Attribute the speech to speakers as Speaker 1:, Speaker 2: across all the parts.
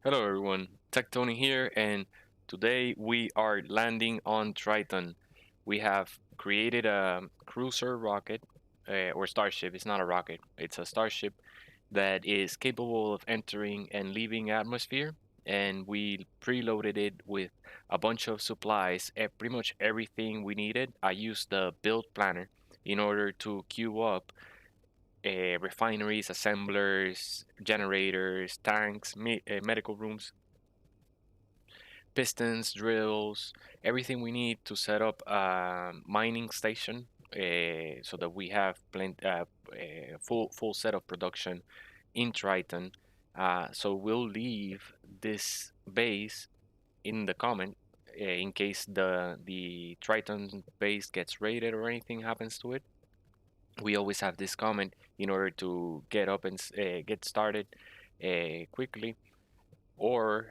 Speaker 1: Hello everyone, TechTony here, and today we are landing on Triton. We have created a cruiser rocket, or starship. It's not a rocket, it's a starship that is capable of entering and leaving atmosphere. And we preloaded it with a bunch of supplies, pretty much everything we needed. I used the build planner in order to queue up refineries, assemblers, generators, tanks, medical rooms, pistons, drills, everything we need to set up a mining station so that we have full set of production in Triton. So we'll leave this base in the comment in case the Triton base gets raided or anything happens to it. We always have this comment in order to get up and get started quickly, or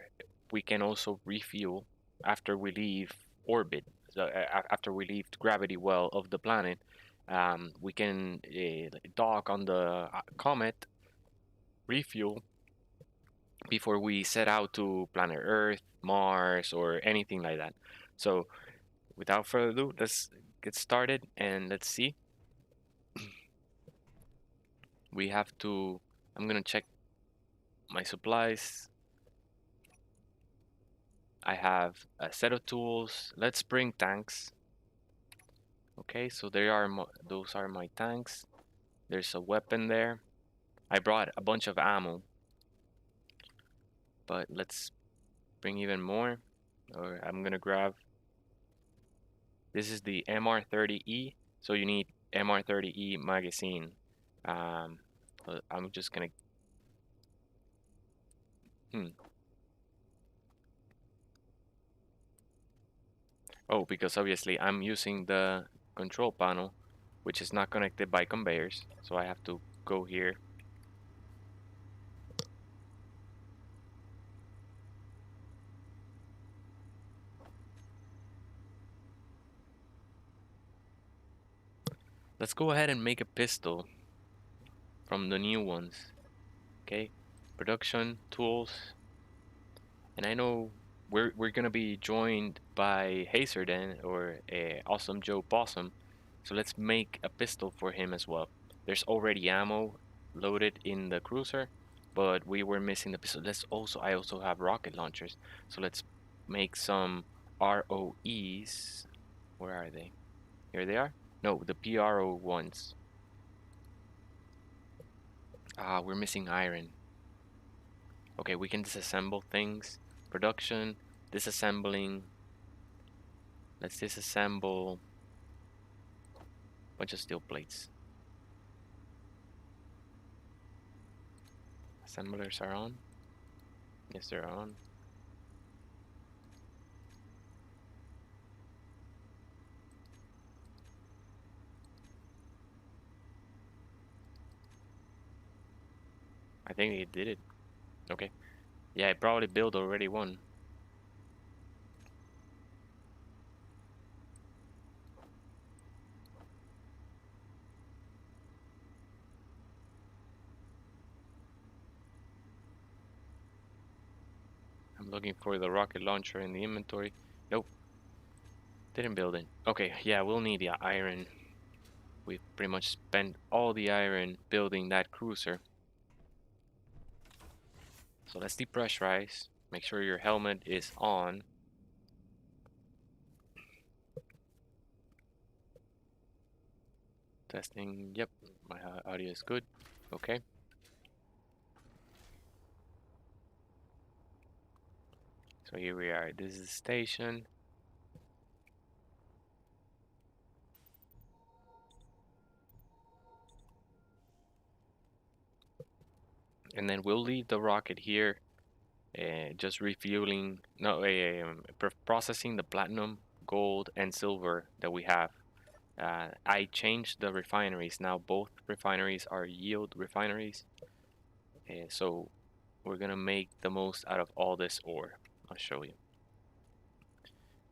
Speaker 1: we can also refuel after we leave orbit. So after we leave the gravity well of the planet, we can dock on the comet, refuel before we set out to planet Earth, Mars, or anything like that. So without further ado, let's get started and let's see. We have to. I'm gonna check my supplies. I have a set of tools. Let's bring tanks. Okay, so those are my tanks. There's a weapon there. I brought a bunch of ammo, but let's bring even more. Or I'm gonna grab. This is the MR30E, so you need MR30E magazine. Um, I'm just gonna. Hmm. Oh, because obviously I'm using the control panel, which is not connected by conveyors, so I have to go here. Let's go ahead and make a pistol from the new ones. Okay, production tools, and I know we're gonna be joined by Hazer then, or Awesome Joe Possum. So let's make a pistol for him as well. There's already ammo loaded in the cruiser, but we were missing the pistol. I also have rocket launchers. So let's make some ROEs. Where are they? Here they are. No, the PRO ones. We're missing iron. Okay, we can disassemble things. Production, disassembling. Let's disassemble a bunch of steel plates. Assemblers are on. Yes, they're on. I think it did it. Okay. Yeah, I probably built already one. I'm looking for the rocket launcher in the inventory. Nope, didn't build it. Okay, yeah, we'll need the iron. We've pretty much spent all the iron building that cruiser. So let's depressurize. Make sure your helmet is on. Testing. Yep, my audio is good. Okay. So here we are. This is the station. And then we'll leave the rocket here, just refueling, no, processing the platinum, gold, and silver that we have. I changed the refineries. Now both refineries are yield refineries. So we're gonna make the most out of all this ore. I'll show you.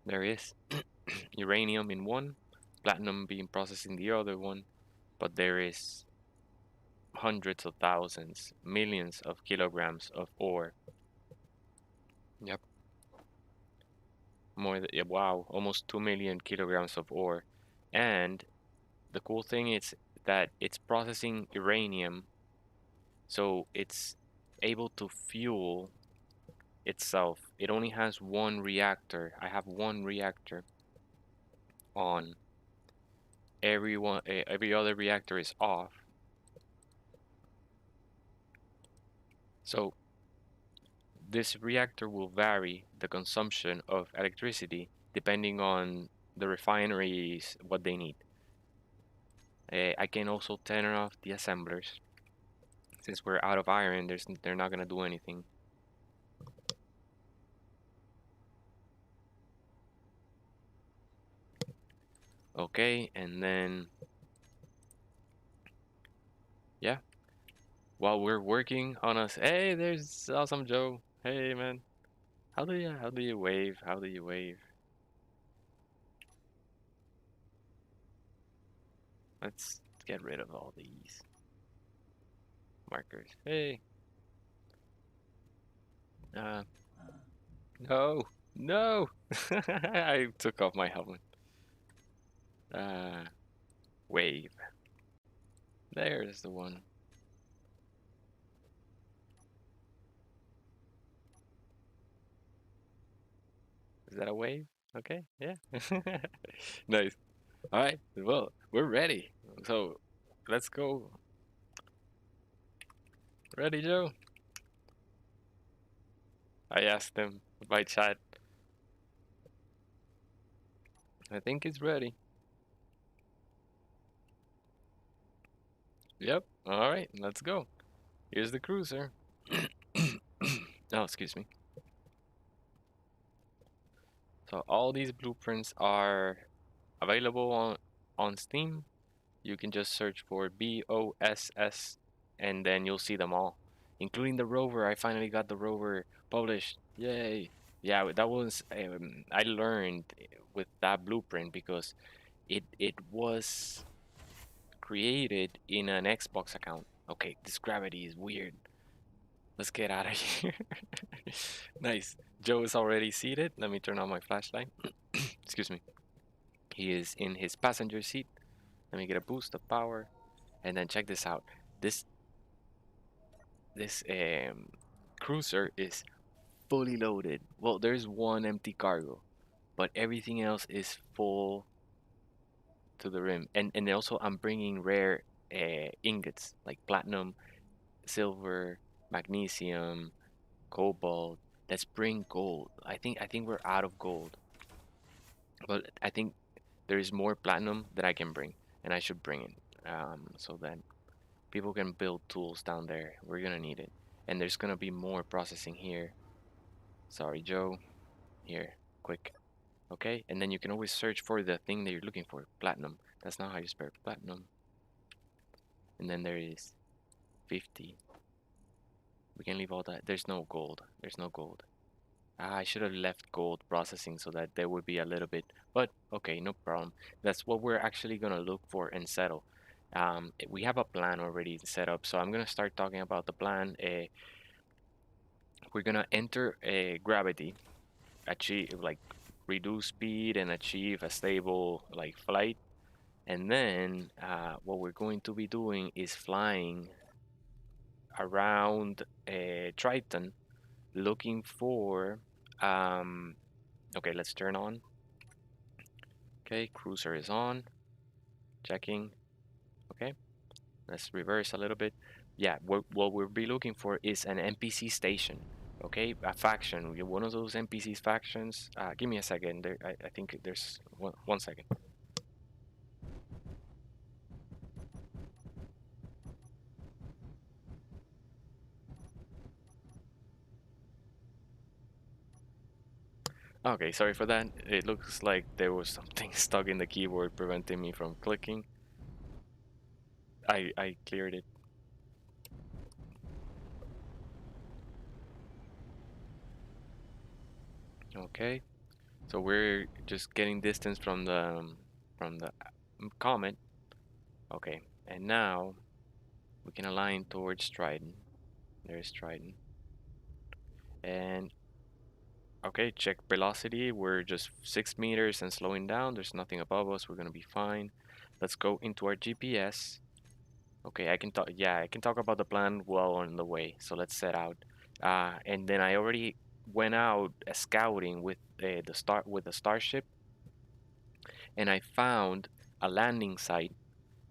Speaker 1: There is uranium in one, platinum being processed in the other one, but there is hundreds of thousands, millions of kilograms of ore Yep. Yeah, wow, almost 2 million kilograms of ore. And the cool thing is that it's processing uranium, so it's able to fuel itself. It only has one reactor. I have one reactor on. Every other reactor is off. So this reactor will vary the consumption of electricity depending on the refineries, what they need. I can also turn off the assemblers. Since we're out of iron, they're not gonna do anything. Okay, and then yeah, while we're working on us, hey, there's Awesome Joe. Hey man, how do you wave? How do you wave? Let's get rid of all these markers. Hey, uh, no, no, I took off my helmet. Uh, wave. There's the one. Is that a wave? Okay, yeah. Nice. All right, well, we're ready. So let's go. Ready, Joe? I asked him by chat. I think it's ready. Yep. All right, let's go. Here's the cruiser. Oh, excuse me. So all these blueprints are available on Steam. You can just search for BOSS and then you'll see them all, including the rover. I finally got the rover published. Yay. Yeah, that was I learned with that blueprint because it was created in an Xbox account. Okay, this gravity is weird. Let's get out of here. Nice. Joe is already seated. Let me turn on my flashlight. Excuse me. He is in his passenger seat. Let me get a boost of power. And then check this out. This this cruiser is fully loaded. Well, there's one empty cargo, but everything else is full to the rim. And also I'm bringing rare ingots like platinum, silver, magnesium, cobalt. Let's bring gold. I think we're out of gold, but I think there is more platinum that I can bring, and I should bring it. So that people can build tools down there. We're gonna need it, and there's gonna be more processing here. Sorry, Joe. Here, quick. Okay, and then you can always search for the thing that you're looking for. Platinum. That's not how you spell platinum. And then there is 50. We can leave all that. There's no gold. There's no gold. Ah, I should have left gold processing so that there would be a little bit, but okay, no problem. That's what we're actually gonna look for and settle. We have a plan already set up, so I'm gonna start talking about the plan. We're gonna enter gravity, achieve like reduce speed and achieve a stable like flight, and then what we're going to be doing is flying around Triton, looking for um, okay, let's turn on. Okay, cruiser is on. Checking. Okay, let's reverse a little bit. Yeah, what we'll be looking for is an NPC station. Okay, a faction. One of those NPCs factions. Give me a second. I think there's one second. Okay, sorry for that. It looks like there was something stuck in the keyboard preventing me from clicking. I cleared it. Okay, so we're just getting distance from the comet. Okay, and now we can align towards Triton. There's Triton. And Okay, check velocity. We're just 6 meters and slowing down. There's nothing above us. We're gonna be fine. Let's go into our GPS. Okay, I can talk. Yeah, I can talk about the plan well on the way. So let's set out. And then I already went out scouting with the starship, and I found a landing site,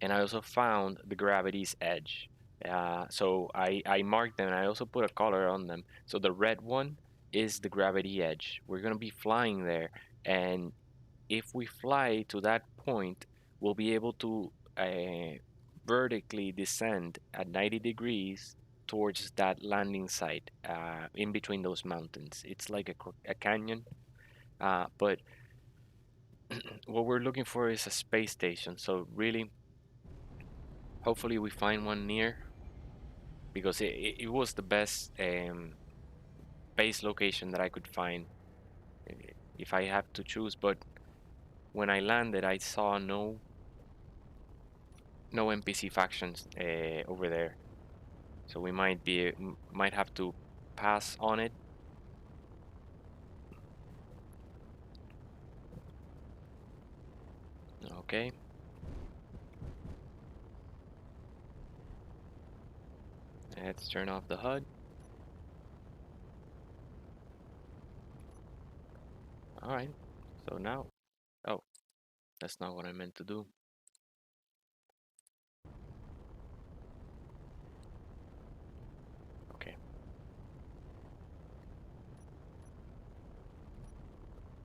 Speaker 1: and I also found the gravity's edge. So I marked them, and I also put a color on them. So the red one is the gravity edge. We're gonna be flying there, and if we fly to that point, we'll be able to vertically descend at 90 degrees towards that landing site in between those mountains. It's like a canyon, but what we're looking for is a space station. So really, hopefully we find one near because it was the best base location that I could find if I have to choose. But when I landed, I saw no NPC factions over there, so we might have to pass on it. Okay, let's turn off the HUD. All right, so now, oh, that's not what I meant to do. Okay,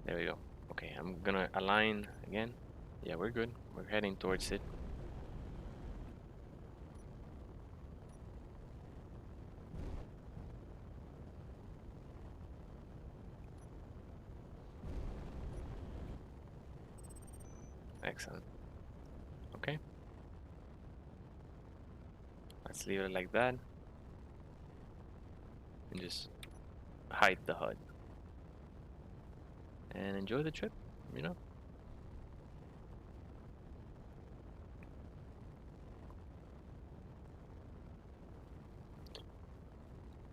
Speaker 1: there we go. Okay, I'm gonna align again. Yeah, we're good. We're heading towards it. Excellent. Okay, let's leave it like that and just hide the HUD and enjoy the trip, you know?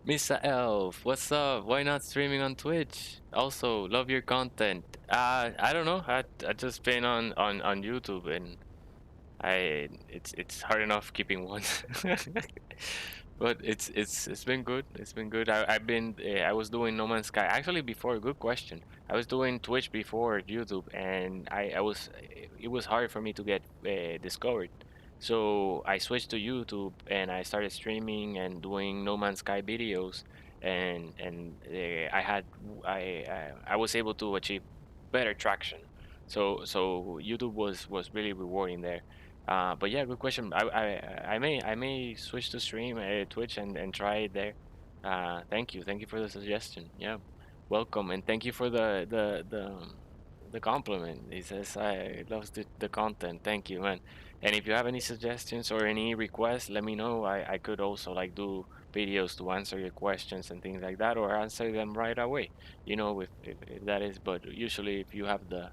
Speaker 1: Mr. Elf, what's up? Why not streaming on Twitch? Also, love your content. I don't know. I just been on YouTube, and it's hard enough keeping one. But it's been good. It's been good. I was doing No Man's Sky actually before. Good question. I was doing Twitch before YouTube, and I was it was hard for me to get discovered. So I switched to YouTube, and I started streaming and doing No Man's Sky videos, and I was able to achieve better traction. So YouTube was really rewarding there. But yeah, good question. I may switch to stream Twitch and try it there. Thank you for the suggestion. Yeah, welcome, and thank you for the compliment. He says I loves the content. Thank you, man. And if you have any suggestions or any requests, let me know. I could also like do videos to answer your questions and things like that, or answer them right away. If that is. But usually, if you have the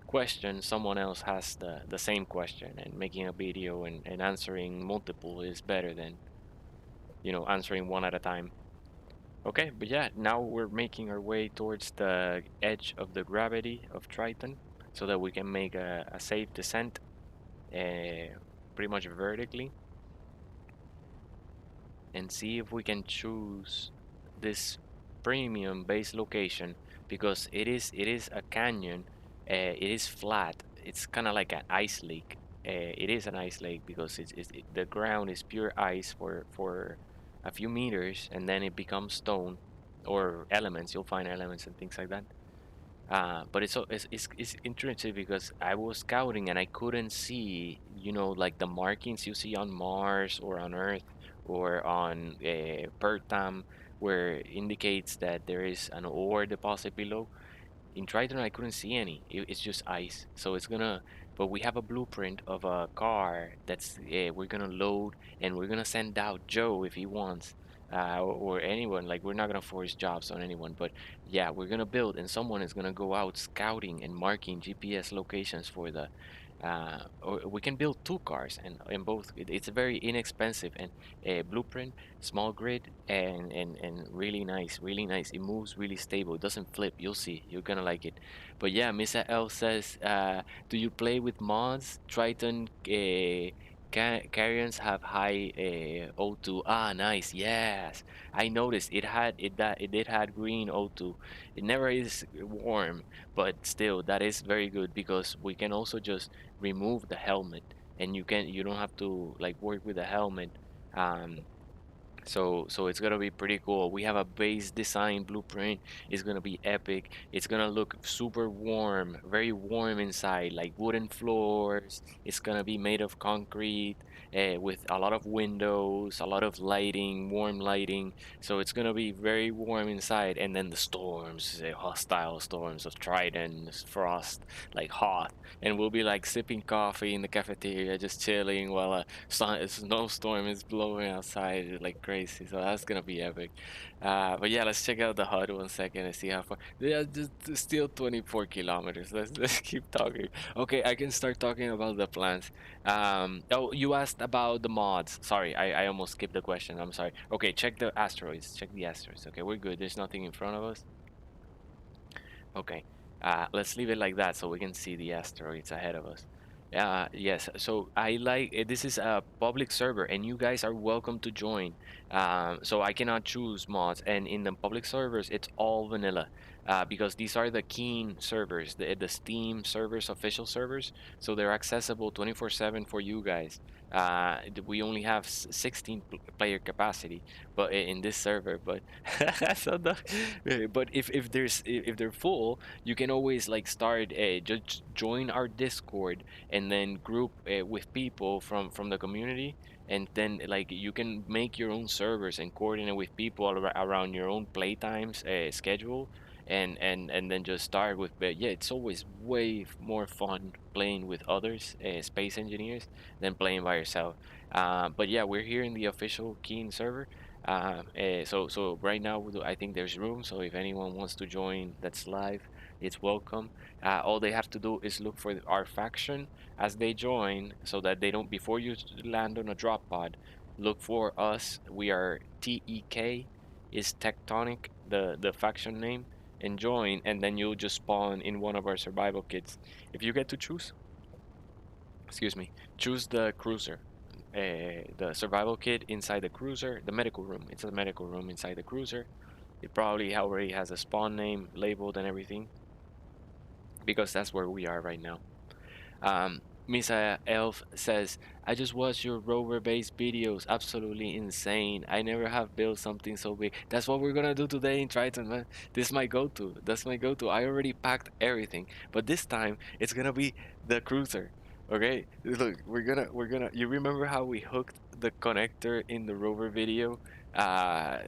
Speaker 1: question, someone else has the same question, and making a video and answering multiple is better than answering one at a time. Okay, but yeah, now we're making our way towards the edge of the gravity of Triton so that we can make a safe descent pretty much vertically and see if we can choose this premium base location because it is a canyon. It is flat. It's kind of like an ice lake. It is an ice lake because the ground is pure ice for a few meters, and then it becomes stone or elements. You'll find elements and things like that. But it's interesting because I was scouting and I couldn't see, like the markings you see on Mars or on Earth or on Pertam, where indicates that there is an ore deposit below. In Triton, I couldn't see any. It's just ice. So but we have a blueprint of a car that's we're gonna load, and we're gonna send out Joe if he wants, or anyone. Like, we're not gonna force jobs on anyone, but yeah, we're gonna build, and someone is gonna go out scouting and marking GPS locations for Or we can build two cars, and both it's a very inexpensive and blueprint, small grid, and really nice, really nice. It moves really stable. It doesn't flip. You'll see. You're gonna like it. But yeah, Mr. L says, do you play with mods? Triton carrions have high O2. Ah, nice. Yes, I noticed it did had green O2. It never is warm, but still that is very good because we can also just remove the helmet, and you don't have to like work with the helmet. um so it's gonna be pretty cool. We have a base design blueprint. It's gonna be epic. It's gonna look super warm, very warm inside, like wooden floors. It's gonna be made of concrete, with a lot of windows, a lot of lighting, warm lighting. So it's gonna be very warm inside. And then the storms, hostile storms of Triton, frost, like hot. And we'll be like sipping coffee in the cafeteria, just chilling while a snowstorm is blowing outside like crazy. So that's gonna be epic. But yeah, let's check out the HUD 1 second and see how far. Yeah, just still 24 kilometers. Let's keep talking. Okay, I can start talking about the plans. Oh, you asked about the mods. Sorry, I almost skipped the question. I'm sorry. Okay, check the asteroids. Check the asteroids. Okay, we're good. There's nothing in front of us. Okay, let's leave it like that so we can see the asteroids ahead of us. Yes, so I like this is a public server and you guys are welcome to join. So I cannot choose mods, and in the public servers it's all vanilla, because these are the Keen servers, the Steam servers, official servers, so they're accessible 24/7 for you guys. We only have 16 player capacity, but in this server, but so but if they're full, you can always like start just join our Discord and then group with people from the community, and then like you can make your own servers and coordinate with people around your own playtimes schedule, and then just start with. But yeah, it's always way more fun playing with others, space engineers, than playing by yourself. But yeah, we're here in the official Keen server. So right now I think there's room. So if anyone wants to join that's live, it's welcome. All they have to do is look for our faction as they join, so that they don't, before you land on a drop pod, look for us. We are TEK, is Tectonic, the faction name, and join, and then you'll just spawn in one of our survival kits. If you get to choose, excuse me, choose the cruiser. The survival kit inside the cruiser, the medical room. It's a medical room inside the cruiser. It probably already has a spawn name labeled and everything, because that's where we are right now. Misa Elf says, I just watched your rover-based videos. Absolutely insane. I never have built something so big. That's what we're gonna do today in Triton, man. This is my go-to. That's my go-to. I already packed everything, but this time it's gonna be the cruiser. Okay, look, we're gonna. You remember how we hooked the connector in the rover video? Uh,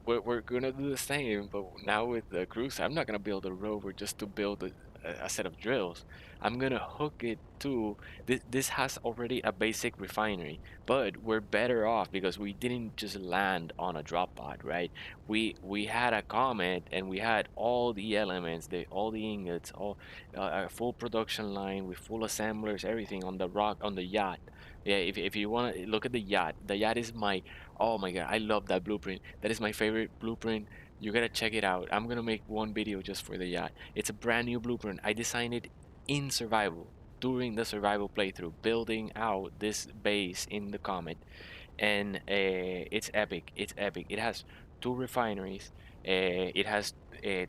Speaker 1: we're gonna do the same, but now with the cruiser. I'm not gonna build a rover just to build a set of drills. I'm gonna hook it to this has already a basic refinery, but we're better off because we didn't just land on a drop pod, right? We had a comet and we had all the elements, all the ingots, all a full production line with full assemblers, everything on the rock on the yacht. Yeah, if you want to look at the yacht is my, oh my god, I love that blueprint. That is my favorite blueprint. You gotta check it out. I'm gonna make one video just for the yacht. It's a brand new blueprint. I designed it in survival, during the survival playthrough, building out this base in the comet, and it's epic. It's epic. It has two refineries. It has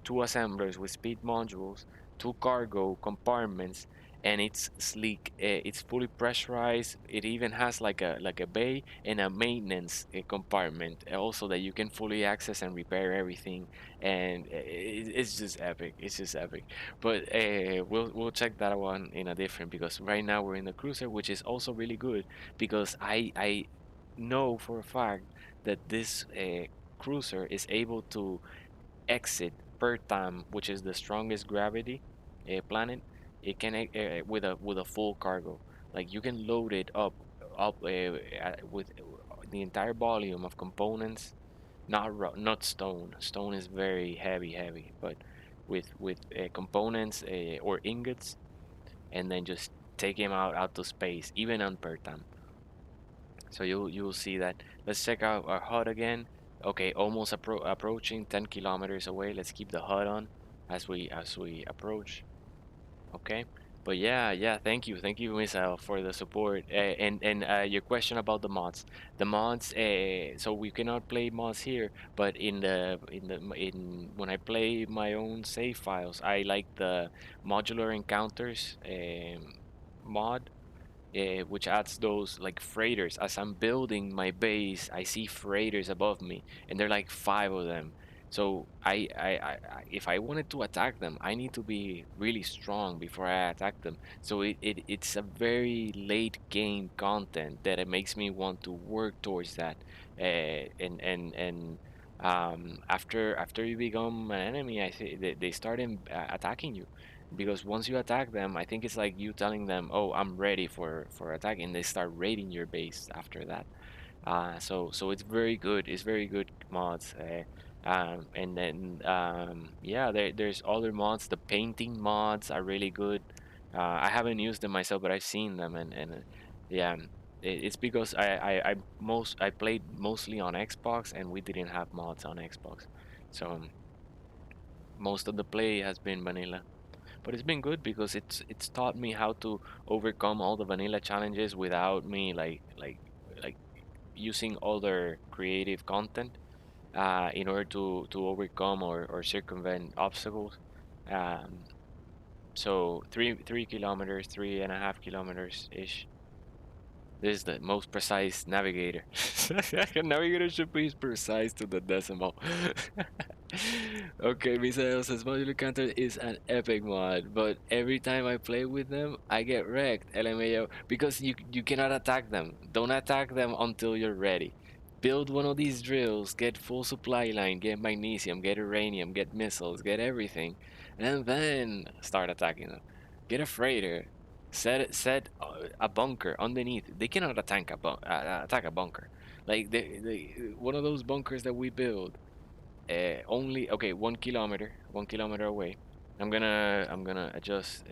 Speaker 1: two assemblers with speed modules, two cargo compartments, and it's sleek. It's fully pressurized. It even has like a bay and a maintenance compartment, also that you can fully access and repair everything. And it's just epic. It's just epic. But we'll check that one in a different, because right now we're in the cruiser, which is also really good because I know for a fact that this cruiser is able to exit per time, which is the strongest gravity planet. It can with a full cargo. Like you can load it up with the entire volume of components. Not stone. Stone is very heavy, but with components or ingots, and then just take him out to space, even on Pertam. So you'll see that. Let's check out our HUD again. Okay, almost approaching 10 kilometers away. Let's keep the HUD on as we approach. Okay. But yeah, thank you, Misael, for the support. And your question about the mods. So we cannot play mods here, but in when I play my own save files, I like the modular encounters mod, which adds those like freighters. As I'm building my base, I see freighters above me, and there are like five of them. So if I wanted to attack them, I need to be really strong before I attack them. So it's a very late game content that it makes me want to work towards that. And after you become an enemy, I think they start attacking you, because once you attack them, I think it's like you telling them, "Oh, I'm ready for attack," and they start raiding your base after that. So it's very good. It's very good mods. And then yeah, there's other mods. The painting mods are really good. I haven't used them myself, but I've seen them, and yeah, it's because I played mostly on Xbox, and we didn't have mods on Xbox, so most of the play has been vanilla. But it's been good because it's taught me how to overcome all the vanilla challenges without me like using other creative content in order to overcome or circumvent obstacles. Um, so 3 kilometers, 3.5 kilometers ish. This is the most precise navigator. Navigator should be precise to the decimal. Okay, Misael says modular counter is an epic mod, but every time I play with them, I get wrecked. LMAO, because you cannot attack them. Don't attack them until you're ready. Build one of these drills, get full supply line, get magnesium, get uranium, get missiles, get everything, and then start attacking them. Get a freighter, set a bunker underneath. They cannot attack a bunker. Like one of those bunkers that we build. Only okay, 1 kilometer away. I'm gonna adjust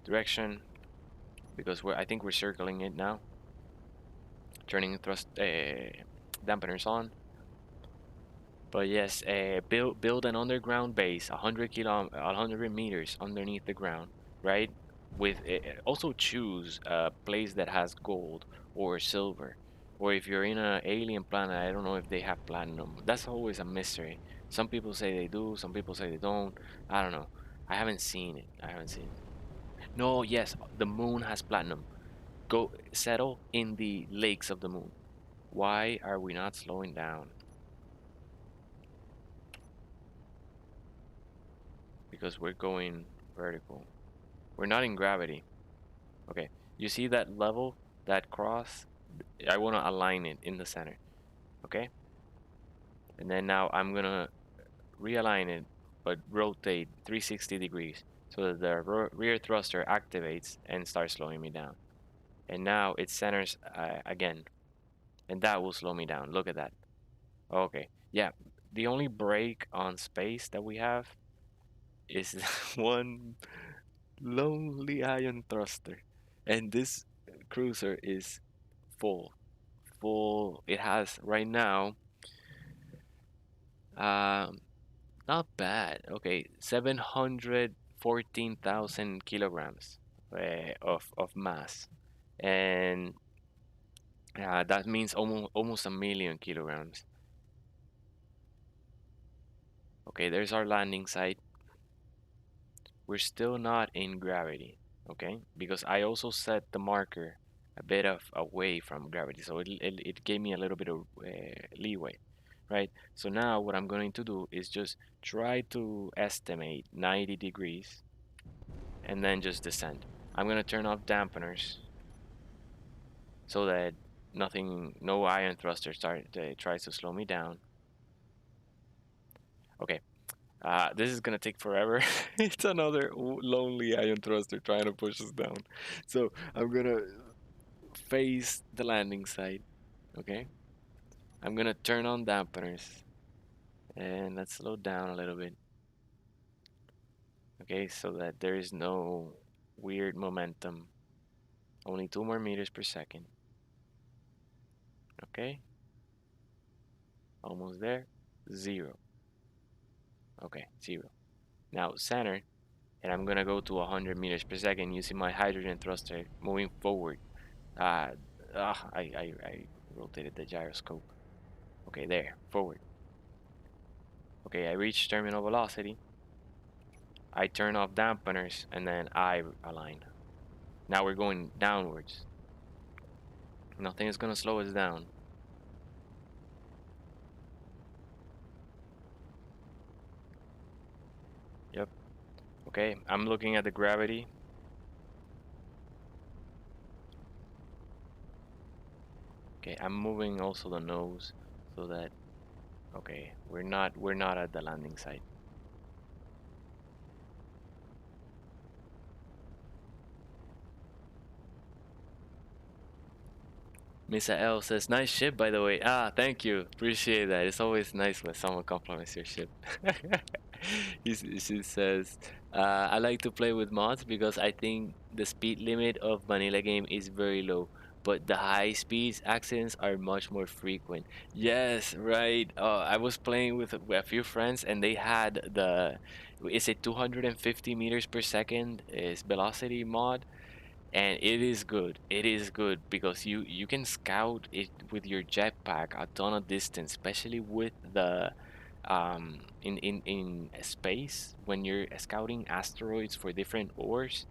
Speaker 1: direction because I think we're circling it now. Turning thrust dampeners on. But yes, build an underground base, 100 meters underneath the ground, right? With also choose a place that has gold or silver, or if you're in an alien planet, I don't know if they have platinum. That's always a mystery. Some people say they do, some people say they don't. I don't know. I haven't seen it. I haven't seen it. No, yes, the moon has platinum. Go settle in the lakes of the moon. Why are we not slowing down? Because we're going vertical. We're not in gravity. Okay, you see that level, that cross? I want to align it in the center. Okay, and then now I'm gonna realign it, but rotate 360 degrees so that the rear thruster activates and starts slowing me down. And now it centers again, and that will slow me down. Look at that. Okay, yeah. The only brake on space that we have is one lonely ion thruster, and this cruiser is full. Full. It has right now, um, not bad. Okay, 714,000 kilograms of mass, and that means almost a million kilograms. Okay, there's our landing site. We're still not in gravity, okay? Because I also set the marker a bit of away from gravity, so it gave me a little bit of leeway, right? So now what I'm going to do is just try to estimate 90 degrees and then just descend. I'm gonna turn off dampeners so that no ion thruster tries to slow me down. Okay, this is gonna take forever. It's another lonely ion thruster trying to push us down. So I'm gonna face the landing site. Okay, I'm gonna turn on dampeners and let's slow down a little bit. Okay, so that there is no Weird momentum. Only 2 more meters per second. Okay. Almost there. 0. Okay, 0. Now center, and I'm gonna go to 100 meters per second using my hydrogen thruster moving forward. Uh, I rotated the gyroscope. Okay, there, forward. Okay, I reach terminal velocity. I turn off dampeners, and then I align. Now we're going downwards. Nothing is gonna slow us down. Yep. Okay, I'm looking at the gravity. Okay, I'm moving also the nose so that okay, we're not at the landing site. Misa L says, nice ship, by the way. Ah, thank you. Appreciate that. It's always nice when someone compliments your ship. She says, I like to play with mods because I think the speed limit of vanilla game is very low, but the high speeds accidents are much more frequent. Yes, right. I was playing with a few friends and they had is it 250 meters per second is velocity mod, and it is good. It is good because you can scout it with your jetpack a ton of distance, especially with the in space when you're scouting asteroids for different ores.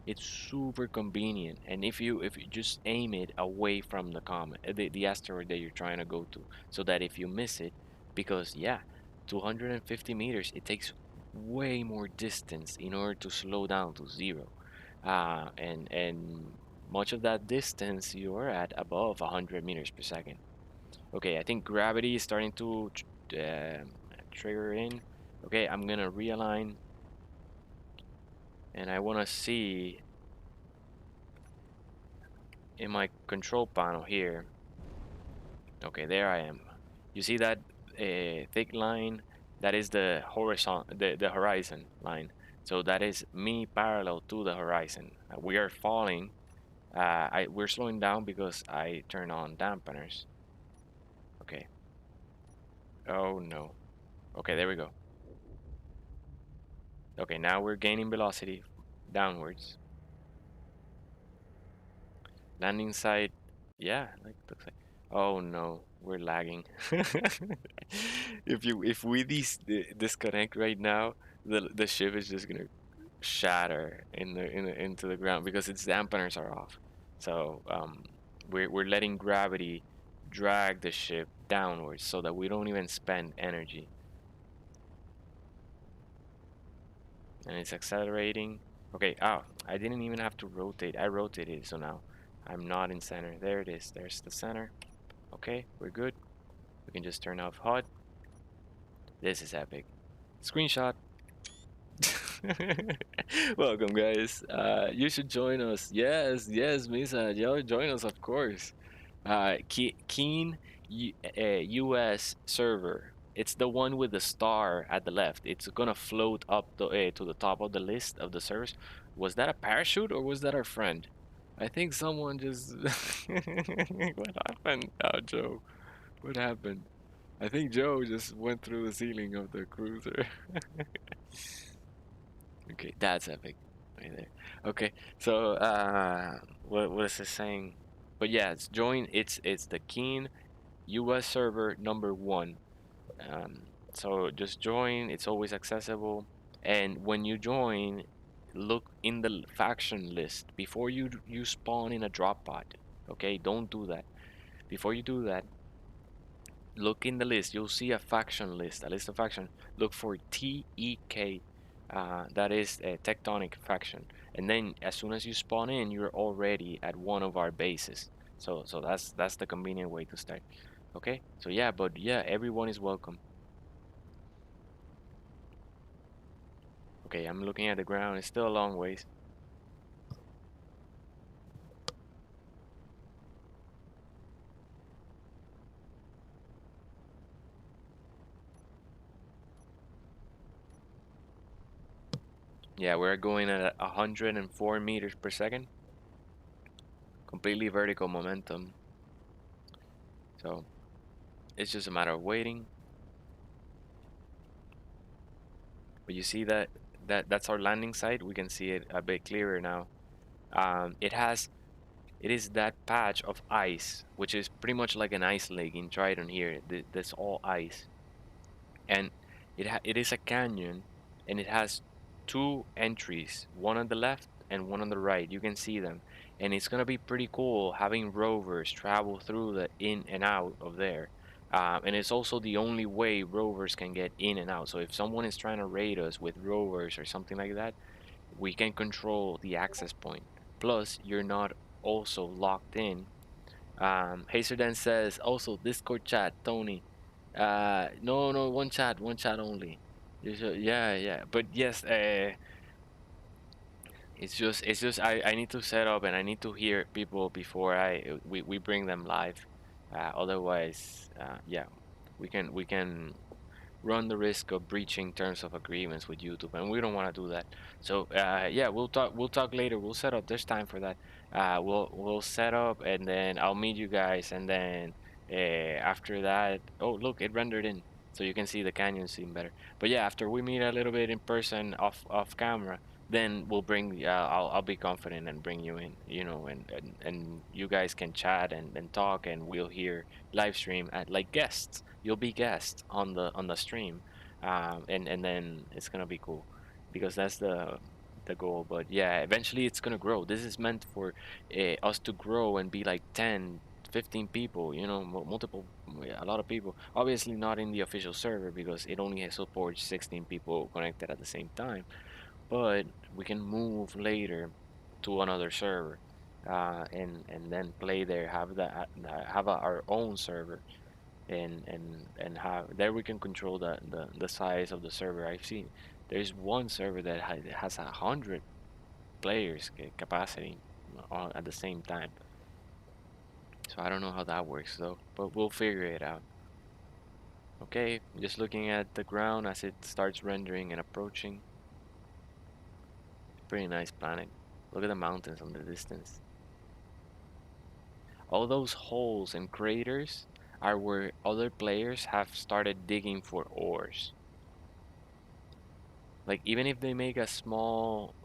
Speaker 1: It's super convenient, and if you just aim it away from the comet, the asteroid that you're trying to go to, so that if you miss it, because yeah, 250 meters, it takes way more distance in order to slow down to 0, and much of that distance you are at above 100 meters per second. Okay, I think gravity is starting to trigger in. Okay, I'm gonna realign, and I want to see in my control panel here. Okay, there I am. You see that thick line? That is the horizon line. So that is me parallel to the horizon. We are falling. We're slowing down because I turn on dampeners. Okay. Oh no. Okay, there we go. Okay, now we're gaining velocity downwards. Landing site. Yeah, like looks like. Oh no, we're lagging. If we disconnect right now, the ship is just gonna shatter into the ground because its dampeners are off. So we're letting gravity drag the ship downwards so that we don't even spend energy. And it's accelerating. Okay, oh, I didn't even have to rotate. I rotated, so now I'm not in center. There it is. There's the center. Okay, we're good. We can just turn off HUD. This is epic. Screenshot. Welcome, guys. You should join us. Yes, yes, Misa. Join us, of course. Keen US server. It's the one with the star at the left. It's gonna float up to the top of the list of the servers. Was that a parachute or was that our friend? I think someone just. What happened? Oh, Joe. What happened? I think Joe just went through the ceiling of the cruiser. Okay, that's epic right there. Okay, so what is it saying? But yeah, it's the Keen US server number 1. Um, so just join. It's always accessible. And when you join, look in the faction list before you spawn in a drop pod. Okay, don't do that. Before you do that, look in the list. You'll see a faction list, a list of faction. Look for TEK. That is a Tectonic faction. And then as soon as you spawn in, you're already at one of our bases. So that's the convenient way to start. Okay. So yeah, but yeah, everyone is welcome. Okay, I'm looking at the ground. It's still a long ways. Yeah, we're going at 104 meters per second. Completely vertical momentum. So it's just a matter of waiting. But you see that's our landing site. We can see it a bit clearer now. It is that patch of ice, which is pretty much like an ice lake in Triton here. That's all ice, and it is a canyon, and it has two entries, one on the left and one on the right. You can see them, and it's gonna be pretty cool having rovers travel through the in and out of there. And it's also the only way rovers can get in and out. So if someone is trying to raid us with rovers or something like that, we can control the access point. Plus, you're not also locked in. Hazer then says also Discord chat, Tony. No, no, one chat only. Yeah, yeah. But yes, it's just I need to set up and I need to hear people before we bring them live. Otherwise, yeah, we can run the risk of breaching terms of agreements with YouTube, and we don't want to do that. So yeah, we'll talk later. We'll set up. There's time for that. We'll set up, and then I'll meet you guys, and then after that, oh look, it rendered in, so you can see the canyon scene better. But yeah, after we meet a little bit in person, off camera, then we'll bring. I'll be confident and bring you in, and you guys can chat and talk, and we'll hear live stream at like guests. You'll be guests on the stream, and then it's gonna be cool, because that's the goal. But yeah, eventually it's gonna grow. This is meant for us to grow and be like 10, 15 people. Multiple, a lot of people. Obviously not in the official server because it only supports 16 people connected at the same time. But we can move later to another server, and then play there. Have our own server, and have there we can control the size of the server. I've seen there's one server that has 100 players capacity at the same time. So I don't know how that works though, but we'll figure it out. Okay, just looking at the ground as it starts rendering and approaching. Pretty nice planet. Look at the mountains on the distance. All those holes and craters are where other players have started digging for ores. Like even if they make a small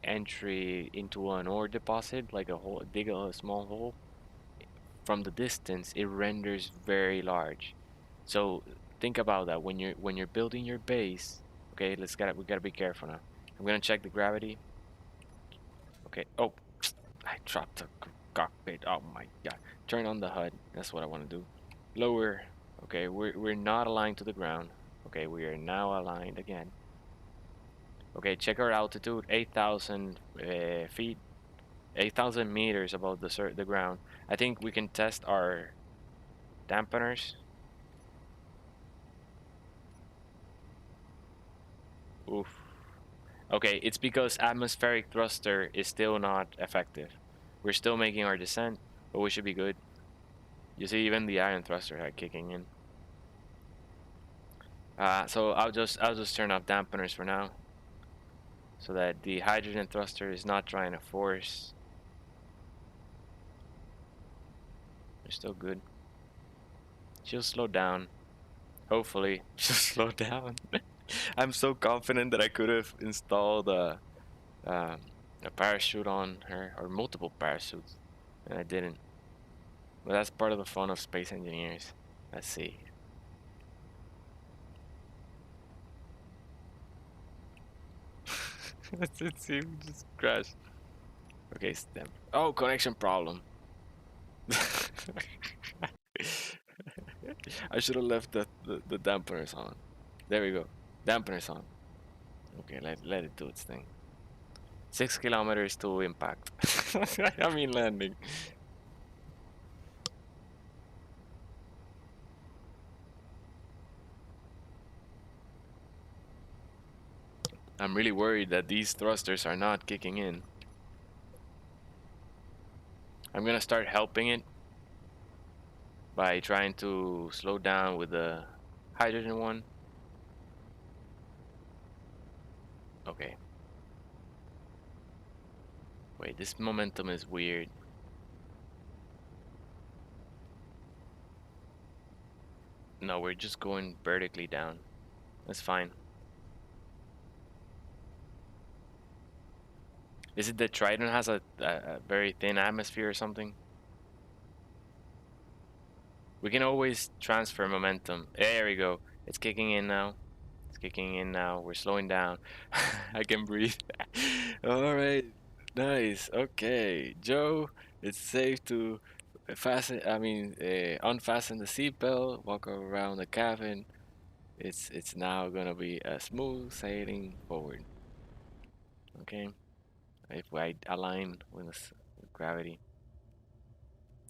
Speaker 1: entry into an ore deposit, like a hole, dig a small hole, from the distance it renders very large. So think about that when you're building your base. Okay, we gotta be careful now. I'm gonna check the gravity. Okay. Oh, I dropped the cockpit. Oh my god. Turn on the HUD. That's what I want to do. Lower. Okay, we're not aligned to the ground. Okay, we are now aligned again. Okay, check our altitude. 8,000 feet. 8,000 meters above the ground. I think we can test our dampeners. Oof. Okay, it's because atmospheric thruster is still not effective. We're still making our descent, but we should be good. You see, even the iron thruster had kicking in. So I'll just turn off dampeners for now, so that the hydrogen thruster is not trying to force. We're still good. She'll slow down. Hopefully, she'll slow down. I'm so confident that I could have installed a parachute on her, or multiple parachutes, and I didn't. But that's part of the fun of space engineers. Let's see. Let's see. We just crashed. Okay, stem. Oh, connection problem. I should have left the dampeners on. There we go. Dampeners on. Okay, let it do its thing. 6 kilometers to impact. I mean landing. I'm really worried that these thrusters are not kicking in. I'm gonna start helping it by trying to slow down with the hydrogen one. Okay. Wait, this momentum is weird. No, we're just going vertically down. That's fine. Is it that Triton has a very thin atmosphere or something? We can always transfer momentum. There we go. It's kicking in now. It's kicking in now. We're slowing down. I can breathe. All right. Nice. Okay. Joe, it's safe to unfasten the seatbelt, walk around the cabin. It's now gonna be a smooth sailing forward. Okay. If I align with gravity,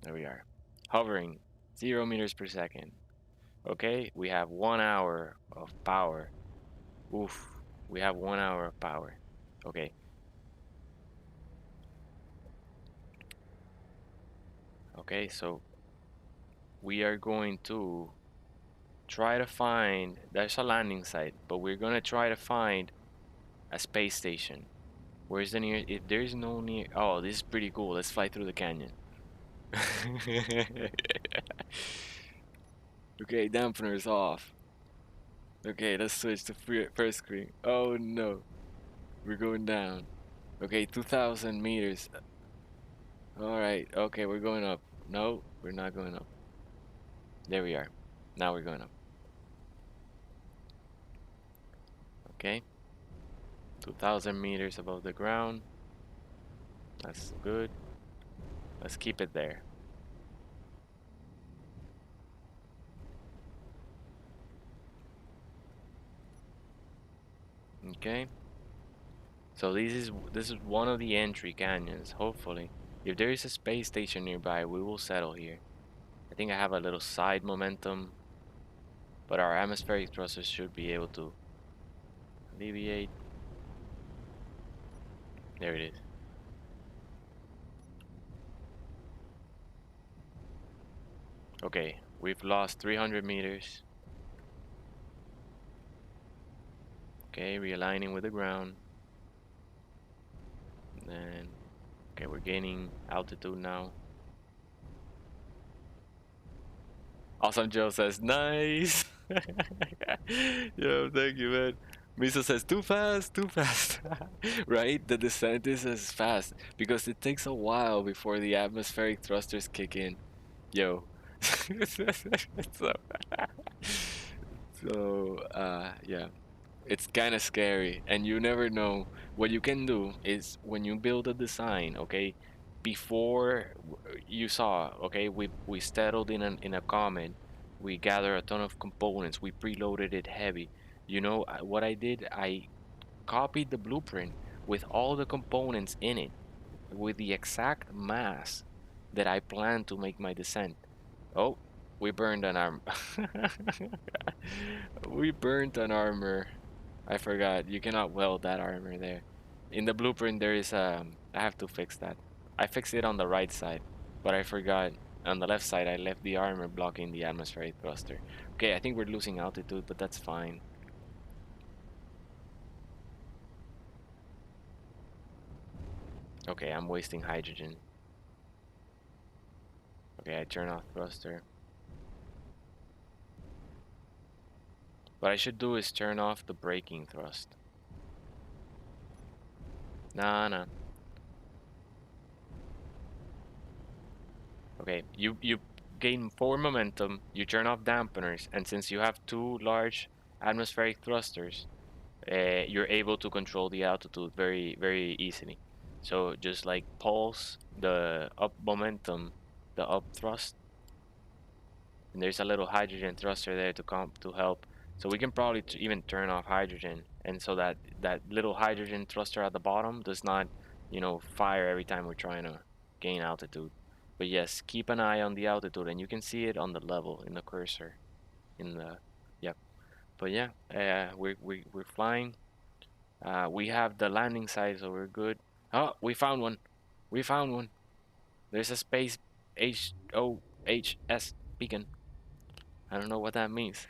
Speaker 1: there we are. Hovering, 0 meters per second. Okay, we have 1 hour of power. Oof, we have 1 hour of power. Okay, okay, so we are going to try to find, there's a landing site, but we're gonna try to find a space station. Where's the near, if there's no near, oh, this is pretty cool. Let's fly through the canyon. Okay, dampeners off. Okay, let's switch to first screen. Oh no, we're going down. Okay, 2,000 meters. All right. Okay, we're going up. No, we're not going up. There we are. Now we're going up. Okay. 2,000 meters above the ground. That's good. Let's keep it there. Okay. So this is one of the entry canyons. Hopefully, if there is a space station nearby, we will settle here. I think I have a little side momentum, but our atmospheric thrusters should be able to alleviate. There it is. Okay, we've lost 300 meters. Okay, realigning with the ground. And then, okay, we're gaining altitude now. Awesome Joe says, nice. Yo, thank you, man. Miso says, too fast, too fast. Right? The descent is as fast because it takes a while before the atmospheric thrusters kick in. Yo. so, yeah. It's kind of scary, and you never know. What you can do is when you build a design, okay, before you saw, okay, we settled in a comet, we gathered a ton of components, we preloaded it heavy. You know what I did? I copied the blueprint with all the components in it, with the exact mass that I planned to make my descent. Oh, we burned an arm. We burned an armor. I forgot. You cannot weld that armor there. In the blueprint, there is I have to fix that. I fixed it on the right side, but I forgot. On the left side, I left the armor blocking the atmospheric thruster. Okay, I think we're losing altitude, but that's fine. Okay, I'm wasting hydrogen. Okay, I turn off thruster. What I should do is turn off the braking thrust. Nah, nah. Okay, you gain 4 momentum, you turn off dampeners, and since you have 2 large atmospheric thrusters, you're able to control the altitude very easily. So just like pulse the up momentum, the up thrust, and there's a little hydrogen thruster there to help. So we can probably even turn off hydrogen, and so that little hydrogen thruster at the bottom does not, fire every time we're trying to gain altitude. But yes, keep an eye on the altitude, and you can see it on the level in the cursor, in the, yep. But yeah, we're flying. We have the landing site, so we're good. Oh, we found one. We found one. There's a space HOHS beacon. I don't know what that means,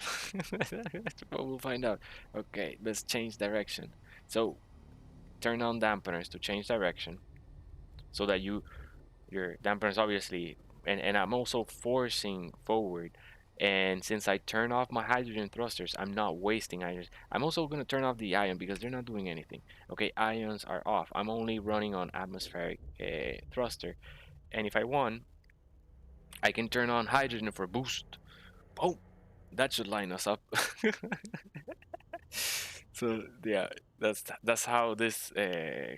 Speaker 1: but we'll find out. Okay, let's change direction. So turn on dampeners to change direction. so that your dampeners obviously, and I'm also forcing forward. And since I turn off my hydrogen thrusters, I'm not wasting hydrogen. I'm also going to turn off the ion because they're not doing anything. Okay, ions are off. I'm only running on atmospheric thruster. And if I want, I can turn on hydrogen for boost. Oh, that should line us up. So yeah, that's how this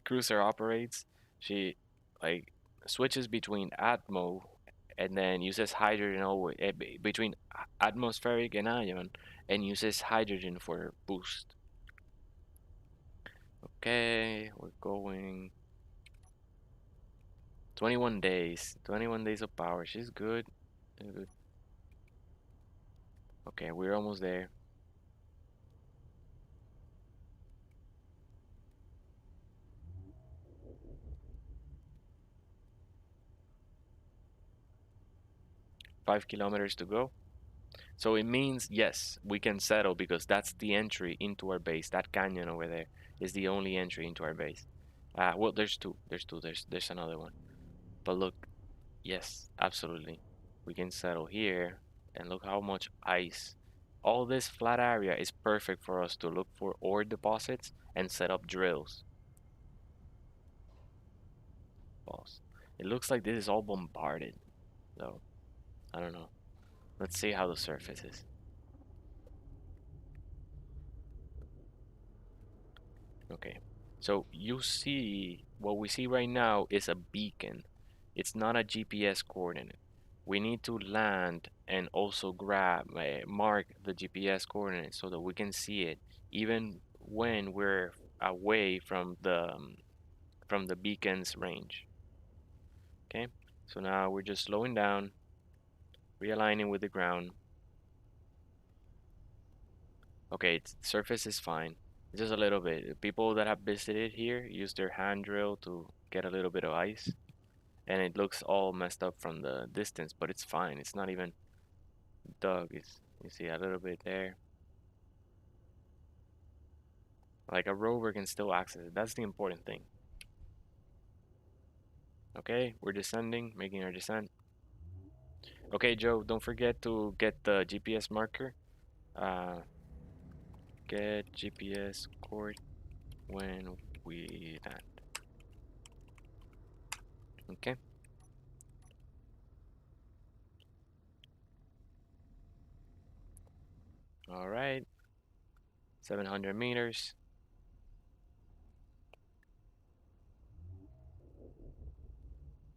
Speaker 1: cruiser operates. She like switches between atmo and then uses hydrogen always between atmospheric and ion, and uses hydrogen for boost. Okay, we're going 21 days. 21 days of power. She's good. Good. Okay, we're almost there. 5 kilometers to go. So it means, yes, we can settle because that's the entry into our base. That canyon over there is the only entry into our base. Well, there's two. There's two. There's another one. But look, yes, absolutely. We can settle here, and look how much ice. All this flat area is perfect for us to look for ore deposits and set up drills. Boss. It looks like this is all bombarded, though. I don't know. Let's see how the surface is. Okay, so you see, what we see right now is a beacon. It's not a GPS coordinate. We need to land and also mark the GPS coordinate so that we can see it, even when we're away from the beacon's range. Okay, so now we're just slowing down, realigning with the ground. Okay, surface is fine. Just a little bit. People that have visited here use their hand drill to get a little bit of ice, and it looks all messed up from the distance, but it's fine. It's not even dug. It's, you see a little bit there. Like a rover can still access it. That's the important thing. Okay, we're descending, making our descent. Okay, Joe, don't forget to get the GPS marker. Uh, get GPS cord when we land. Okay. All right. 700 meters.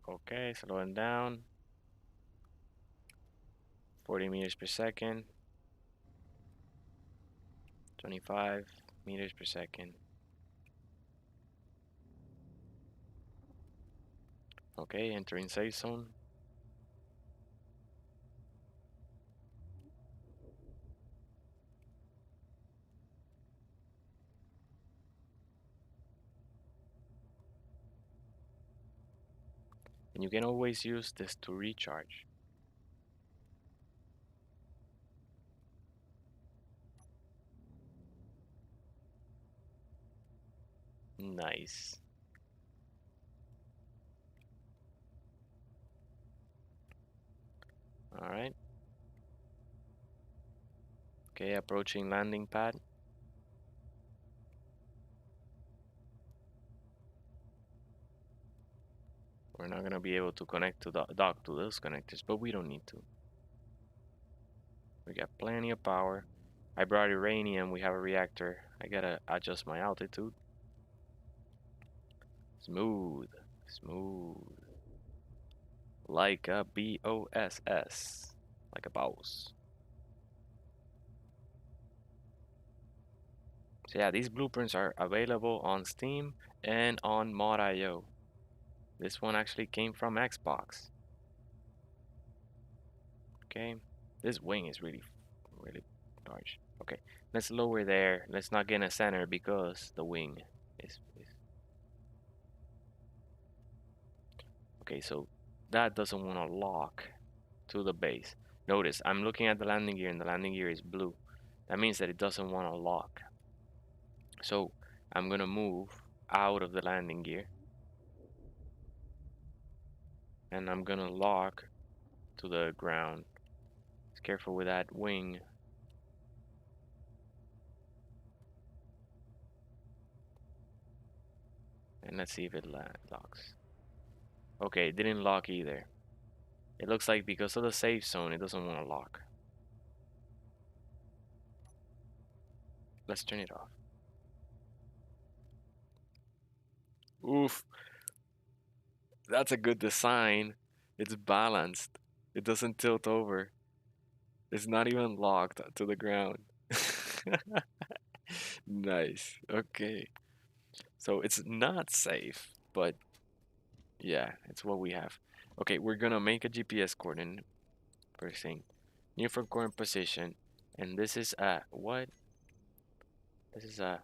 Speaker 1: Okay, slowing down. 40 meters per second. 25 meters per second. Okay, entering safe zone. And you can always use this to recharge. Nice. All right. Okay, approaching landing pad. We're not gonna be able to connect to the dock to those connectors, but we don't need to. We got plenty of power. I brought uranium. We have a reactor. I gotta adjust my altitude. Smooth, smooth. Like a BOSS. Like a boss. So yeah, these blueprints are available on Steam and on mod.io. This one actually came from Xbox. Okay, this wing is really large. Okay, let's lower there. Let's not get in a center because the wing is... Okay, so that doesn't want to lock to the base. Notice, I'm looking at the landing gear and the landing gear is blue. That means that it doesn't want to lock. So I'm gonna move out of the landing gear. and I'm gonna lock to the ground. Be careful with that wing. And let's see if it locks. Okay, it didn't lock either. It looks like because of the safe zone, it doesn't want to lock. Let's turn it off. Oof, that's a good design. It's balanced. It doesn't tilt over. It's not even locked to the ground. Nice. Okay. So it's not safe, but yeah, it's what we have. Okay, we're gonna make a GPS coordinate first thing. New from current position. And this is a what? This is a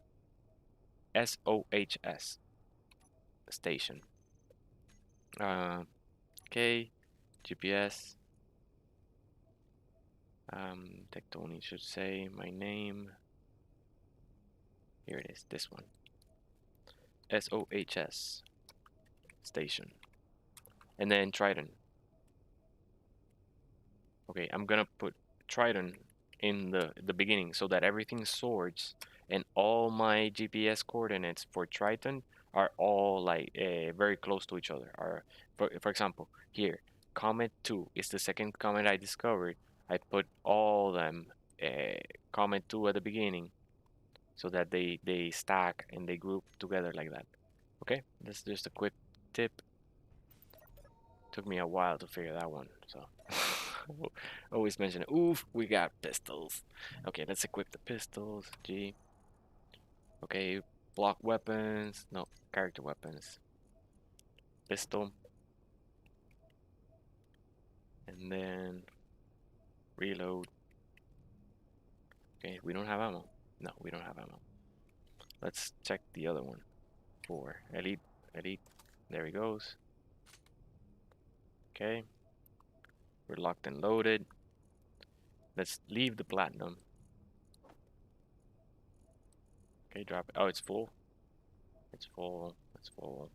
Speaker 1: SOHS station. Okay, GPS. TechTony should say my name. Here it is, this one. SOHS station. And then Triton. Okay, I'm gonna put Triton in the beginning so that everything sorts and all my GPS coordinates for Triton are all like very close to each other. Are for example, here, comet 2 is the second comet I discovered. I put all them comet 2 at the beginning so that they stack and they group together like that. Okay, that's just a quick tip. Took me a while to figure that one, so always mention it. Oof, we got pistols. Okay, let's equip the pistols. G. Okay, block weapons. No, character weapons. Pistol. And then reload. Okay, we don't have ammo. No, we don't have ammo. Let's check the other one. For elite. Elite. There he goes. Okay. We're locked and loaded. Let's leave the platinum. Okay, drop it. Oh, it's full. It's full. It's full.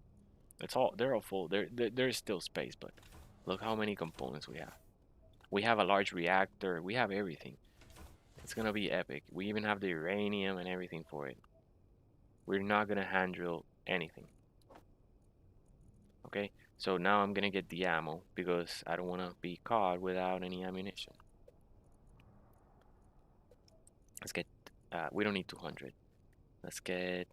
Speaker 1: It's all. They're all full. There's still space, but look how many components we have. We have a large reactor. We have everything. It's gonna be epic. We even have the uranium and everything for it. We're not gonna handle anything. Okay. So now I'm gonna get the ammo because I don't wanna be caught without any ammunition. Let's get. We don't need 200. Let's get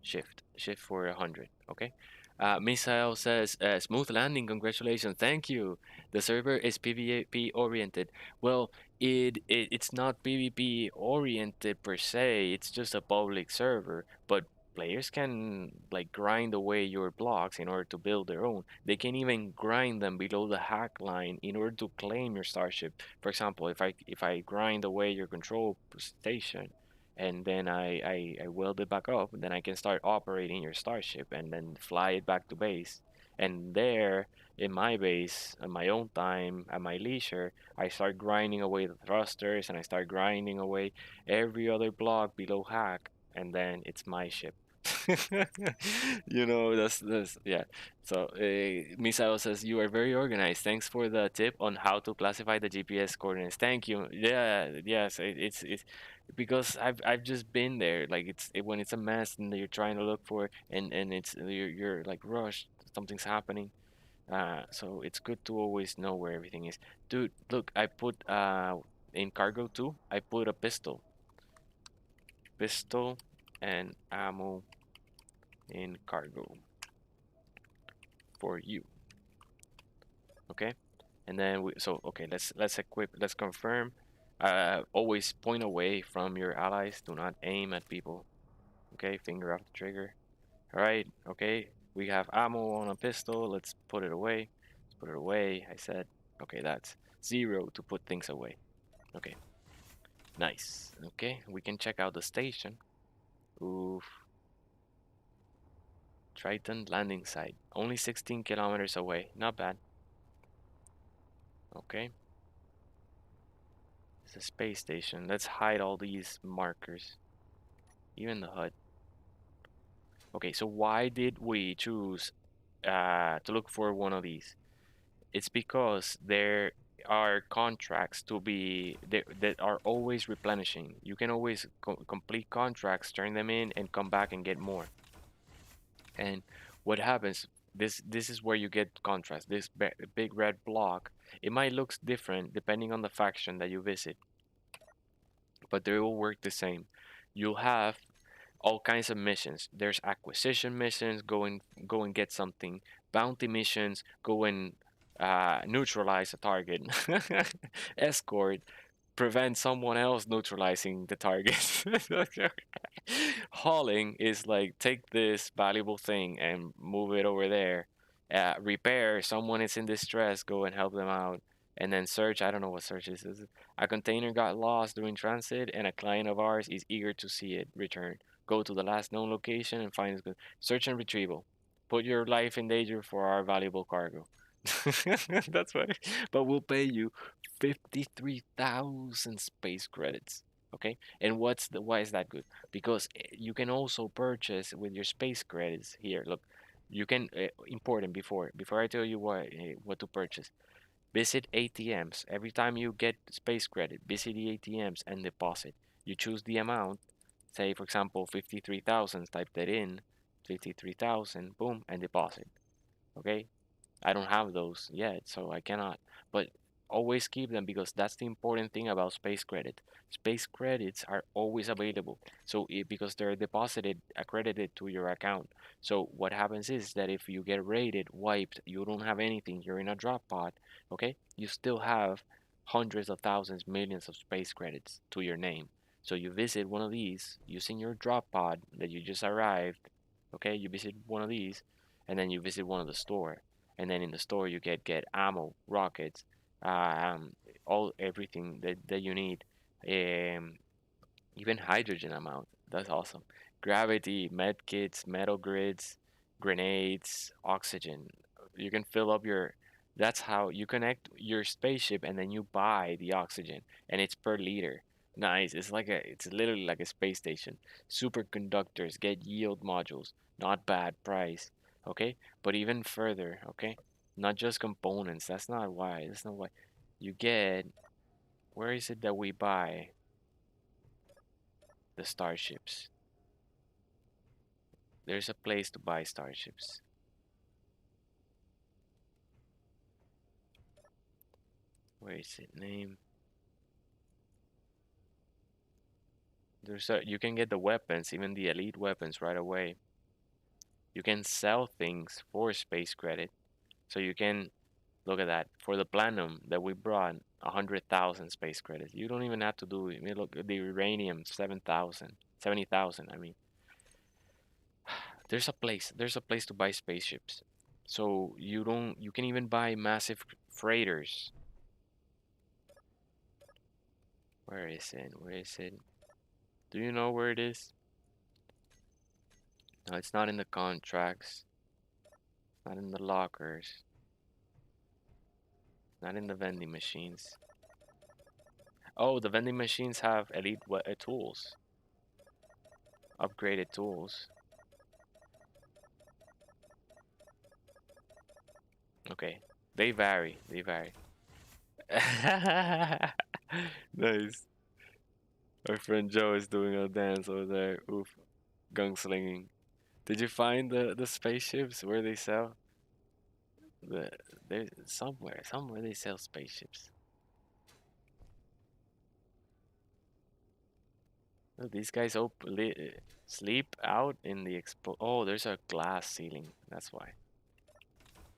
Speaker 1: shift for 100. Okay. Misael says smooth landing, congratulations, thank you. The server is PvP oriented. Well, it's not PvP oriented per se, it's just a public server, but players can like grind away your blocks in order to build their own. They can even grind them below the hack line in order to claim your starship. For example, if I grind away your control station and then I weld it back up, then I can start operating your starship and then fly it back to base. And there, in my base, at my own time, at my leisure, I start grinding away the thrusters and I start grinding away every other block below hack, and then it's my ship. That's yeah. So Misael says you are very organized. Thanks for the tip on how to classify the GPS coordinates. Thank you. Yeah, yes, it's because I've just been there. Like when it's a mess and you're trying to look for it and it's you're like rushed. Something's happening. So it's good to always know where everything is. Dude, look, I put in cargo too. I put a pistol, and ammo in cargo for you. Okay, and then okay, let's confirm. Always point away from your allies. Do not aim at people. Okay, finger off the trigger. All right. Okay, we have ammo on a pistol. Let's put it away. Let's put it away. I said. Okay, that's 0 to put things away. Okay, nice. Okay, we can check out the station. Oof. Triton landing site. Only 16 kilometers away. Not bad. Okay. It's a space station. Let's hide all these markers. Even the HUD. Okay, so why did we choose to look for one of these? It's because there are contracts to be that are always replenishing. You can always complete contracts, turn them in, and come back and get more. And what happens? This is where you get contrast. This big red block. It might look different depending on the faction that you visit, but they will work the same. You'll have all kinds of missions. There's acquisition missions, go and get something. Bounty missions, go and neutralize a target. Escort, prevent someone else neutralizing the target. Hauling is like take this valuable thing and move it over there. Repair, someone is in distress, go and help them out. And then search, I don't know what search is. A container got lost during transit, and a client of ours is eager to see it return. Go to the last known location and find it. Search and retrieval. Put your life in danger for our valuable cargo. That's right. But we'll pay you 53,000 space credits. Okay? And why is that good? Because you can also purchase with your space credits here. Look, you can import them before I tell you what to purchase. Visit ATMs. Every time you get space credit, visit the ATMs and deposit. You choose the amount, say for example 53,000, type that in, 53,000, boom, and deposit. Okay? I don't have those yet, so I cannot. But always keep them because that's the important thing about space credit. Space credits are always available. So because they're deposited, accredited to your account. So what happens is that if you get raided, wiped, you don't have anything, you're in a drop pod, okay? You still have hundreds of thousands, millions of space credits to your name. So you visit one of these using your drop pod that you just arrived, okay? You visit one of these, and then you visit one of the store, and then in the store you get ammo, rockets, um, all everything that you need, um, even hydrogen amount. That's awesome. Gravity, med kits, metal grids, grenades, oxygen. You can fill up your. That's how you connect your spaceship, and then you buy the oxygen, and it's per liter. Nice. It's literally like a space station. Superconductors, get yield modules. Not bad price. Okay, but even further. Okay, not just components. That's not why. That's not why. You get. Where is it that we buy the starships? There's a place to buy starships. Where is it? Name. You can get the weapons, even the elite weapons right away. You can sell things for space credit. So you can look at that. For the platinum that we brought, 100,000 space credits. You don't even have to do it. I mean, look at the uranium, 7,000, 70,000. I mean, there's a place to buy spaceships. So you can even buy massive freighters. Where is it? Where is it? Do you know where it is? No, it's not in the contracts. Not in the lockers. Not in the vending machines. Oh, the vending machines have elite tools. Upgraded tools. Okay. They vary. They vary. Nice. Our friend Joe is doing a dance over there. Oof. Gunslinging. Did you find the spaceships where they sell? The there's somewhere they sell spaceships. Oh, these guys sleep out in the expo. Oh, there's a glass ceiling. That's why.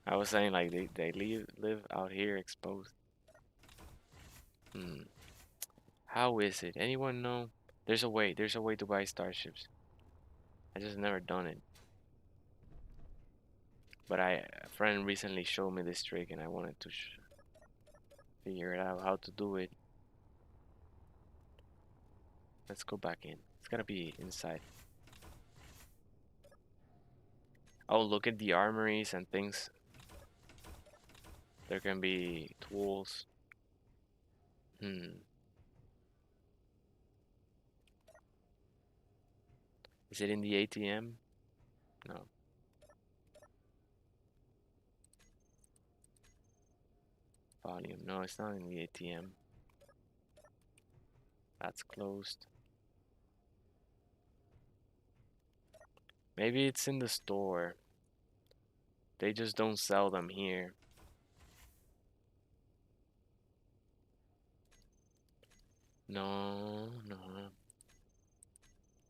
Speaker 1: I was saying like they live out here exposed. Hmm. How is it? Anyone know? There's a way. There's a way to buy starships. I just never done it. But a friend recently showed me this trick, and I wanted to figure it out how to do it. Let's go back in. It's gotta be inside. Oh, look at the armories and things. There can be tools. Hmm. Is it in the ATM? No. Volume. No, it's not in the ATM. That's closed. Maybe it's in the store. They just don't sell them here. No, no.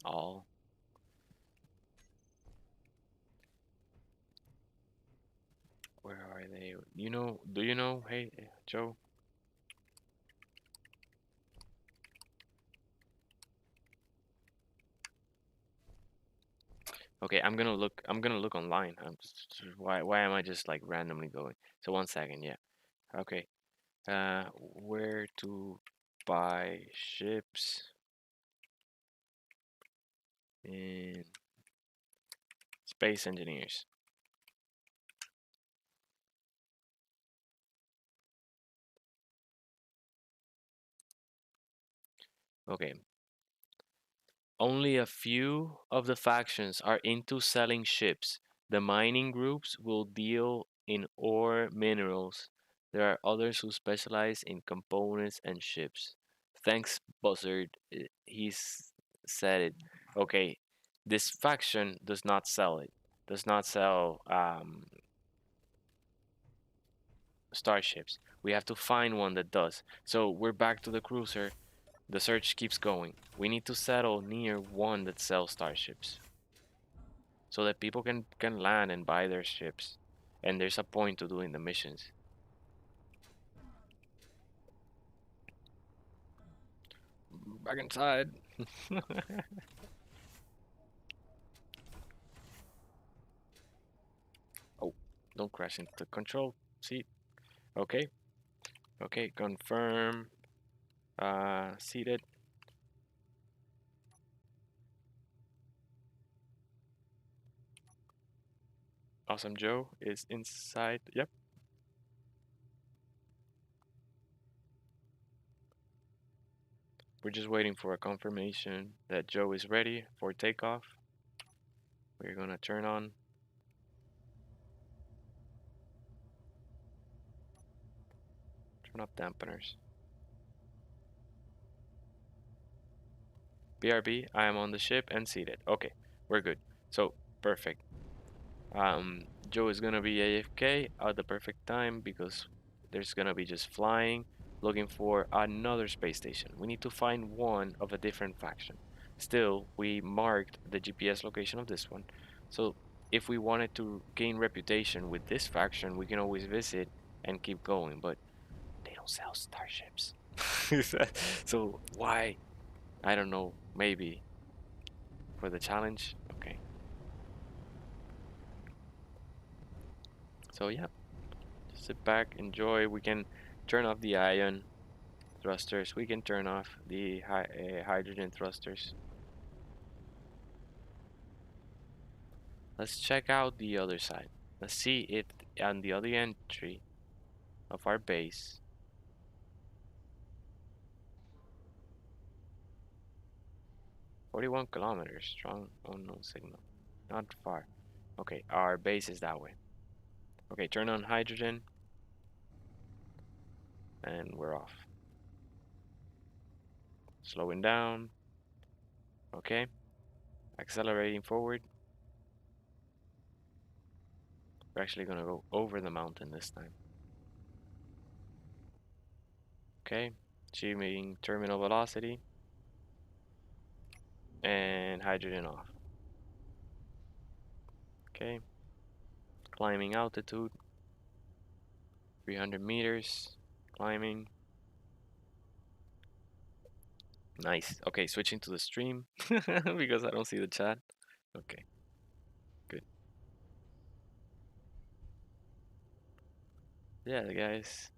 Speaker 1: All. Where are they? You know, do you know? Hey, Joe. Okay, I'm gonna look online. Why am I just like randomly going? So 1 second, yeah. Okay. Where to buy ships in Space Engineers. Okay. Only a few of the factions are into selling ships. The mining groups will deal in ore minerals. There are others who specialize in components and ships. Thanks, Buzzard. He's said it. Okay, this faction does not sell it. Does not sell starships. We have to find one that does. So we're back to the cruiser. The search keeps going. We need to settle near one that sells starships so that people can land and buy their ships. And there's a point to doing the missions. Back inside. Oh, don't crash into the control seat. Okay. Okay, confirm. Seated. Awesome Joe is inside. Yep. We're just waiting for a confirmation that Joe is ready for takeoff. We're gonna turn on. Turn up dampeners. BRB, I am on the ship and seated. Okay, we're good. So, perfect. Joe is gonna be AFK at the perfect time because there's gonna be just flying, looking for another space station. We need to find one of a different faction. Still, we marked the GPS location of this one. So, if we wanted to gain reputation with this faction, we can always visit and keep going, but they don't sell starships. So, why? I don't know. Maybe for the challenge. Okay. So yeah, just sit back, enjoy. We can turn off the ion thrusters. We can turn off the hydrogen thrusters. Let's check out the other side. Let's see if on the other entry of our base, 41 kilometers, strong unknown signal. Not far. Okay, our base is that way. Okay, turn on hydrogen and we're off. Slowing down. Okay, accelerating forward. We're actually gonna go over the mountain this time. Okay, achieving terminal velocity and hydrogen off. Okay, climbing altitude, 300 meters, climbing. Nice. Okay, switching to the stream because I don't see the chat. Okay, good. Yeah, guys,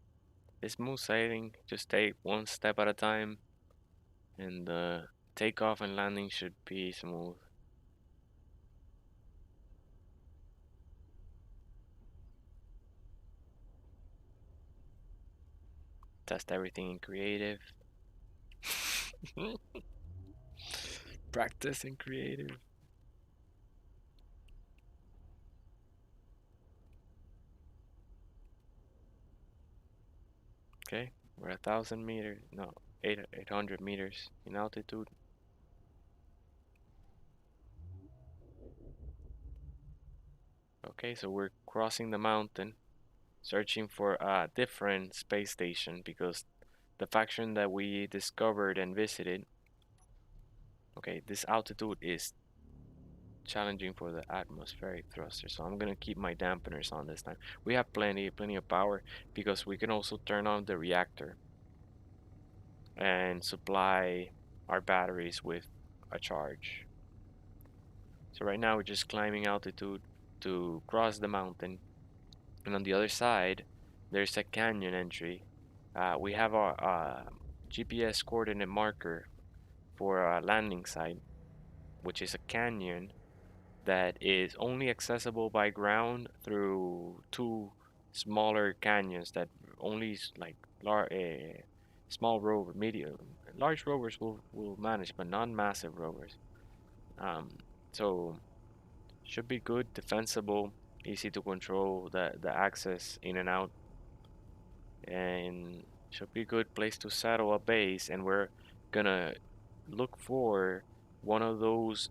Speaker 1: it's smooth sailing. Just take one step at a time, and the takeoff and landing should be smooth. Test everything in creative. Practice in creative. We're 1,000 meters, no, 800 meters in altitude. Okay, so we're crossing the mountain, searching for a different space station because the faction that we discovered and visited, okay, this altitude is challenging for the atmospheric thruster, so I'm gonna keep my dampeners on this time. We have plenty of power because we can also turn on the reactor and supply our batteries with a charge. So right now we're just climbing altitude to cross the mountain, and on the other side there's a canyon entry. We have our GPS coordinate marker for our landing site, which is a canyon that is only accessible by ground through two smaller canyons that only like small rover, medium, large rovers will manage, but not massive rovers. Um, so should be good, defensible, easy to control the access in and out, and should be a good place to settle a base. And we're gonna look for one of those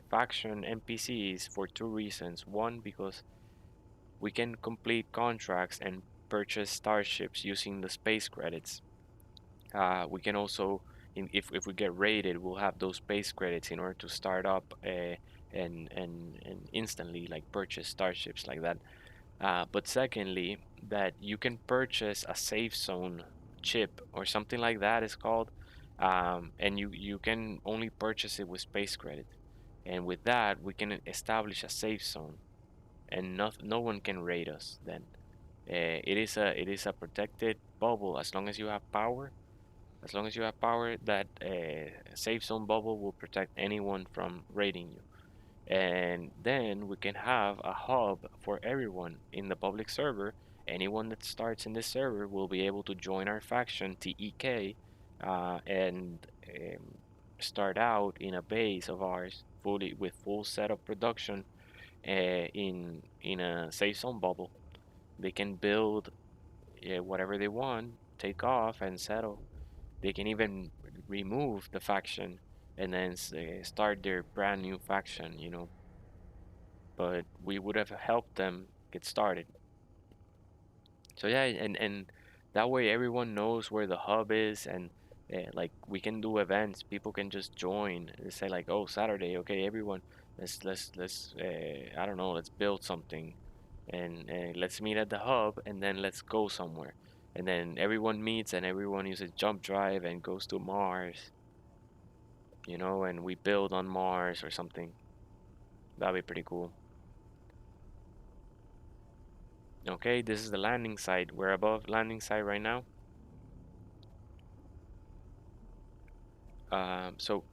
Speaker 1: faction NPCs for two reasons. One, because we can complete contracts and purchase starships using the space credits. We can also, if we get raided, we'll have those space credits in order to start up and instantly like purchase starships like that. But secondly, that you can purchase a safe zone chip or something like that is called, and you can only purchase it with space credit. And with that, we can establish a safe zone, and no one can raid us then. It is a protected bubble as long as you have power. As long as you have power, that safe zone bubble will protect anyone from raiding you. And then we can have a hub for everyone in the public server. Anyone that starts in this server will be able to join our faction TEK and start out in a base of ours fully with full setup production in a safe zone bubble. They can build whatever they want, take off and settle. They can even remove the faction and then start their brand new faction, but we would have helped them get started. So yeah, and that way everyone knows where the hub is, and like we can do events. People can just join. They say like, oh, Saturday, okay, everyone, let's I don't know, let's build something, and let's meet at the hub, and then let's go somewhere, and then everyone meets, and everyone uses jump drive and goes to Mars, and we build on Mars or something. That'd be pretty cool. Okay, this is the landing site. We're above landing site right now. So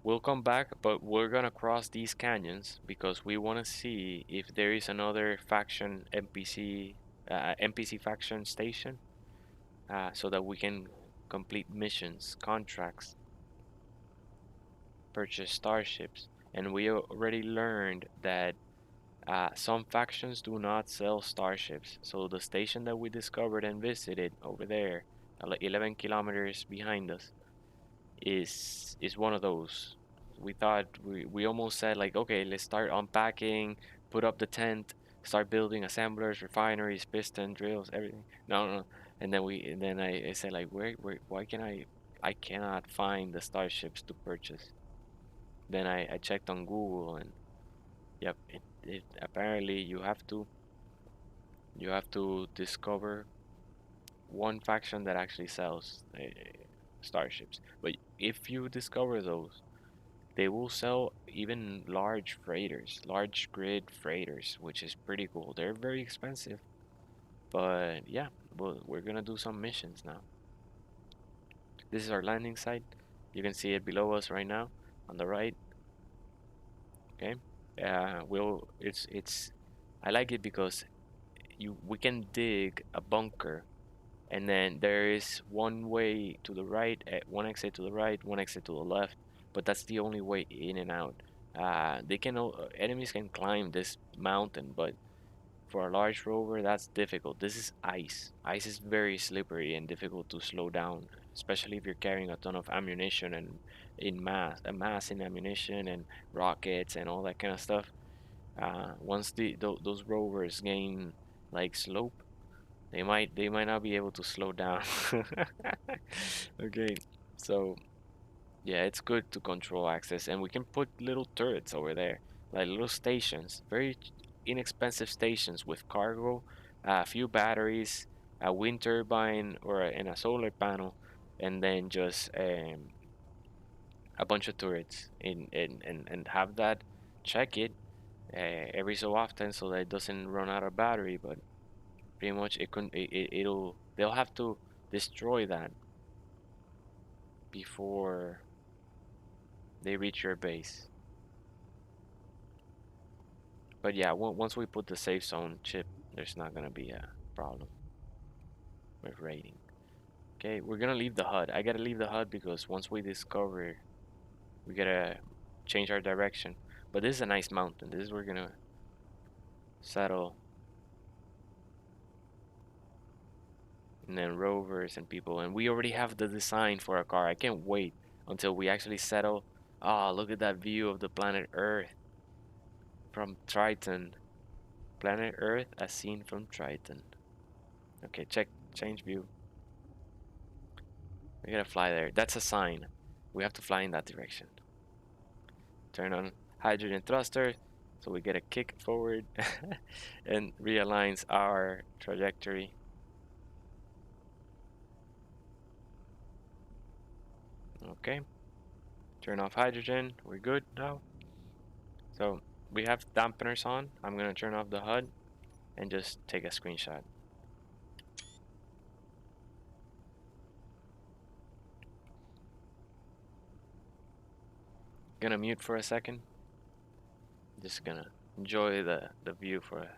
Speaker 1: we'll come back, but we're gonna cross these canyons because we want to see if there is another faction NPC faction station, so that we can complete missions, contracts, purchase starships. And we already learned that some factions do not sell starships. So the station that we discovered and visited over there, 11 kilometers behind us, is one of those. We thought we almost said like, okay, let's start unpacking, put up the tent, start building assemblers, refineries, piston drills, everything. No, no, no. And then I said like, where why can I cannot find the starships to purchase. Then I checked on Google, and yep, it apparently you have to discover one faction that actually sells starships. But if you discover those, they will sell even large freighters, large grid freighters, which is pretty cool. They're very expensive, but yeah, we're gonna do some missions now. This is our landing site. You can see it below us right now on the right. Okay. It's I like it because we can dig a bunker, and then there is one way to the right, one exit to the right, one exit to the left, but that's the only way in and out. Enemies can climb this mountain, but For a large rover, that's difficult. This is ice. Ice is very slippery and difficult to slow down, especially if you're carrying a ton of ammunition and in mass, a mass in ammunition and rockets and all that kind of stuff. Once those rovers gain like slope, they might not be able to slow down. Okay, so yeah, it's good to control access, and we can put little turrets over there, like little stations, very inexpensive stations with cargo, a few batteries, a wind turbine, and a solar panel, and then just a bunch of turrets, and have that check it every so often so that it doesn't run out of battery. But pretty much it'll they'll have to destroy that before they reach your base. But yeah, once we put the safe zone chip, there's not gonna be a problem with raiding. Okay, we're gonna leave the HUD. I gotta leave the HUD because once we discover, we gotta change our direction. But this is a nice mountain. This is where we're gonna settle, and then rovers and people. And we already have the design for a car. I can't wait until we actually settle. Ah, look at that view of the planet Earth from Triton. Planet Earth as seen from Triton. Okay, change view. We gotta fly there. That's a sign. We have to fly in that direction. Turn on hydrogen thruster so we get a kick forward and realigns our trajectory. Okay. Turn off hydrogen. We're good now. So we have dampeners on. I'm gonna turn off the HUD and just take a screenshot. Gonna mute for a second. Just gonna enjoy the view for a.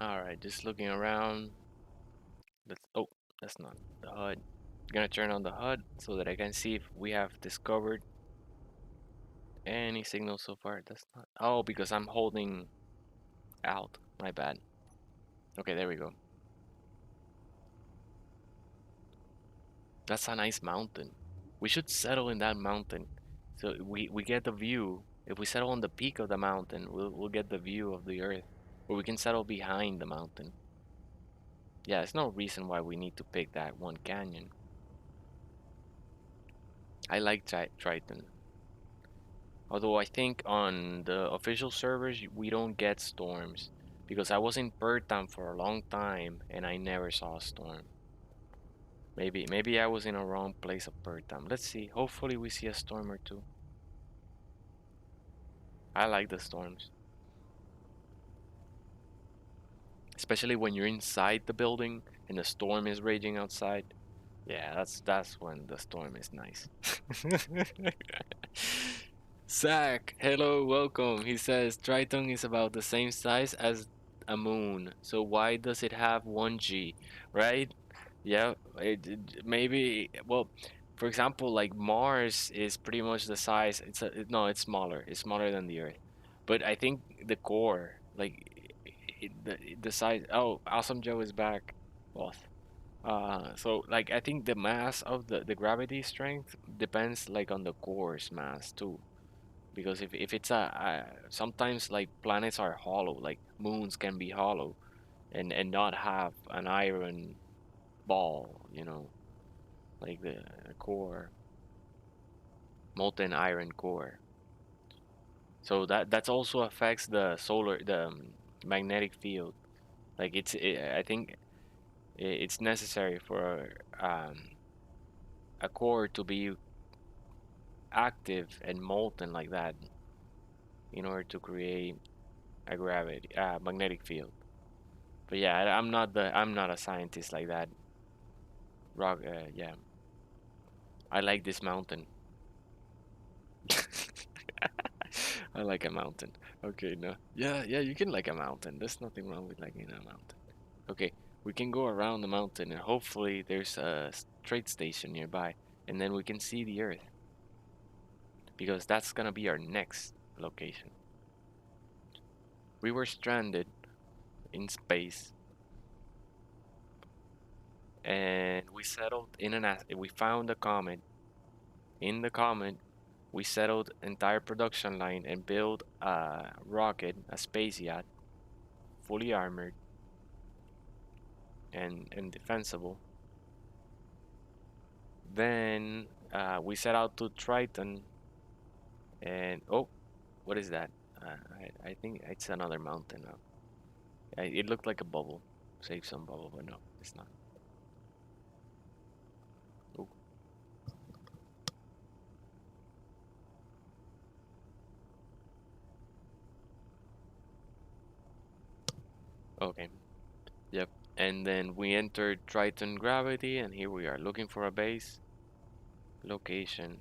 Speaker 1: Alright, just looking around. Oh, that's not the HUD. Gonna turn on the HUD so that I can see if we have discovered any signal so far. That's not. Oh, because I'm holding out. My bad. Okay, there we go. That's a nice mountain. We should settle in that mountain. So we get the view. If we settle on the peak of the mountain, we'll get the view of the Earth. Or we can settle behind the mountain. Yeah, there's no reason why we need to pick that one canyon. I like Triton. Although I think on the official servers we don't get storms. Because I was in Pertam for a long time and I never saw a storm. Maybe I was in a wrong place of Pertam. Let's see. Hopefully we see a storm or two. I like the storms. Especially when you're inside the building and the storm is raging outside. Yeah, that's when the storm is nice. Zach, hello, welcome. He says Triton is about the same size as a moon. So why does it have 1G, right? Yeah, maybe, well, for example, like Mars is pretty much the size. No, it's smaller. It's smaller than the Earth. But I think the core, like the size. Oh, Awesome Joe is back. Well, so like I think the mass of the gravity strength depends like on the core's mass too. Because if it's sometimes like planets are hollow, like moons can be hollow and not have an iron ball, like the core. molten iron core. So that's also affects the magnetic field. Like I think it's necessary for a core to be active and molten like that in order to create a magnetic field. But yeah, I'm not a scientist like that. Yeah, I like this mountain. I like a mountain. Okay, no. Yeah, yeah, you can like a mountain. There's nothing wrong with liking a mountain. Okay, we can go around the mountain and hopefully there's a trade station nearby and then we can see the Earth because that's gonna be our next location. We were stranded in space and we settled in we found a comet. In the comet, we settled entire production line and built a rocket, a space yacht, fully armored and defensible. Then we set out to Triton, and oh, what is that? I think it's another mountain now. It looked like a bubble, save some bubble, but no, it's not. Ooh, okay, yep. And then we entered Triton gravity, and here we are looking for a base location,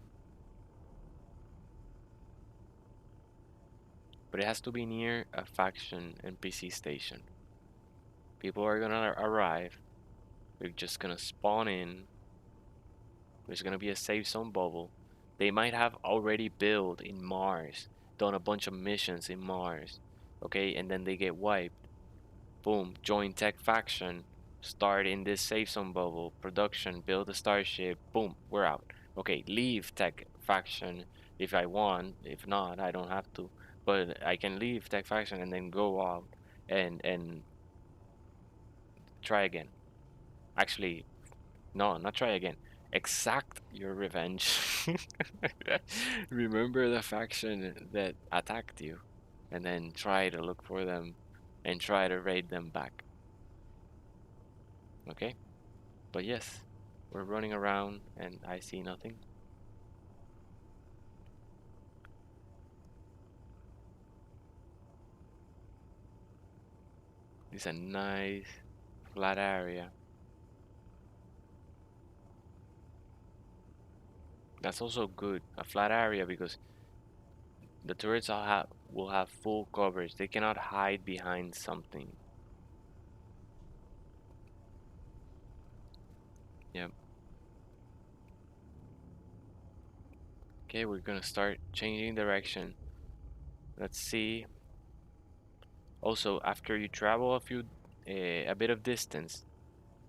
Speaker 1: but it has to be near a faction NPC station. People are gonna arrive. We're just gonna spawn in. There's gonna be a safe zone bubble. They might have already built in Mars, done a bunch of missions in Mars, okay, and then they get wiped. Boom, join tech faction, start in this safe zone bubble, production, build a starship, boom, we're out. Okay, leave tech faction if I want. If not, I don't have to. But I can leave tech faction and then go out and try again. Actually, no, not try again. Exact your revenge. Remember the faction that attacked you, and then try to look for them and try to raid them back. Okay? But yes, we're running around and I see nothing. It's a nice flat area. That's also good, a flat area, because the turrets will have full coverage. They cannot hide behind something. Yep. Okay, we're gonna start changing direction. Let's see. Also, after you travel a bit of distance,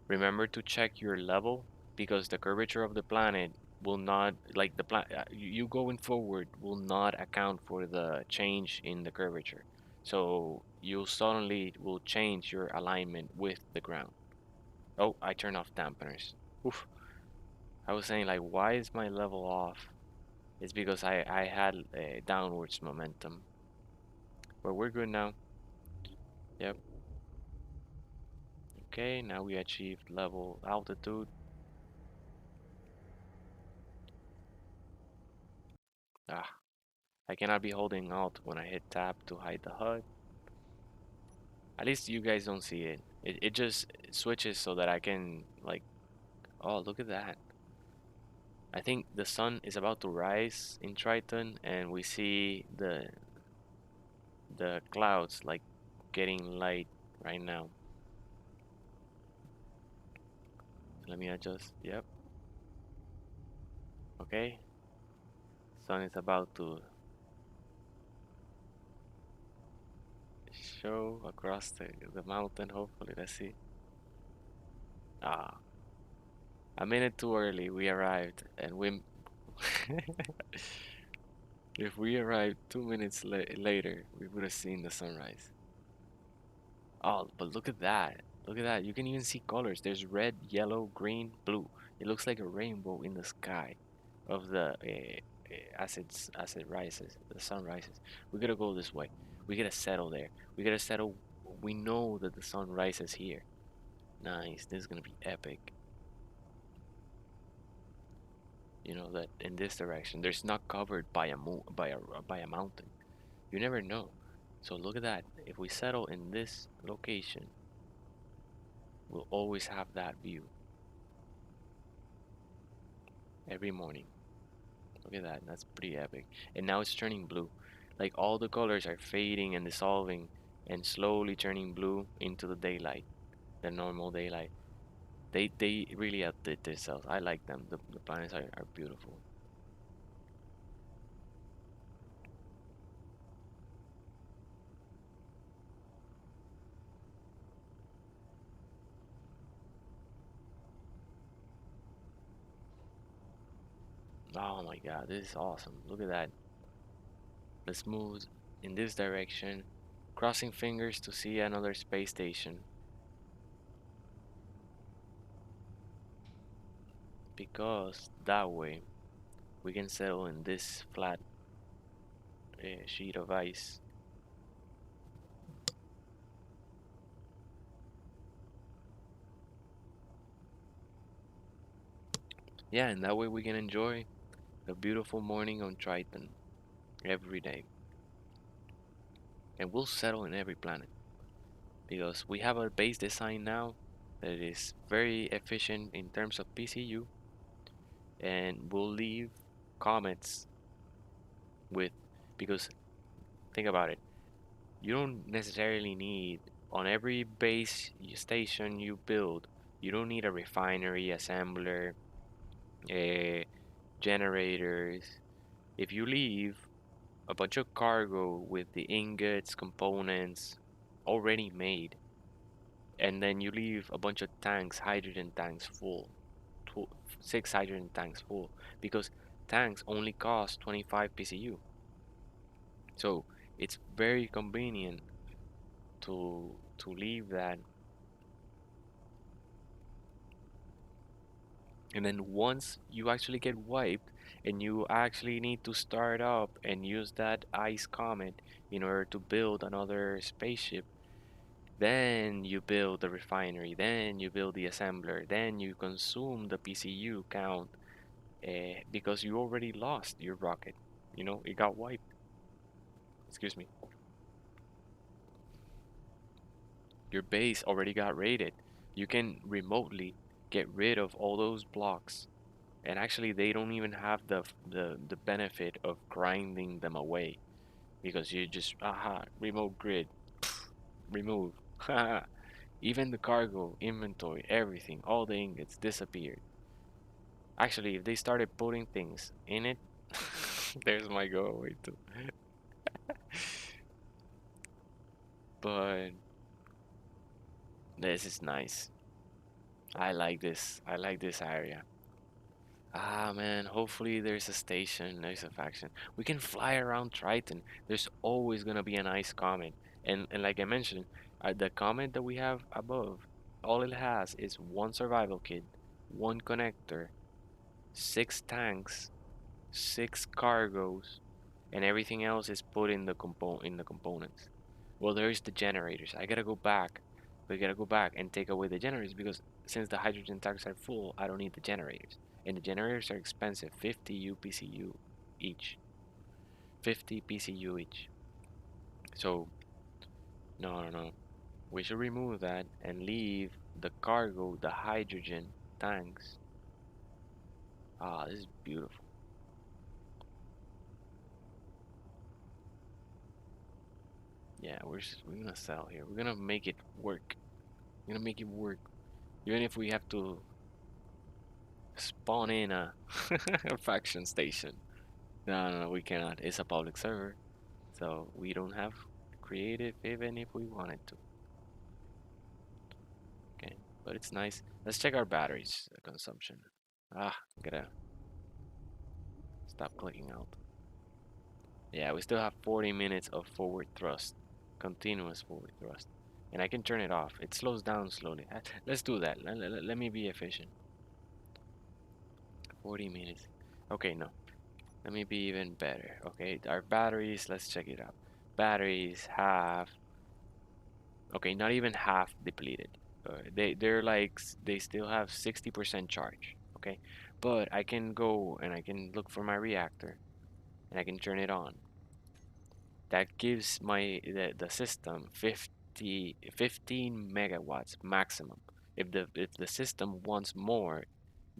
Speaker 1: remember to check your level because the curvature of the planet will not, like the you going forward will not account for the change in the curvature. So you suddenly will change your alignment with the ground. Oh, I turned off dampeners. Oof. I was saying like, why is my level off? It's because I had a downwards momentum. But we're good now. Yep. Okay, now we achieved level altitude. Ah, I cannot be holding Alt when I hit tab to hide the HUD. At least you guys don't see it. It just switches so that I can like, oh, look at that. I think the sun is about to rise in Triton and we see the clouds like getting light right now. Let me adjust. Yep. Okay. Sun is about to show across the mountain, hopefully. Let's see. Ah, a minute too early. We arrived, and we. If we arrived 2 minutes later, we would have seen the sunrise. Oh, but look at that! Look at that! You can even see colors. There's red, yellow, green, blue. It looks like a rainbow in the sky of the as it rises, the sun rises. We gotta go this way. We gotta settle there. We gotta settle. We know that the sun rises here. Nice. This is gonna be epic. You know that in this direction, there's not covered by a by a mountain. You never know. So look at that. If we settle in this location, we'll always have that view every morning. Look at that. That's pretty epic. And now it's turning blue. Like all the colors are fading and dissolving and slowly turning blue into the daylight, the normal daylight. They really outdid themselves. I like them. The planets are beautiful. Oh my god, this is awesome. Look at that. Let's move in this direction, crossing fingers to see another space station because that way we can settle in this flat sheet of ice. Yeah, and that way we can enjoy the beautiful morning on Triton every day. And we'll settle in every planet because we have a base design now that is very efficient in terms of PCU, and we'll leave comets with, because think about it, you don't necessarily need, on every base station you build, you don't need a refinery, assembler, uh, generators. If you leave a bunch of cargo with the ingots, components already made, and then you leave a bunch of tanks, hydrogen tanks full, tw 6 hydrogen tanks full, because tanks only cost 25 PCU. So it's very convenient to leave that. And then once you actually get wiped and you actually need to start up and use that ice comet in order to build another spaceship, then you build the refinery, then you build the assembler, then you consume the PCU count because you already lost your rocket. You know, it got wiped. Excuse me. Your base already got raided. You can remotely get rid of all those blocks, and actually they don't even have the benefit of grinding them away because you just remote grid remove. Even the cargo inventory, everything, all the ingots disappeared. Actually, if they started putting things in it, there's my go away too. But this is nice. I like this area. Ah man, hopefully there's a station, there's a faction. We can fly around Triton. There's always gonna be an ice comet. And like I mentioned, the comet that we have above, all it has is one survival kit, one connector, 6 tanks, 6 cargoes, and everything else is put in the components. Well, there's the generators. I gotta go back. We gotta go back and take away the generators because since the hydrogen tanks are full, I don't need the generators. And the generators are expensive, 50 UPCU each. 50 PCU each. So, no, no, no. We should remove that and leave the cargo, the hydrogen tanks. Ah, this is beautiful. Yeah, we're gonna sell here. We're gonna make it work. We're gonna make it work. Even if we have to spawn in a, a faction station. No, no, no, we cannot. It's a public server, so we don't have creative even if we wanted to. Okay, but it's nice. Let's check our batteries consumption. Gotta stop clicking out. Yeah, we still have 40 minutes of forward thrust, continuous forward thrust. And I can turn it off. It slows down slowly. Let's do that. Let me be efficient. 40 minutes. Okay, no. Let me be even better. Okay, our batteries, let's check it out. Batteries have, okay, not even half depleted. They're like they still have 60% charge. Okay, but I can go and I can look for my reactor and I can turn it on. That gives the system 15 megawatts maximum. If the system wants more,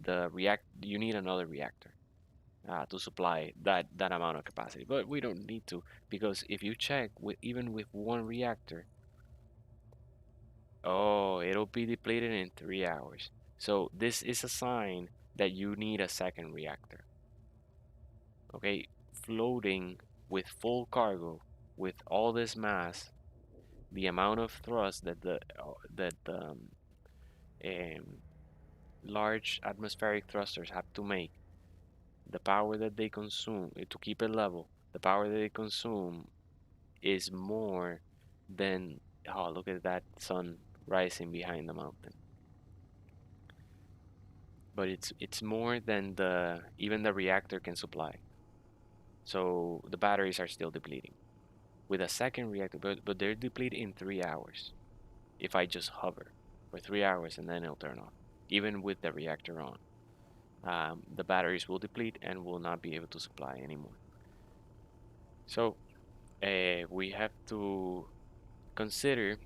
Speaker 1: you need another reactor to supply that amount of capacity. But we don't need to, because if you check with even with one reactor, oh, it'll be depleted in 3 hours. So this is a sign that you need a second reactor. Okay, floating with full cargo with all this mass, the amount of thrust that um, large atmospheric thrusters have to make, the power that they consume to keep it level, the power that they consume is more than, oh, look at that sun rising behind the mountain. But it's more than the even the reactor can supply. So the batteries are still depleting. With a second reactor, but they're depleted in 3 hours. If I just hover for 3 hours and then it'll turn off, even with the reactor on. The batteries will deplete and will not be able to supply anymore. So we have to consider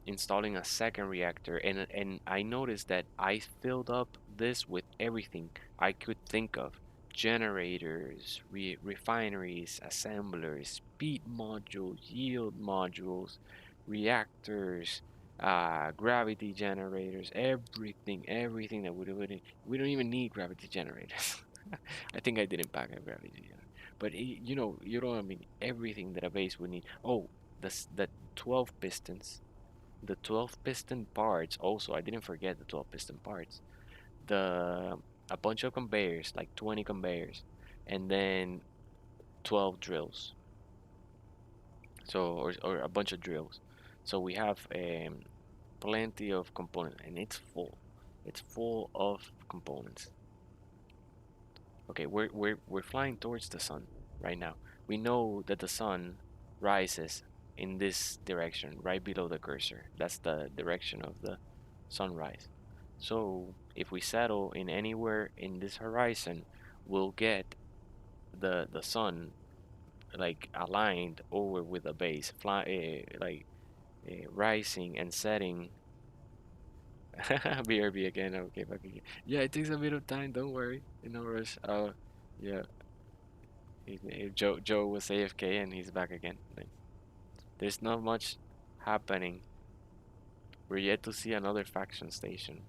Speaker 1: installing a second reactor, and I noticed that I filled up this with everything I could think of: generators, refineries, assemblers, speed modules, yield modules, reactors, gravity generators, everything that we don't even need gravity generators. I think I didn't pack a gravity generator, but you know what I mean, everything that a base would need. Oh, the 12 pistons, the 12 piston parts. Also, I didn't forget the 12 piston parts. The A bunch of conveyors, like 20 conveyors, and then 12 drills. So, or a bunch of drills. So we have plenty of components, and it's full. It's full of components. Okay, we're flying towards the sun right now. We know that the sun rises in this direction, right below the cursor. That's the direction of the sunrise. So if we settle in anywhere in this horizon, we'll get the sun like aligned over with the base, rising and setting. BRB again. Okay, back again. Yeah, it takes a bit of time. Don't worry. No rush. Yeah. Joe was AFK and he's back again. Like, there's not much happening. We're yet to see another faction station.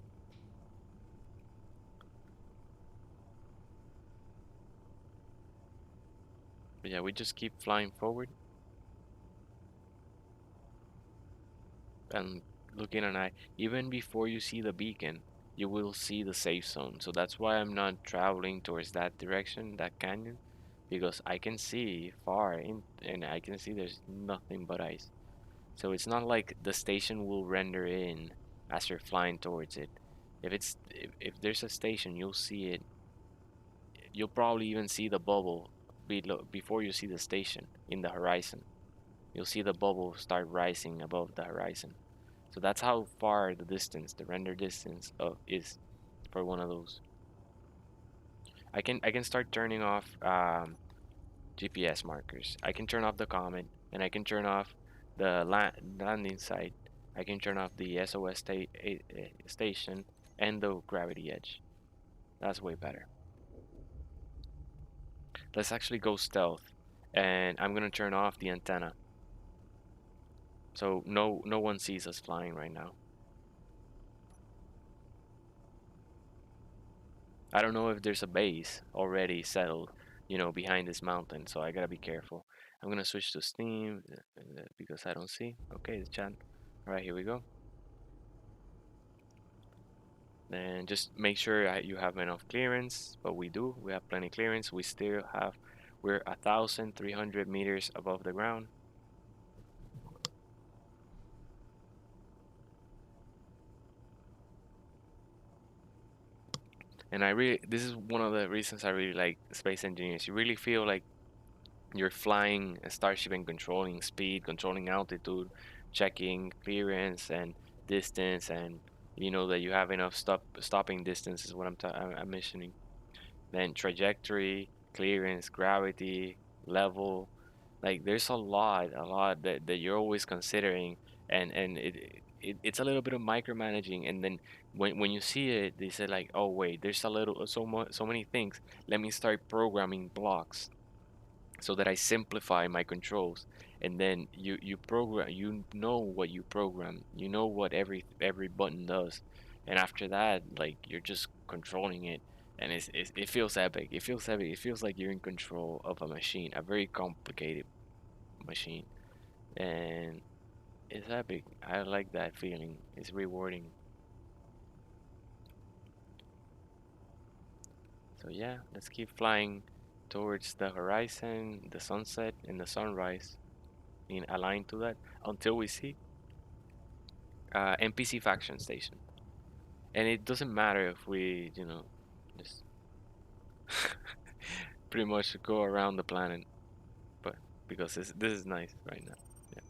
Speaker 1: But yeah, we just keep flying forward and looking at eye. Even before you see the beacon, you will see the safe zone. So that's why I'm not traveling towards that direction, that canyon, because I can see far in and I can see there's nothing but ice. So it's not like the station will render in as you're flying towards it. If there's a station, you'll see it. You'll probably even see the bubble below before you see the station in the horizon. You'll see the bubble start rising above the horizon. So that's how far the distance, the render distance of is for one of those. I can start turning off GPS markers. I can turn off the comet, and I can turn off the landing site. I can turn off the SOS station and the gravity edge. That's way better. Let's actually go stealth, and I'm gonna turn off the antenna, so no one sees us flying right now. I don't know if there's a base already settled, behind this mountain, so I gotta be careful. I'm gonna switch to Steam because I don't see. Okay, the chat. All right, here we go. Then just make sure you have enough clearance, but we do. We have plenty clearance. We're 1,300 meters above the ground. And I really, this is one of the reasons I really like space engineers. You really feel like you're flying a starship and controlling speed, controlling altitude, checking clearance and distance, and you know that you have enough stopping distance is what I'm mentioning. Then trajectory, clearance, gravity, level. Like there's a lot that you're always considering, and it's a little bit of micromanaging. And then when you see it, they say like, oh wait, there's a little so many things. Let me start programming blocks so that I simplify my controls. And then you program, you know what you program, you know what every button does, and after that, like you're just controlling it, and it feels epic. It feels epic. It feels like you're in control of a machine, a very complicated machine, and it's epic. I like that feeling. It's rewarding. So yeah, let's keep flying towards the horizon, the sunset, and the sunrise in aligned to that until we see NPC faction station. And it doesn't matter if we, just pretty much go around the planet, but because this is nice right now. Yeah.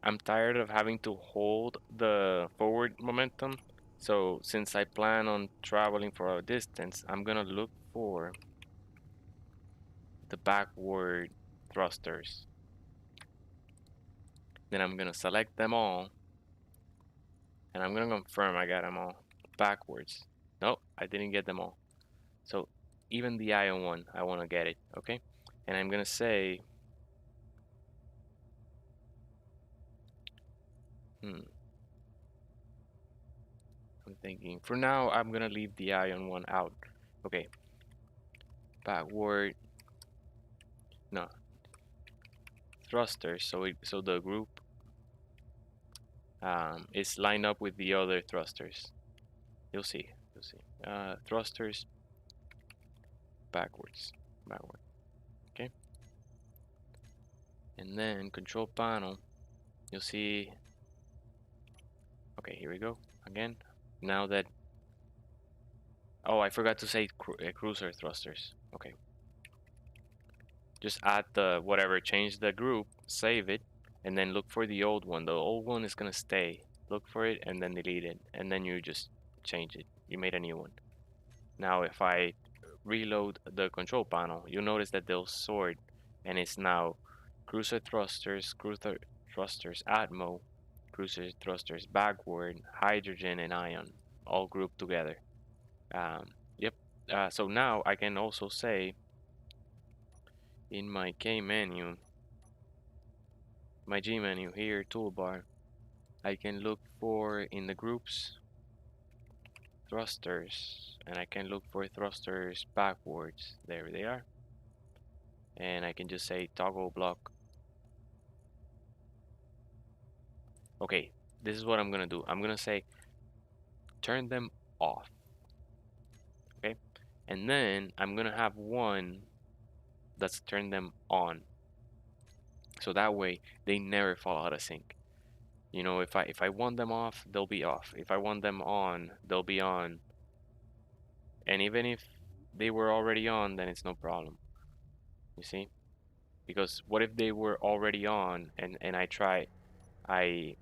Speaker 1: I'm tired of having to hold the forward momentum. So since I plan on traveling for a distance, I'm gonna look for the backward thrusters. Then I'm gonna select them all, and I'm gonna confirm I got them all backwards. Nope, I didn't get them all. So even the ion one, I want to get it, okay? And I'm gonna say, hmm, I'm thinking. For now, I'm gonna leave the ion one out. Okay, backward, no, thrusters. So the group is lined up with the other thrusters. You'll see. You'll see. Thrusters backwards, backward. Okay, and then control panel. You'll see. Okay, here we go again. Now that, oh, I forgot to say cruiser thrusters. Okay, just add the whatever, change the group, save it, and then look for the old one. The old one is gonna stay. Look for it and then delete it, and then you just change it. You made a new one. Now if I reload the control panel, you'll notice that they'll sort, and it's now cruiser thrusters, cruiser thrusters Atmo, cruiser thrusters backward, hydrogen, and ion, all grouped together. Yep. So now I can also say in my K menu, my G menu here, toolbar, I can look for in the groups thrusters, and I can look for thrusters backwards. There they are. And I can just say toggle block. Okay, this is what I'm gonna do. I'm gonna say turn them off. Okay, and then I'm gonna have one that's turn them on. So that way they never fall out of sync. You know, if I want them off, they'll be off. If I want them on, they'll be on. And even if they were already on, then it's no problem. You see? Because what if they were already on and I I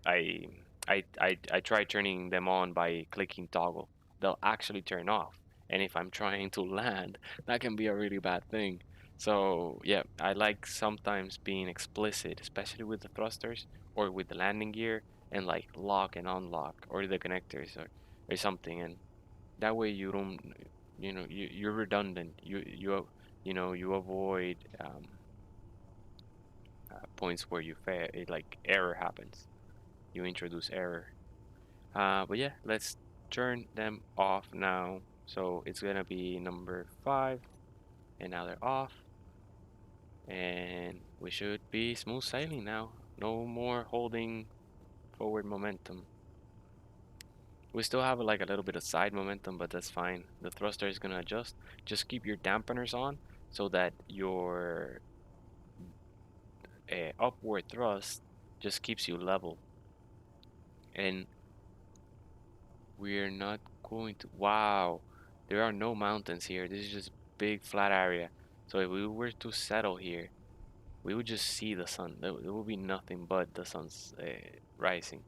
Speaker 1: I try turning them on by clicking toggle. They'll actually turn off. And if I'm trying to land, that can be a really bad thing. So yeah, I like sometimes being explicit, especially with the thrusters or with the landing gear, and like lock and unlock or the connectors or something, and that way you don't, you're redundant. You avoid points where you fail, like error happens. You introduce error. But yeah, let's turn them off now. So it's gonna be number 5, and now they're off. And we should be smooth sailing now. No more holding forward momentum. We still have like a little bit of side momentum, but that's fine. The thruster is gonna adjust. Just keep your dampeners on so that your upward thrust just keeps you level. And we're not going to. Wow, there are no mountains here. This is just big flat area. So if we were to settle here, we would just see the sun. There will be nothing but the sun's rising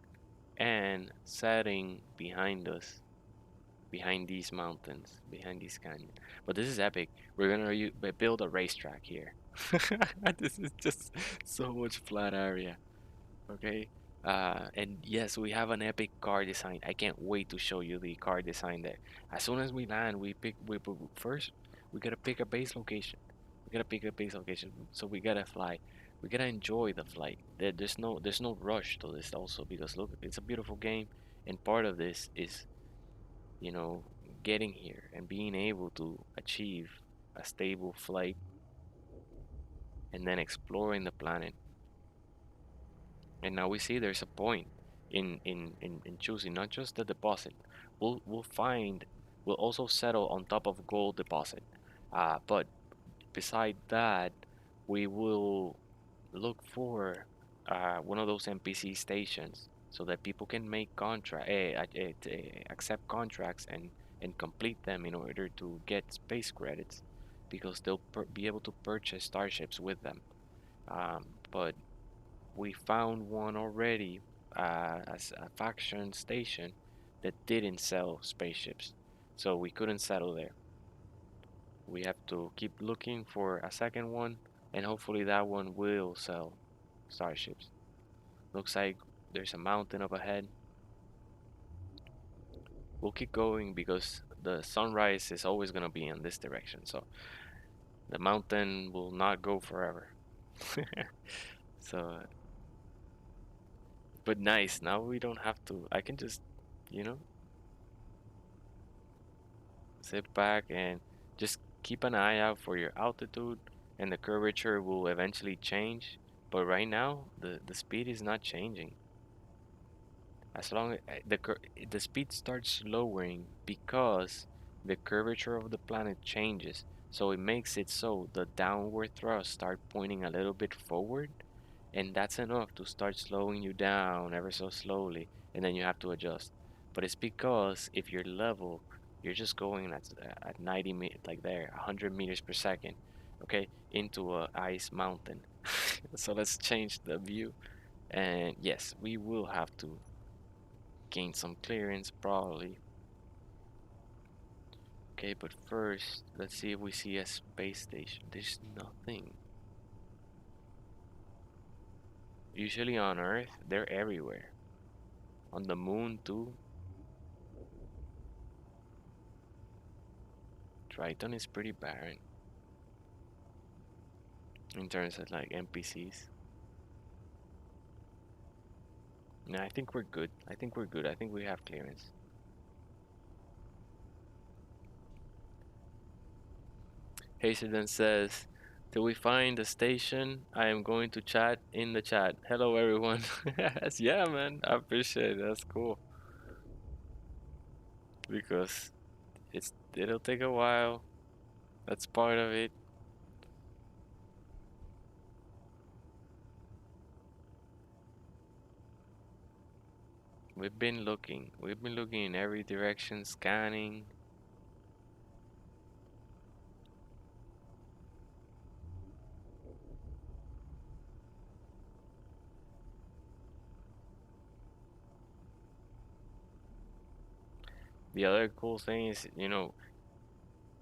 Speaker 1: and setting behind us, behind these mountains, behind these canyons. But this is epic. We're gonna build a racetrack here. This is just so much flat area. Okay. And yes, we have an epic car design. I can't wait to show you the car design there. As soon as we land, first we gotta pick a base location. We gotta pick a base location. So we gotta fly. We gotta enjoy the flight. There's no rush to this also because look, it's a beautiful game, and part of this is, you know, getting here and being able to achieve a stable flight and then exploring the planet. And now we see there's a point in choosing not just the deposit. We'll also settle on top of gold deposit. But beside that, we will look for one of those NPC stations so that people can make accept contracts and complete them in order to get space credits because they'll be able to purchase starships with them. But we found one already as a faction station that didn't sell spaceships, so we couldn't settle there. We have to keep looking for a second one, and hopefully that one will sell starships. Looks like there's a mountain up ahead. We'll keep going because the sunrise is always gonna be in this direction, so the mountain will not go forever. So, but nice. Now we don't have to. I can just, you know, sit back and just keep an eye out for your altitude, and the curvature will eventually change. But right now, the speed is not changing. As long as the speed starts lowering because the curvature of the planet changes. So it makes it so the downward thrust start pointing a little bit forward, and that's enough to start slowing you down ever so slowly, and then you have to adjust. But it's because if you're level, you're just going at 90 like there 100 meters per second, okay, into a ice mountain. So let's change the view, and yes, we will have to gain some clearance probably. Okay, but first let's see if we see a space station. There's nothing. Usually on Earth they're everywhere, on the moon too. Triton is pretty barren in terms of like NPCs. No, I think we're good. I think we're good. I think we have clearance. Hazelden says, till we find the station, I am going to chat in the chat. Hello, everyone. Yes, yeah, man. I appreciate it. That's cool. Because it'll take a while. That's part of it. We've been looking. We've been looking in every direction, scanning. The other cool thing is,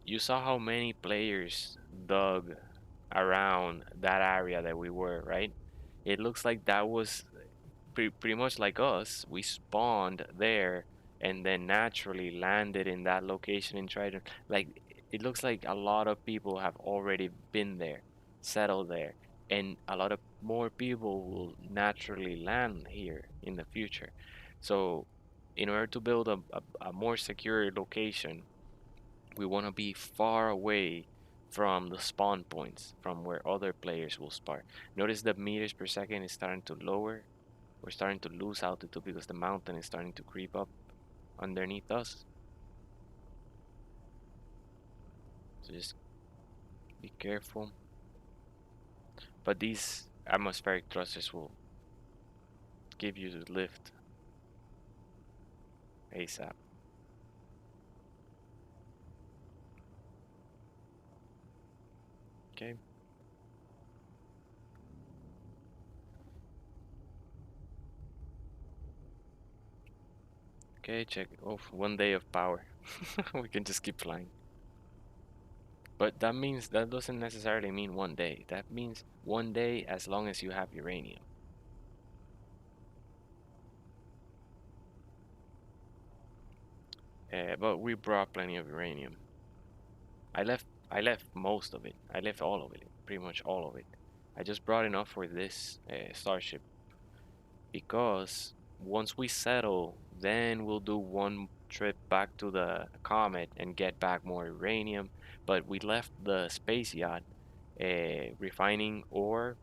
Speaker 1: you saw how many players dug around that area that we were, right? It looks like that was pretty much like us. We spawned there and then naturally landed in that location in Triton. Like it looks like a lot of people have already been there, settled there, and a lot of more people will naturally land here in the future. So, in order to build a more secure location, we want to be far away from the spawn points, from where other players will spawn. Notice the meters per second is starting to lower. We're starting to lose altitude because the mountain is starting to creep up underneath us. So just be careful. But these atmospheric thrusters will give you the lift ASAP. Okay. Okay, check. Oh, 1 day of power. We can just keep flying. But that means that doesn't necessarily mean 1 day. That means 1 day as long as you have uranium. But we brought plenty of uranium. I left most of it. I left all of it, pretty much all of it. I just brought enough for this starship because once we settle, then we'll do one trip back to the comet and get back more uranium. But we left the space yacht refining ore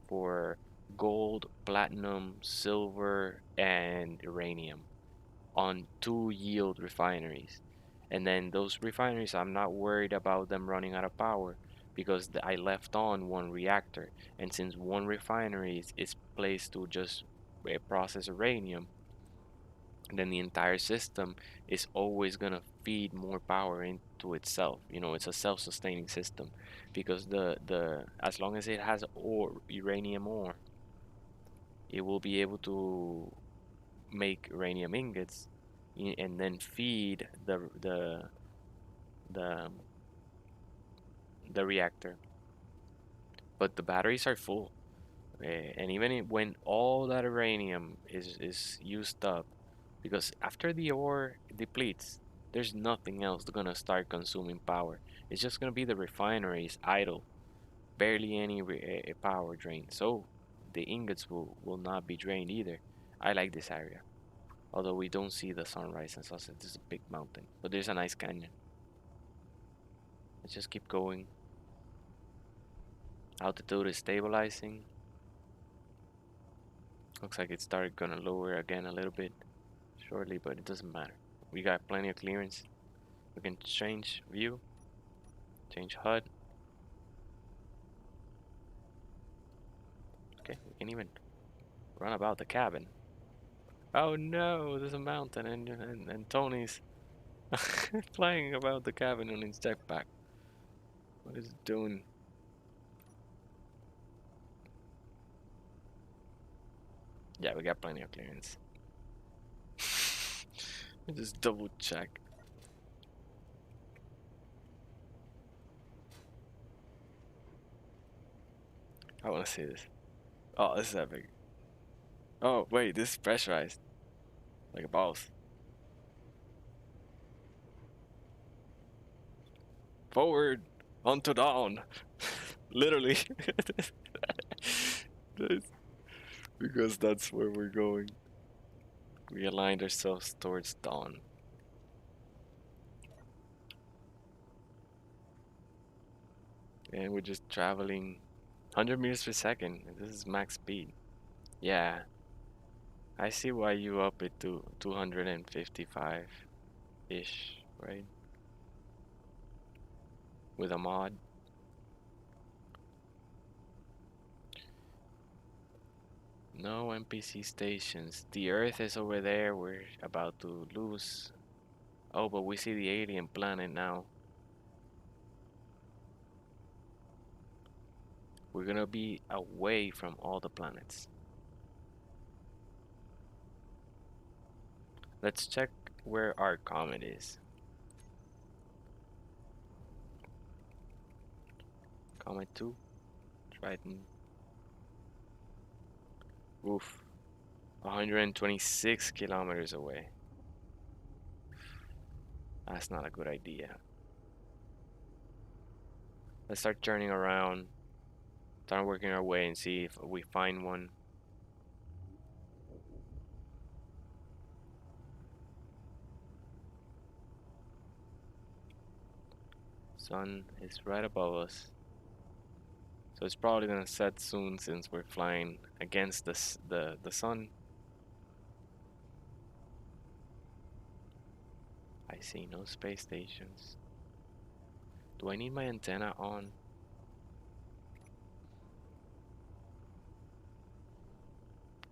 Speaker 1: for gold, platinum, silver, and uranium on 2 yield refineries. And then those refineries, I'm not worried about them running out of power because I left on one reactor. And since one refinery is placed to just process uranium, then the entire system is always going to feed more power into itself. You know, it's a self-sustaining system because the as long as it has ore, uranium ore, it will be able to make uranium ingots and then feed the the reactor. But the batteries are full, and even when all that uranium is used up, because after the ore depletes, there's nothing else gonna start consuming power. It's just gonna be the refineries idle, barely any power drain. So the ingots will not be drained either. I like this area. Although we don't see the sunrise and sunset, this is a big mountain, but there's a nice canyon. Let's just keep going. Altitude is stabilizing. Looks like it started gonna lower again a little bit shortly, but it doesn't matter. We got plenty of clearance. We can change view, change HUD. Okay, we can even run about the cabin. Oh no, there's a mountain and Tony's flying about the cabin on his jetpack. What is it doing? Yeah, we got plenty of clearance. Just double check. I wanna see this. Oh, this is epic. Oh, wait, this is pressurized. Like a boss. Forward! Onto dawn! Literally. Because that's where we're going. We aligned ourselves towards dawn. And we're just traveling 100 meters per second. This is max speed. Yeah, I see why you up it to 255-ish, right? With a mod. No NPC stations. The Earth is over there. We're about to lose. Oh, but we see the alien planet now. We're gonna be away from all the planets. Let's check where our comet is. Comet 2, Triton. Oof, 126 kilometers away. That's not a good idea. Let's start turning around, start working our way and see if we find one. Sun is right above us. So it's probably gonna set soon since we're flying against the sun. I see no space stations. Do I need my antenna on?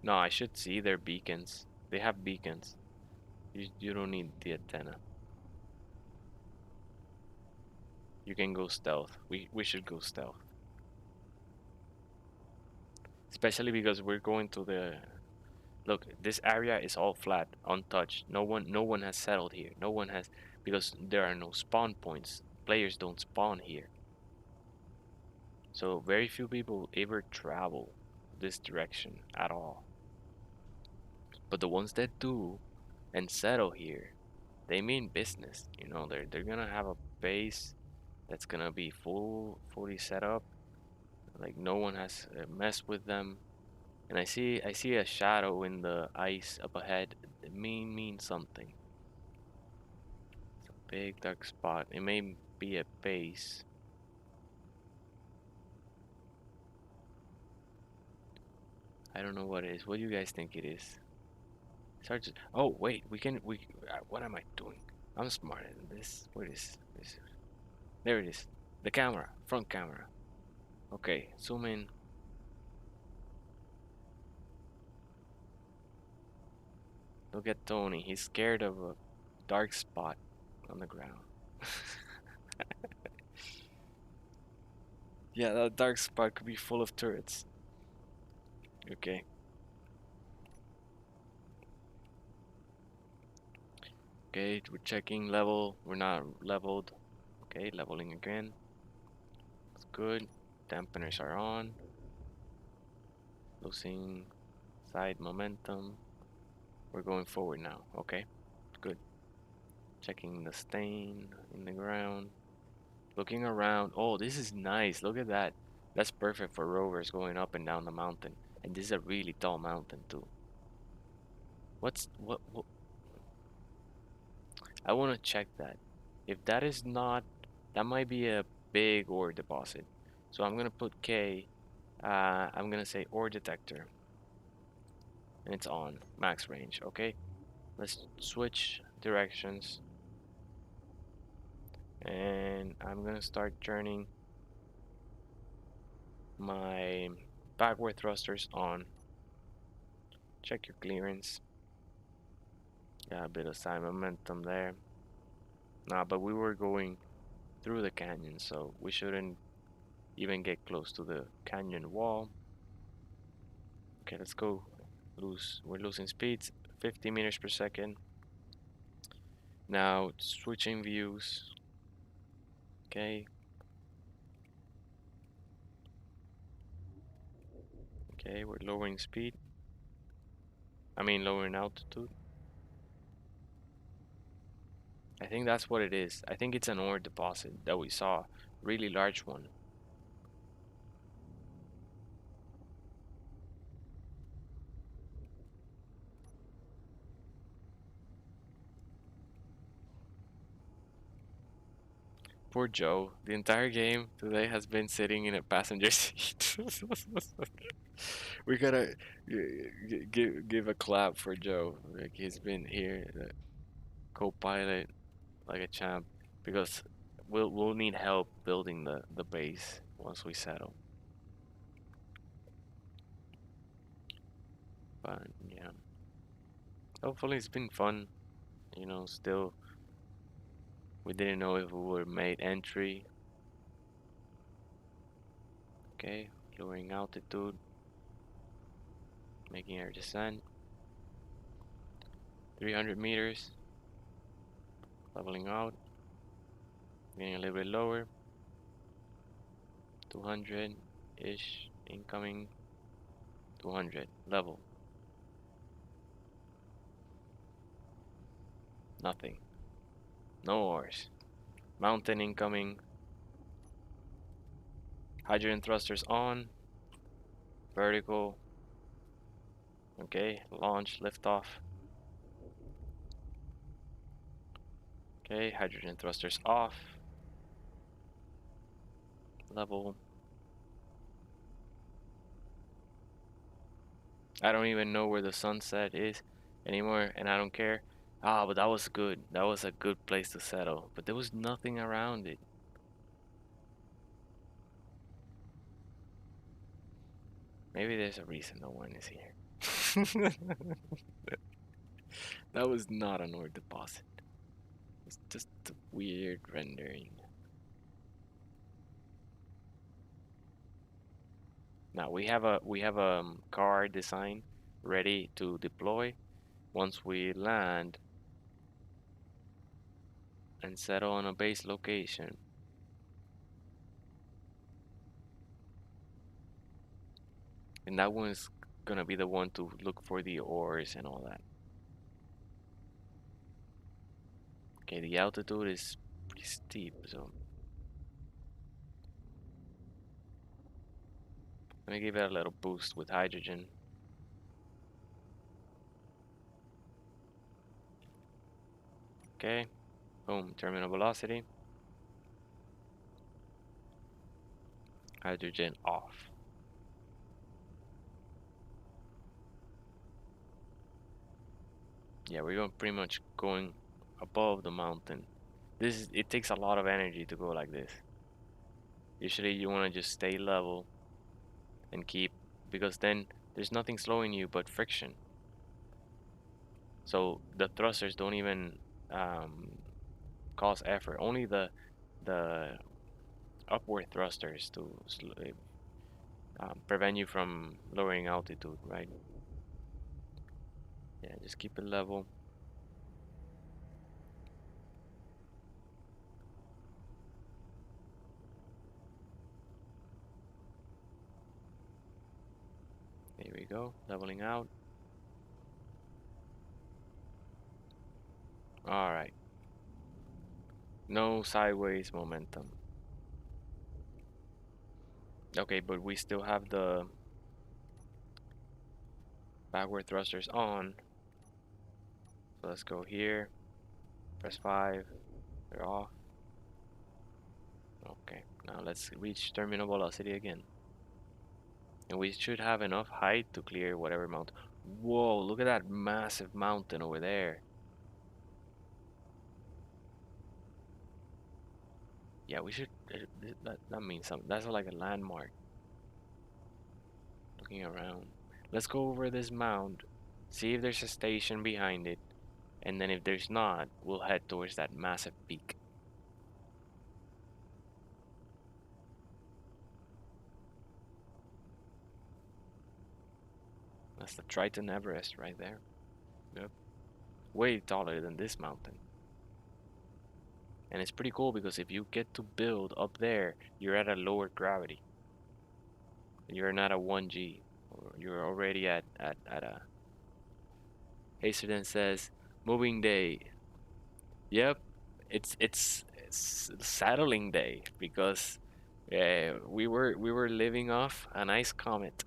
Speaker 1: No, I should see their beacons. They have beacons. You don't need the antenna. You can go stealth. We should go stealth. Especially because we're going to the look, this area is all flat, untouched. No one has settled here. No one has because there are no spawn points. Players don't spawn here. So very few people ever travel this direction at all. But the ones that do and settle here, they mean business. You know, they're gonna have a base that's gonna be fully set up. Like no one has messed with them. And I see a shadow in the ice up ahead. It means something. It's a big dark spot. It may be a base. I don't know what it is. What do you guys think it is? Start to, oh wait, we what am I doing? I'm smarter than this. Where is this? There it is. The camera, front camera. Okay, zoom in. Look at Tony. He's scared of a dark spot on the ground. Yeah, that dark spot could be full of turrets. Okay. Okay, we're checking level. We're not leveled. Okay, leveling again. That's good. Dampeners are on. Losing side momentum. We're going forward now. Okay, good. Checking the stain in the ground. Looking around. Oh, this is nice. Look at that. That's perfect for rovers going up and down the mountain. And this is a really tall mountain too. What I want to check that. If that is not, that might be a big ore deposit. So I'm gonna put K. I'm gonna say ore detector. And it's on max range. Okay, let's switch directions. And I'm gonna start turning my backward thrusters on. Check your clearance. Got a bit of side momentum there. Nah, but we were going through the canyon, so we shouldn't even get close to the canyon wall. Okay, let's go. We're losing speeds, 50 meters per second. Now switching views. Okay. Okay, we're lowering speed. I mean lowering altitude. I think that's what it is. I think it's an ore deposit that we saw. Really large one. Poor Joe. The entire game today has been sitting in a passenger seat. We gotta give a clap for Joe. Like he's been here, the co-pilot, like a champ, because we'll need help building the base once we settle. But yeah, hopefully it's been fun. You know, still we didn't know if we would made entry. Okay, lowering altitude, making our descent. 300 meters, leveling out, getting a little bit lower. 200-ish incoming. 200 level. Nothing. No ores. Mountain incoming. Hydrogen thrusters on. Vertical. Okay, launch, liftoff. Okay, hydrogen thrusters off. Level. I don't even know where the sunset is anymore, and I don't care. Ah, but that was good. That was a good place to settle. But there was nothing around it. Maybe there's a reason no one is here. That was not an ore deposit. It's just a weird rendering. Now we have a car design ready to deploy once we land and settle on a base location. And that one's gonna be the one to look for the ores and all that. Okay, the altitude is pretty steep, so let me give it a little boost with hydrogen. Okay, boom, terminal velocity. Hydrogen off. Yeah, we're going pretty much going above the mountain. It takes a lot of energy to go like this. Usually you want to just stay level and keep, because then there's nothing slowing you but friction. So the thrusters don't even cause effort. Only the upward thrusters to prevent you from lowering altitude, right? Yeah, just keep it level. There we go, leveling out. All right. No sideways momentum. Okay, but we still have the backward thrusters on. So let's go here. Press 5. They're off. Okay, now let's reach terminal velocity again. And we should have enough height to clear whatever mountain. Whoa, look at that massive mountain over there. Yeah, we should. That means something. That's like a landmark. Looking around. Let's go over this mound. See if there's a station behind it. And then if there's not, we'll head towards that massive peak. That's the Triton Everest right there. Yep. Way taller than this mountain. And it's pretty cool because if you get to build up there, you're at a lower gravity. You're not at 1G. You're already at a... Hasterden says, moving day. Yep, it's settling day because we were living off an ice comet.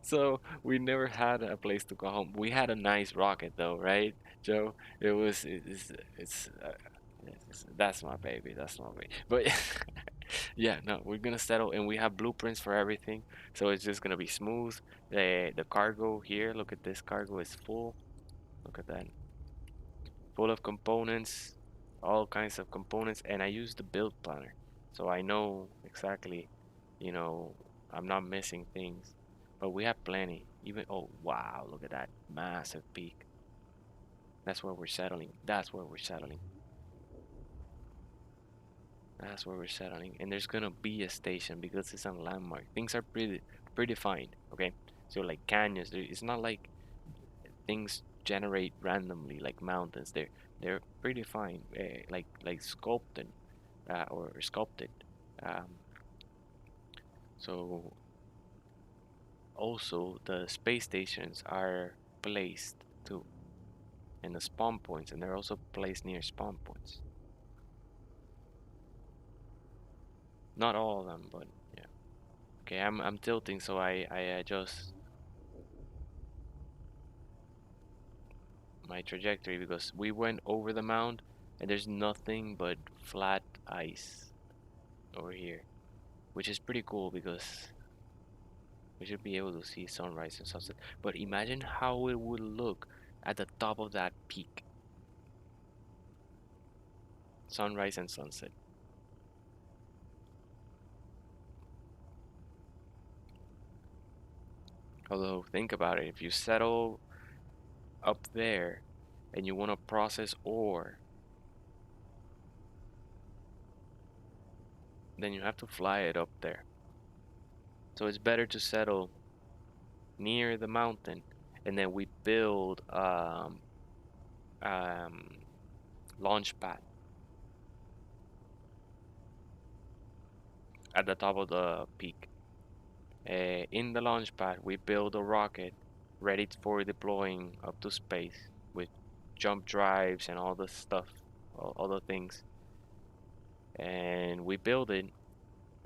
Speaker 1: So we never had a place to go home. We had a nice rocket though, right, Joe? It was that's my baby. That's my baby. But yeah, no, we're gonna settle, and we have blueprints for everything, so it's just gonna be smooth. The cargo here, look at this cargo is full. Look at that, full of components, all kinds of components, and I use the build planner, so I know exactly, you know, I'm not missing things. But we have plenty. Even oh wow, look at that massive peak. That's where we're settling. That's where we're settling. That's where we're settling. And there's gonna be a station because it's a landmark. Things are predefined, okay? So like canyons, it's not like things generate randomly like mountains. They're predefined, like sculpted or sculpted. Um, So also the space stations are placed too in the spawn points, and they're also placed near spawn points. Not all of them, but yeah. Okay, I'm tilting, so I adjust my trajectory because we went over the mound and there's nothing but flat ice over here, which is pretty cool because we should be able to see sunrise and sunset. But imagine how it would look at the top of that peak, sunrise and sunset. Although think about it, if you settle up there and you want to process ore, then you have to fly it up there. So it's better to settle near the mountain, and then we build um, launch pad at the top of the peak. In the launch pad, we build a rocket ready for deploying up to space with jump drives and all the stuff, all the things. And we build it.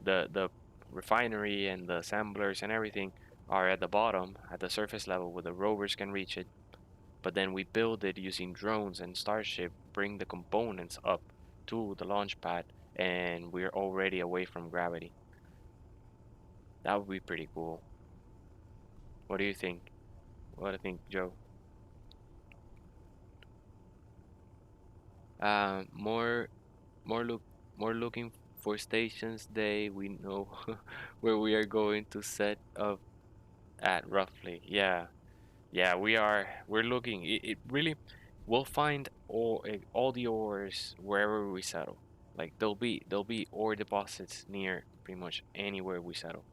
Speaker 1: The refinery and the assemblers and everything are at the bottom, at the surface level, where the rovers can reach it. But then we build it using drones and Starship, bring the components up to the launch pad, and we're already away from gravity. That would be pretty cool. What do you think? What do you think, Joe? More, more look, more looking for stations day. We know where we are going to set up at roughly. Yeah, yeah, we are. We're looking. It really, we'll find all the ores wherever we settle. Like there'll be ore deposits near pretty much anywhere we settle,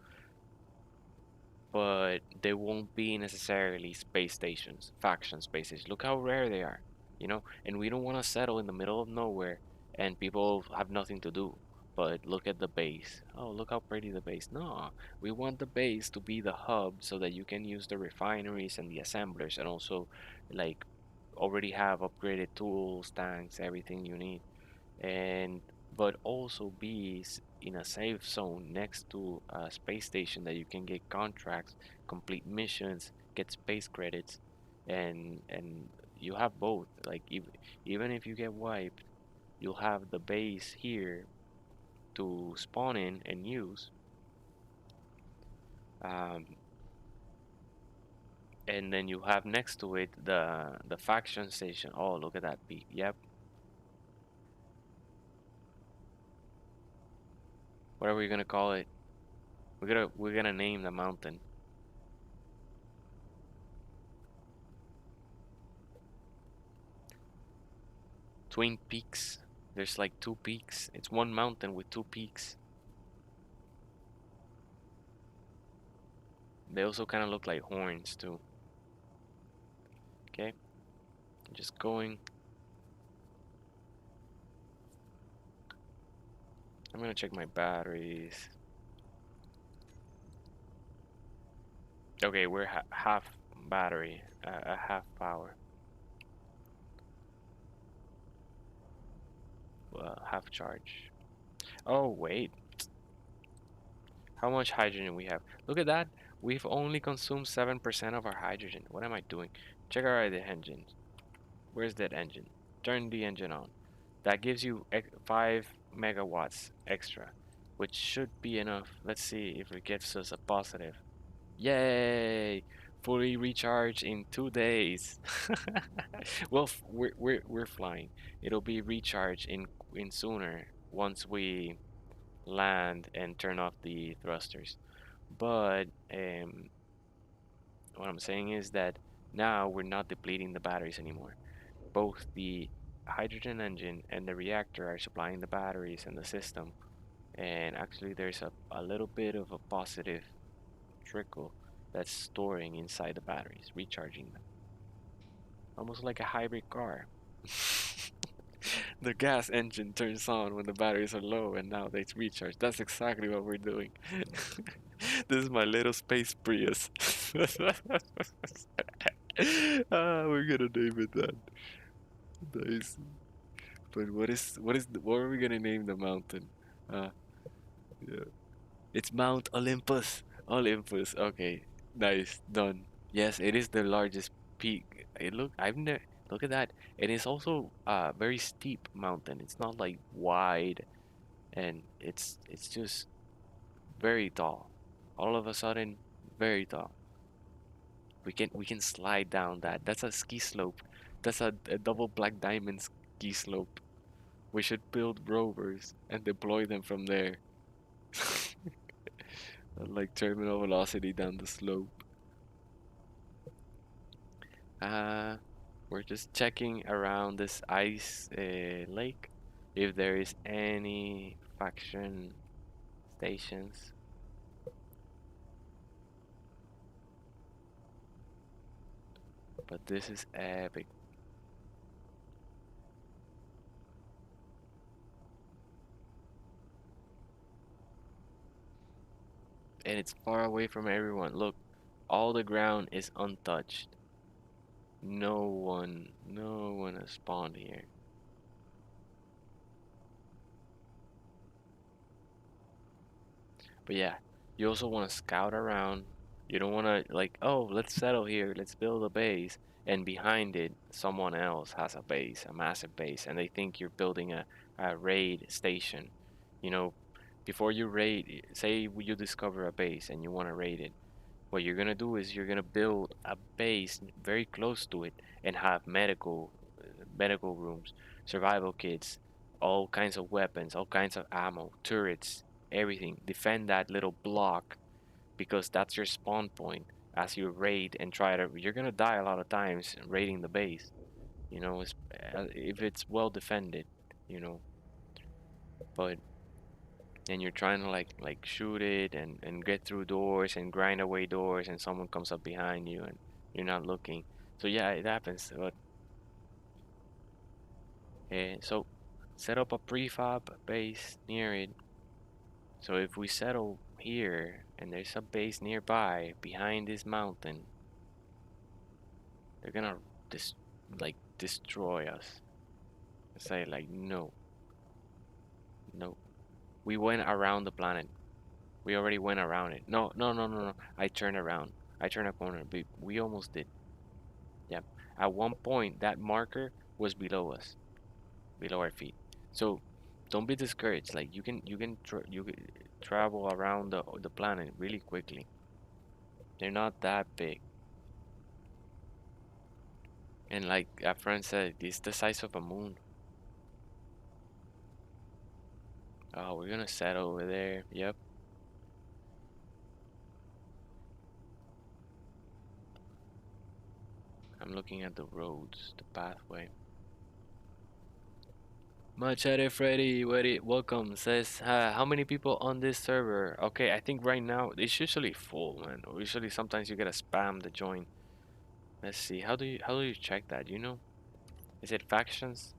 Speaker 1: but they won't be necessarily space stations, faction space stations. Look how rare they are, you know? And we don't want to settle in the middle of nowhere and people have nothing to do. But look at the base. Oh, look how pretty the base. No, we want the base to be the hub so that you can use the refineries and the assemblers and also like already have upgraded tools, tanks, everything you need, and but also be in a safe zone next to a space station that you can get contracts, complete missions, get space credits, and you have both. Like even if you get wiped, you'll have the base here to spawn in and use. Um, and then you have next to it the faction station. Oh, look at that peak. Yep. What are we gonna call it? We're gonna name the mountain. Twin peaks. There's like two peaks. It's one mountain with two peaks. They also kind of look like horns too. Okay, just going. I'm gonna check my batteries. Okay, we're half battery, half power, half charge. Oh wait, how much hydrogen we have? Look at that. We've only consumed 7% of our hydrogen. What am I doing? Check our engine. Where's that engine? Turn the engine on. That gives you 5 megawatts extra, which should be enough. Let's see if it gives us a positive. Yay! Fully recharged in 2 days. Well, we're flying. It'll be recharged in sooner once we land and turn off the thrusters. But what I'm saying is that now we're not depleting the batteries anymore. Both the hydrogen engine and the reactor are supplying the batteries and the system. And actually, there's a little bit of a positive trickle that's storing inside the batteries, recharging them. Almost like a hybrid car. The gas engine turns on when the batteries are low and now they recharge. That's exactly what we're doing. This is my little space Prius. We're gonna name it that. Nice. But what are we gonna name the mountain? Uh, yeah. It's Mount Olympus. Olympus. Okay. Nice. Done. Yes, it is the largest peak. Look at that. It is also a very steep mountain. It's not like wide, and it's just very tall. All of a sudden, very tall. We can slide down that. That's a ski slope. That's a double black diamond ski slope. We should build rovers and deploy them from there. Like terminal velocity down the slope. Uh, we're just checking around this ice lake if there is any faction stations. But this is epic. And it's far away from everyone. Look, all the ground is untouched. No one has spawned here. But yeah, you also want to scout around. You don't want to like, oh, let's settle here, let's build a base, and behind it, someone else has a base, a massive base, and they think you're building a raid station. You know, before you raid, say you discover a base and you want to raid it, what you're gonna do is you're gonna build a base very close to it and have medical rooms, survival kits, all kinds of weapons, all kinds of ammo, turrets, everything. Defend that little block because that's your spawn point as you raid and try to. You're gonna die a lot of times raiding the base. If it's well defended, you know. But and you're trying to like shoot it and get through doors and grind away doors and someone comes up behind you and you're not looking. So yeah, it happens. But so set up a prefab base near it. So if we settle here and there's a base nearby behind this mountain, they're gonna dis like destroy us. Say like no, no. We went around the planet. We already went around it. No, no, no, no, no. I turned around. I turned a corner. We almost did. Yep. At one point, that marker was below us, below our feet. So don't be discouraged. Like you can travel around the planet really quickly. They're not that big. And like a friend said, it's the size of a moon. Oh, we're gonna settle over there. Yep. I'm looking at the roads, the pathway. Machete Freddy, welcome. Says, how many people on this server? Okay, I think right now it's usually full, man. Usually, sometimes you get a spam to join. Let's see. How do you check that? You know, is it factions?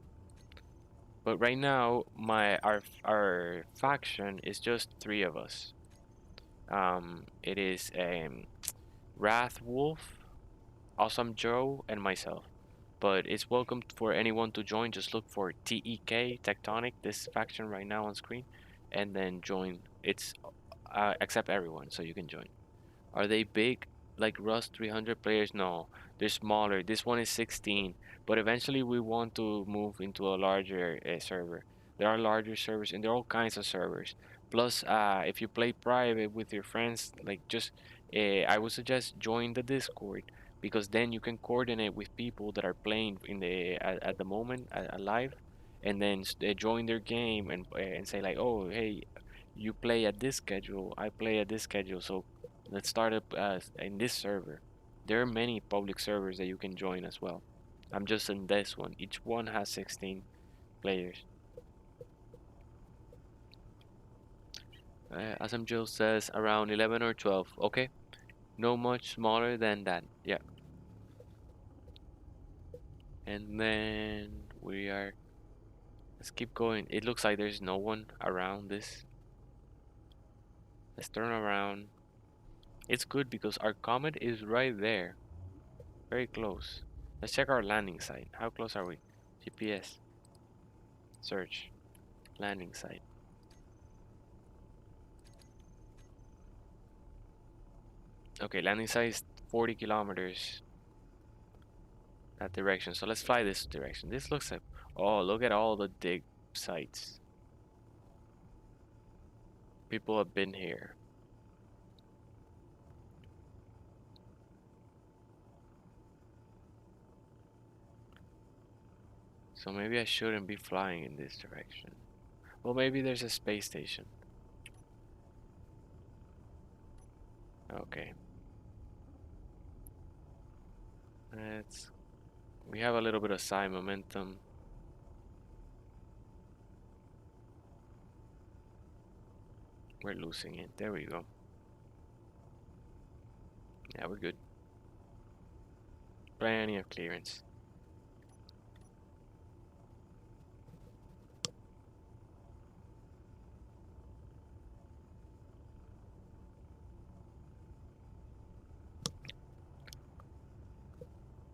Speaker 1: But right now, our faction is just three of us. It is Wrath Wolf, Awesome Joe, and myself. But it's welcome for anyone to join. Just look for TEK Tectonic, this faction right now on screen, and then join. It's accept everyone, so you can join. Are they big like Rust 300 players? No, they're smaller. This one is 16, but eventually we want to move into a larger server. There are larger servers, and there are all kinds of servers. Plus, if you play private with your friends, like just, I would suggest join the Discord because then you can coordinate with people that are playing at the moment live, and then join their game and say like, oh hey, you play at this schedule, I play at this schedule, so let's start up in this server. There are many public servers that you can join as well. I'm just in this one. Each one has 16 players. Asam Jill says around 11 or 12. Okay, no much smaller than that. Yeah. And then we are Let's keep going. It looks like there's no one around this. Let's turn around. It's good because our comet is right there. Very close. Let's check our landing site. How close are we? GPS. Search. Landing site. Okay, landing site is 40 kilometers that direction. So let's fly this direction. This looks like, oh, look at all the dig sites. People have been here. So maybe I shouldn't be flying in this direction. Well, maybe there's a space station. Okay. Let's, we have a little bit of side momentum. We're losing it. There we go. Yeah, we're good. Plenty of clearance.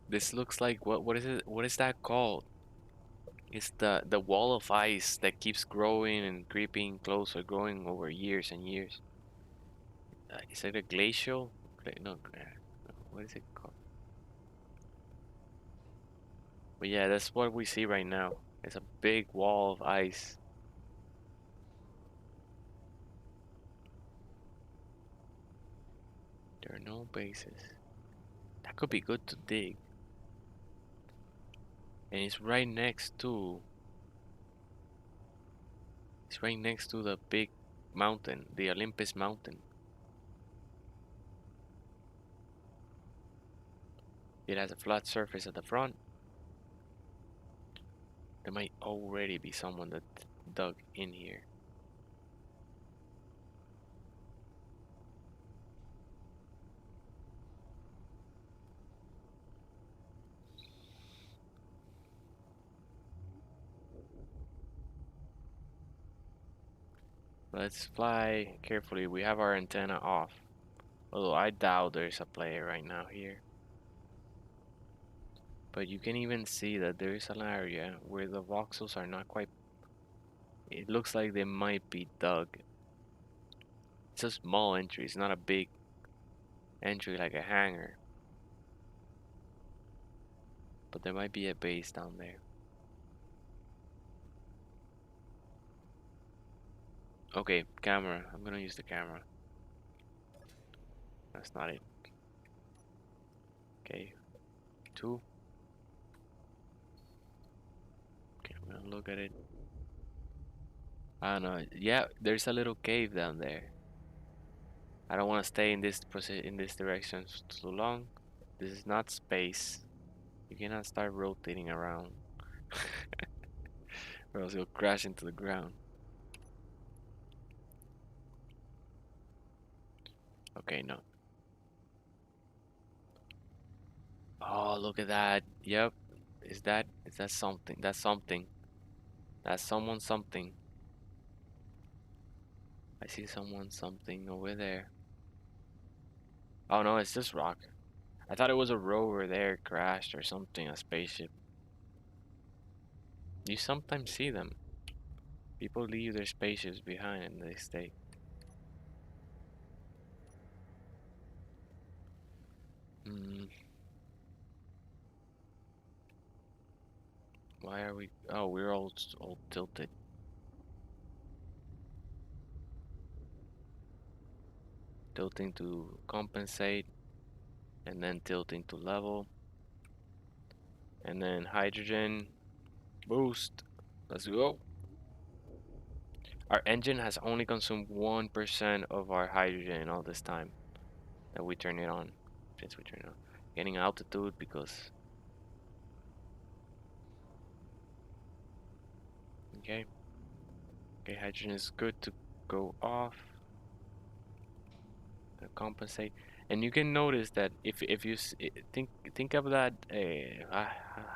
Speaker 1: This looks like what is it? What is that called? It's the wall of ice that keeps growing and creeping closer, growing over years and years. Is it a glacial? No, what is it called? But yeah, that's what we see right now. It's a big wall of ice. There are no bases. That could be good to dig. And it's right next to the big mountain, the Olympus mountain. It has a flat surface at the front. There might already be someone that dug in here. Let's fly carefully. We have our antenna off. Although I doubt there's a player right now here. But you can even see that there is an area where the voxels are not quite... It looks like they might be dug. It's a small entry. It's not a big entry like a hangar. But there might be a base down there. Okay, camera. I'm gonna use the camera. That's not it. Okay, 2. Okay, I'm gonna look at it. I don't know. Yeah, there's a little cave down there. I don't want to stay in this position, in this direction too long. This is not space. You cannot start rotating around, or else you'll crash into the ground. Okay, no. Oh, look at that. Yep. Is that something? That's something. That's someone something. I see someone something over there. Oh no, it's just rock. I thought it was a rover there crashed or something, a spaceship. You sometimes see them. People leave their spaceships behind and they stay. Hmm. Why are we? Oh, we're all tilted. Tilting to compensate, and then tilting to level, and then hydrogen boost. Let's go. Our engine has only consumed 1% of our hydrogen all this time that we turn it on. Since we turn it on, getting altitude because. Okay. Okay, hydrogen is good to go off. Compensate, and you can notice that if you think of that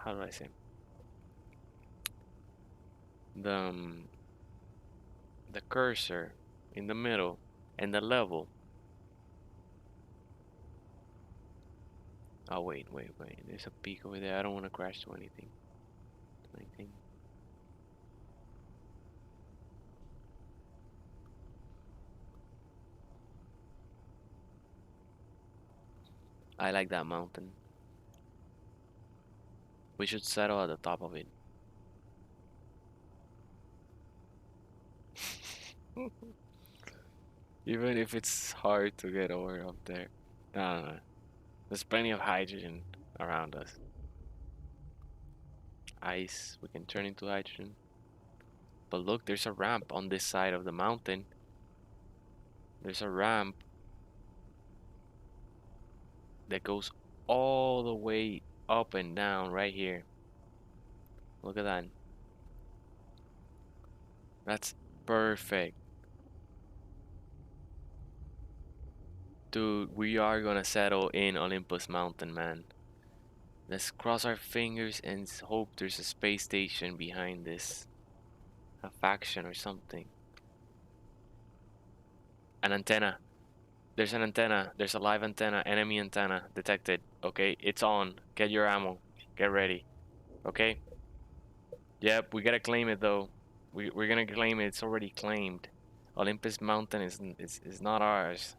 Speaker 1: how do I say, the the cursor in the middle and the level. Oh wait, wait, wait. There's a peak over there. I don't want to crash to anything. Anything. I like that mountain. We should settle at the top of it. Even if it's hard to get over up there. No, no, no. There's plenty of hydrogen around us. Ice, we can turn into hydrogen. But look, there's a ramp on this side of the mountain. There's a ramp that goes all the way up and down right here. Look at that. That's perfect. Dude, we are gonna settle in Olympus Mountain, man. Let's cross our fingers and hope there's a space station behind this. A faction or something. An antenna. There's an antenna. There's a live antenna. Enemy antenna detected. Okay, it's on. Get your ammo. Get ready. Okay? Yep, we gotta claim it though. We're gonna claim it. It's already claimed. Olympus Mountain is not ours.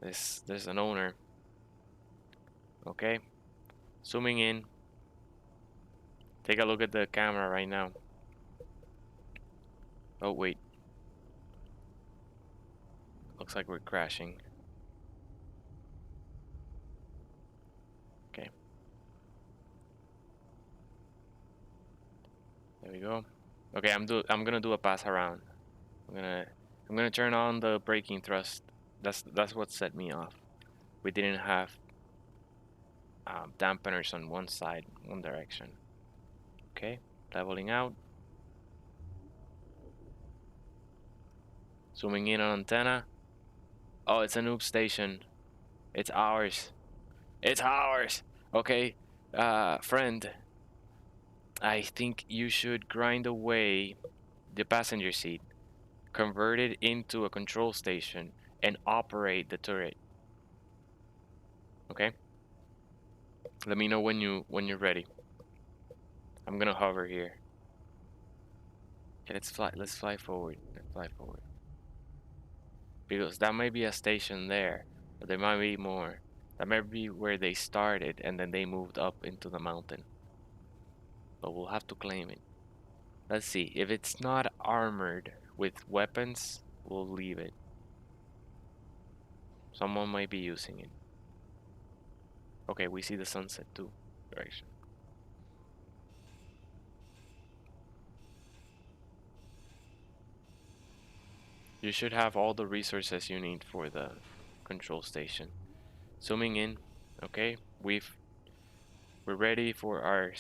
Speaker 1: There's an owner. Okay? Zooming in. Take a look at the camera right now. Oh wait. Looks like we're crashing. Okay. There we go. Okay, I'm gonna do a pass around. I'm gonna turn on the braking thrust. That's what set me off. We didn't have dampeners on one side, one direction. Okay, leveling out. Zooming in on antenna. Oh, it's a noob station. It's ours. It's ours. Okay, friend. I think you should grind away the passenger seat, convert it into a control station, and operate the turret. Okay? Let me know when you're ready. I'm gonna hover here. Okay, let's fly. Let's fly forward. Let's fly forward. Because that might be a station there, but there might be more. That might be where they started and then they moved up into the mountain. But we'll have to claim it. Let's see. If it's not armored with weapons, we'll leave it. Someone might be using it. Okay, we see the sunset too. Direction. You should have all the resources you need for the control station. Zooming in. Okay, we're ready for our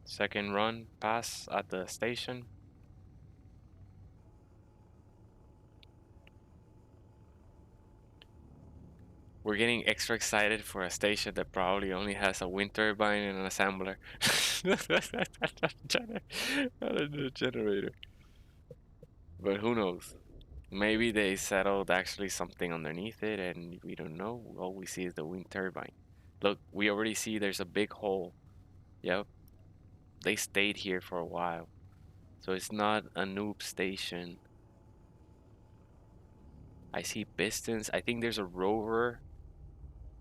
Speaker 1: second run pass at the station. We're getting extra excited for a station that probably only has a wind turbine and an assembler. Not a generator. But who knows? Maybe they settled actually something underneath it and we don't know. All we see is the wind turbine. Look, we already see there's a big hole. Yep. They stayed here for a while. So it's not a noob station. I see pistons. I think there's a rover.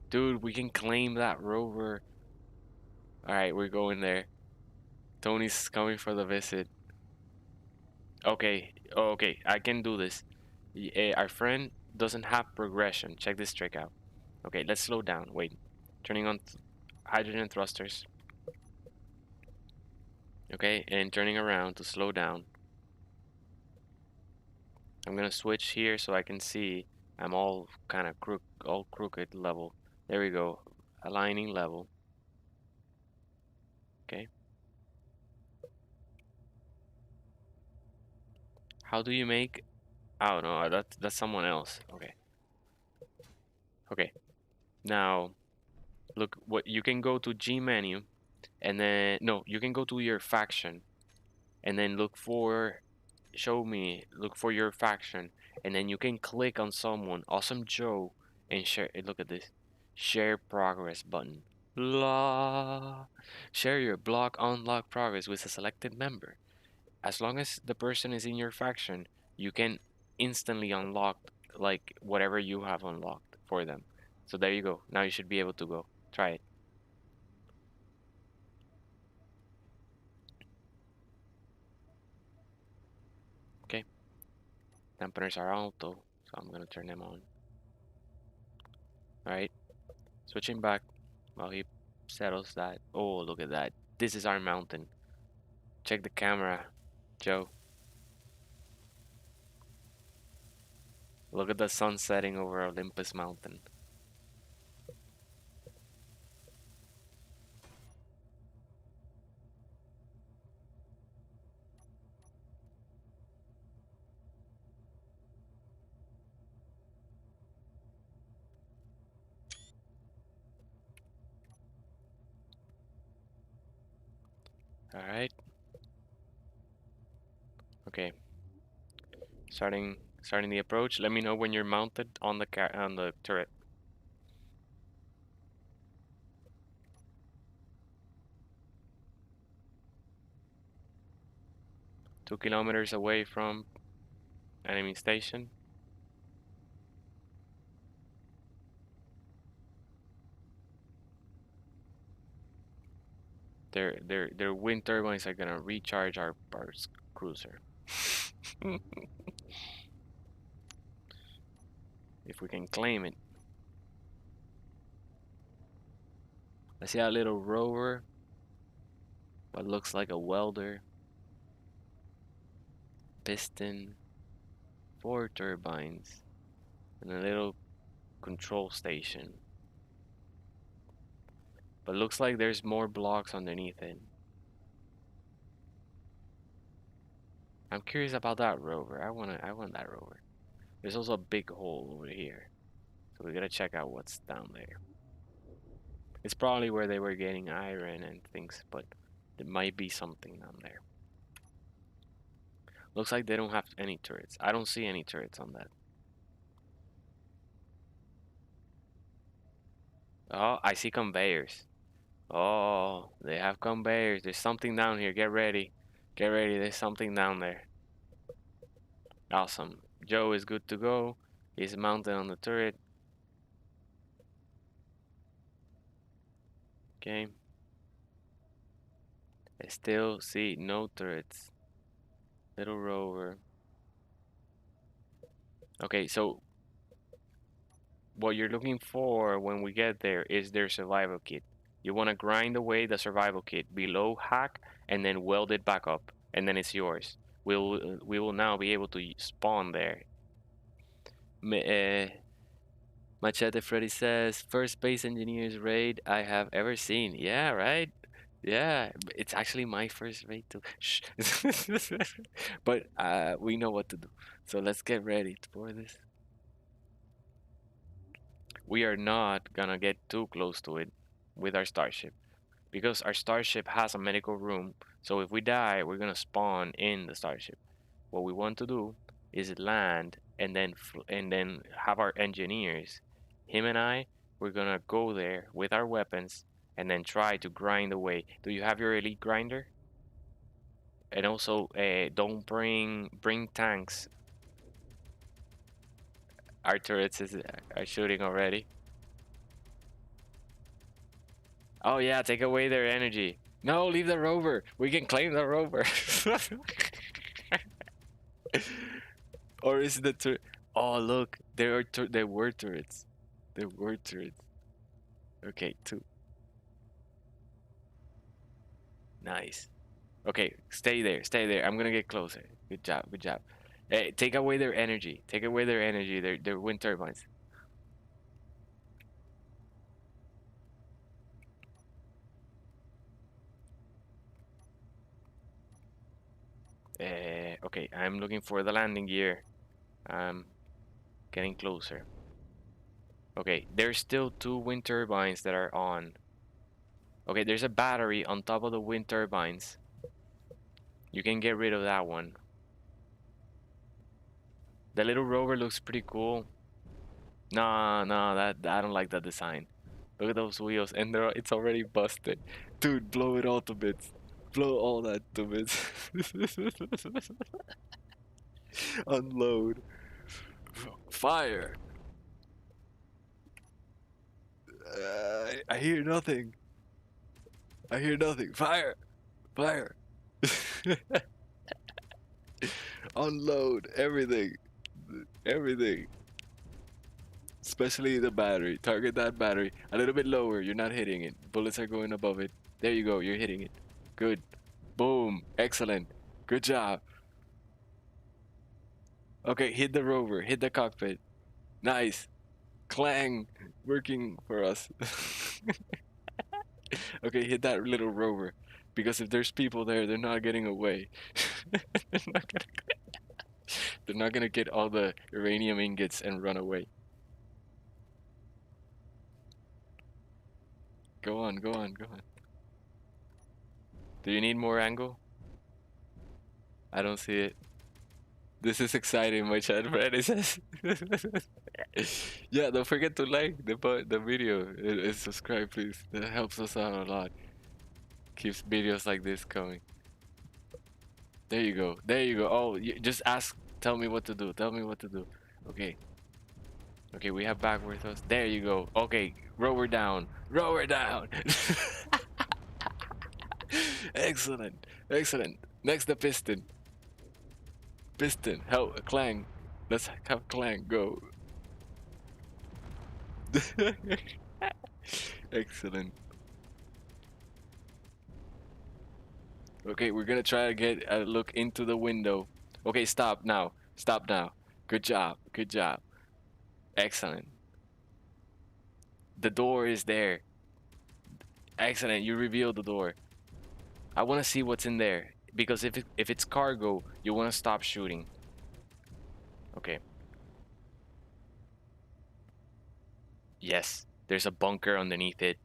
Speaker 1: Dude, we can claim that rover. Alright, we're going there. Tony's coming for the visit. Okay, oh, okay, I can do this. Our friend doesn't have progression. Check this trick out. Okay, let's slow down. Wait. Turning on hydrogen thrusters. Okay, and turning around to slow down. I'm gonna switch here so I can see I'm all kind of all crooked level. There we go. Aligning level. Okay. How do you make? Oh no, that's someone else. Okay. Okay. Now, look, what you can go to G menu, and then no, you can go to your faction, and then look for your faction, and then you can click on someone, Awesome Joe, and share. Look at this, share progress button. Blah. Share your block unlock progress with a selected member. As long as the person is in your faction, you can instantly unlock like whatever you have unlocked for them. So there you go. Now you should be able to go. Try it. Okay. Dampeners are auto, so I'm gonna turn them on. Alright. Switching back while he settles that. Oh, look at that. This is our mountain. Check the camera, Joe. Look at the sun setting over Olympus Mountain. Alright. Okay. Starting the approach. Let me know when you're mounted on the turret. 2 kilometers away from enemy station. Their wind turbines are gonna recharge our cruiser. If we can claim it. I see a little rover, what looks like a welder, piston, 4 turbines, and a little control station. But looks like there's more blocks underneath it. I'm curious about that rover. I want that rover. There's also a big hole over here. So we gotta check out what's down there. It's probably where they were getting iron and things, but there might be something down there. Looks like they don't have any turrets. I don't see any turrets on that. Oh, I see conveyors. Oh, they have conveyors. There's something down here. Get ready. Get ready. There's something down there. Awesome. Joe is good to go. He's mounted on the turret. Okay. I still see no turrets. Little rover. Okay, so what you're looking for when we get there is their survival kit. You want to grind away the survival kit below hack and then weld it back up, and then it's yours. We will now be able to spawn there. Machete Freddy says, first base engineers raid I have ever seen. Yeah, right? Yeah, it's actually my first raid too. Shh. But we know what to do. So let's get ready for this. We are not gonna get too close to it with our starship because our starship has a medical room. So if we die, we're gonna spawn in the starship. What we want to do is land and then have our engineers. Him and I, we're gonna go there with our weapons and then try to grind away. Do you have your elite grinder? And also, don't bring tanks. Our turrets are shooting already. Oh yeah, take away their energy. No, leave the rover. We can claim the rover. Or is the turret? Oh look, there were turrets. There were turrets. Okay, two. Nice. Okay, stay there. Stay there. I'm gonna get closer. Good job. Good job. Hey, take away their energy. Take away their energy. Their wind turbines. Okay, I'm looking for the landing gear. I'm getting closer. Okay, there's still 2 wind turbines that are on. Okay, there's a battery on top of the wind turbines. You can get rid of that one. The little rover looks pretty cool. Nah, nah, that I don't like that design. Look at those wheels, and it's already busted. Dude, blow it all to bits. Blow all that to bits. Unload. Fire. I hear nothing. I hear nothing. Fire. Fire. Unload everything. Everything. Especially the battery. Target that battery. A little bit lower. You're not hitting it. Bullets are going above it. There you go. You're hitting it. Good. Boom. Excellent. Good job. Okay, hit the rover. Hit the cockpit. Nice. Clang. Working for us. Okay, hit that little rover. Because if there's people there, they're not getting away. they're not gonna, they're not gonna get all the uranium ingots and run away. Go on, go on, go on. Do you need more angle? I don't see it. This is exciting, my chat friend. It says. Yeah, don't forget to like the video and subscribe, please. That helps us out a lot. Keeps videos like this coming. There you go. There you go. Oh, you just ask. Tell me what to do. Tell me what to do. Okay. Okay, we have back with us. There you go. Okay, rower down. Rower down. Excellent. Excellent. Next, the piston. Piston. Help. Clang. Let's have Clang go. Excellent. Okay, we're gonna try to get a look into the window. Okay, stop now. Stop now. Good job. Good job. Excellent. The door is there. Excellent. You revealed the door. I want to see what's in there because if it's cargo, you want to stop shooting. Okay. Yes, there's a bunker underneath it.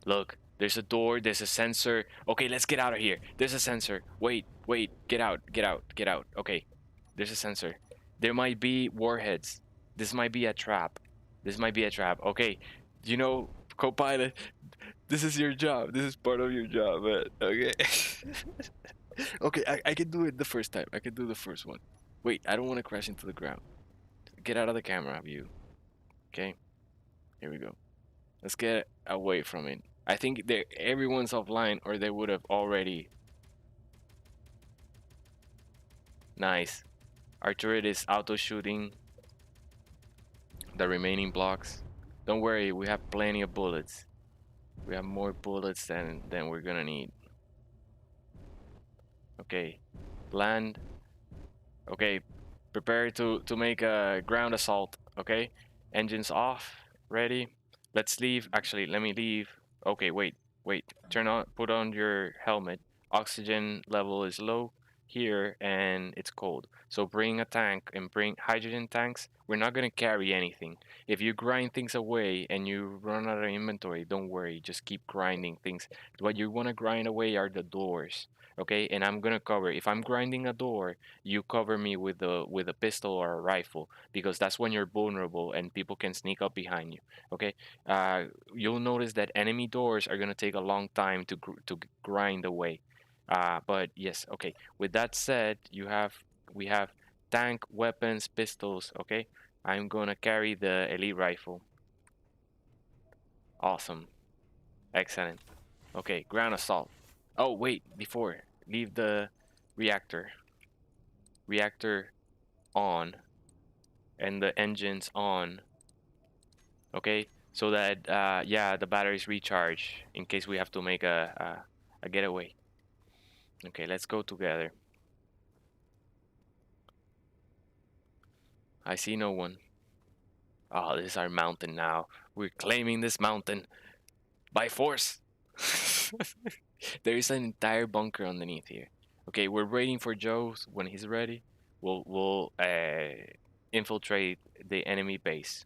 Speaker 1: Look, there's a door, there's a sensor. Okay, let's get out of here. There's a sensor. Wait, wait, get out, get out, get out. Okay, there's a sensor. There might be warheads. This might be a trap. This might be a trap. Okay, you know, co-pilot, this is your job. This is part of your job, man. Okay. Okay, I can do it the first time. I can do the first one. Wait, I don't want to crash into the ground. Get out of the camera view. Okay, here we go. Let's get away from it. I think everyone's offline or they would have already. Nice. Our turret is auto shooting the remaining blocks. Don't worry, we have plenty of bullets. We have more bullets than we're gonna need. Okay, land. Okay, prepare to make a ground assault. Okay, engines off. Ready. Let's leave. Actually, let me leave. Okay, wait, wait. Put on your helmet. Oxygen level is low here and it's cold. So bring a tank and bring hydrogen tanks. We're not gonna carry anything. If you grind things away and you run out of inventory, don't worry. Just keep grinding things. What you wanna grind away are the doors. Okay, and I'm gonna cover. If I'm grinding a door, you cover me with a pistol or a rifle because that's when you're vulnerable and people can sneak up behind you. Okay, uh, you'll notice that enemy doors are gonna take a long time to grind away. But yes, okay. With that said, we have tank, weapons, pistols. Okay, I'm gonna carry the elite rifle. Awesome, excellent. Okay, ground assault. Oh wait, before leave the reactor. Reactor on, and the engines on. Okay, so that yeah, the batteries recharge in case we have to make a getaway. Okay, let's go together. I see no one. Oh, this is our mountain now. We're claiming this mountain by force. There is an entire bunker underneath here. Okay, we're waiting for Joe. When he's ready, we'll infiltrate the enemy base.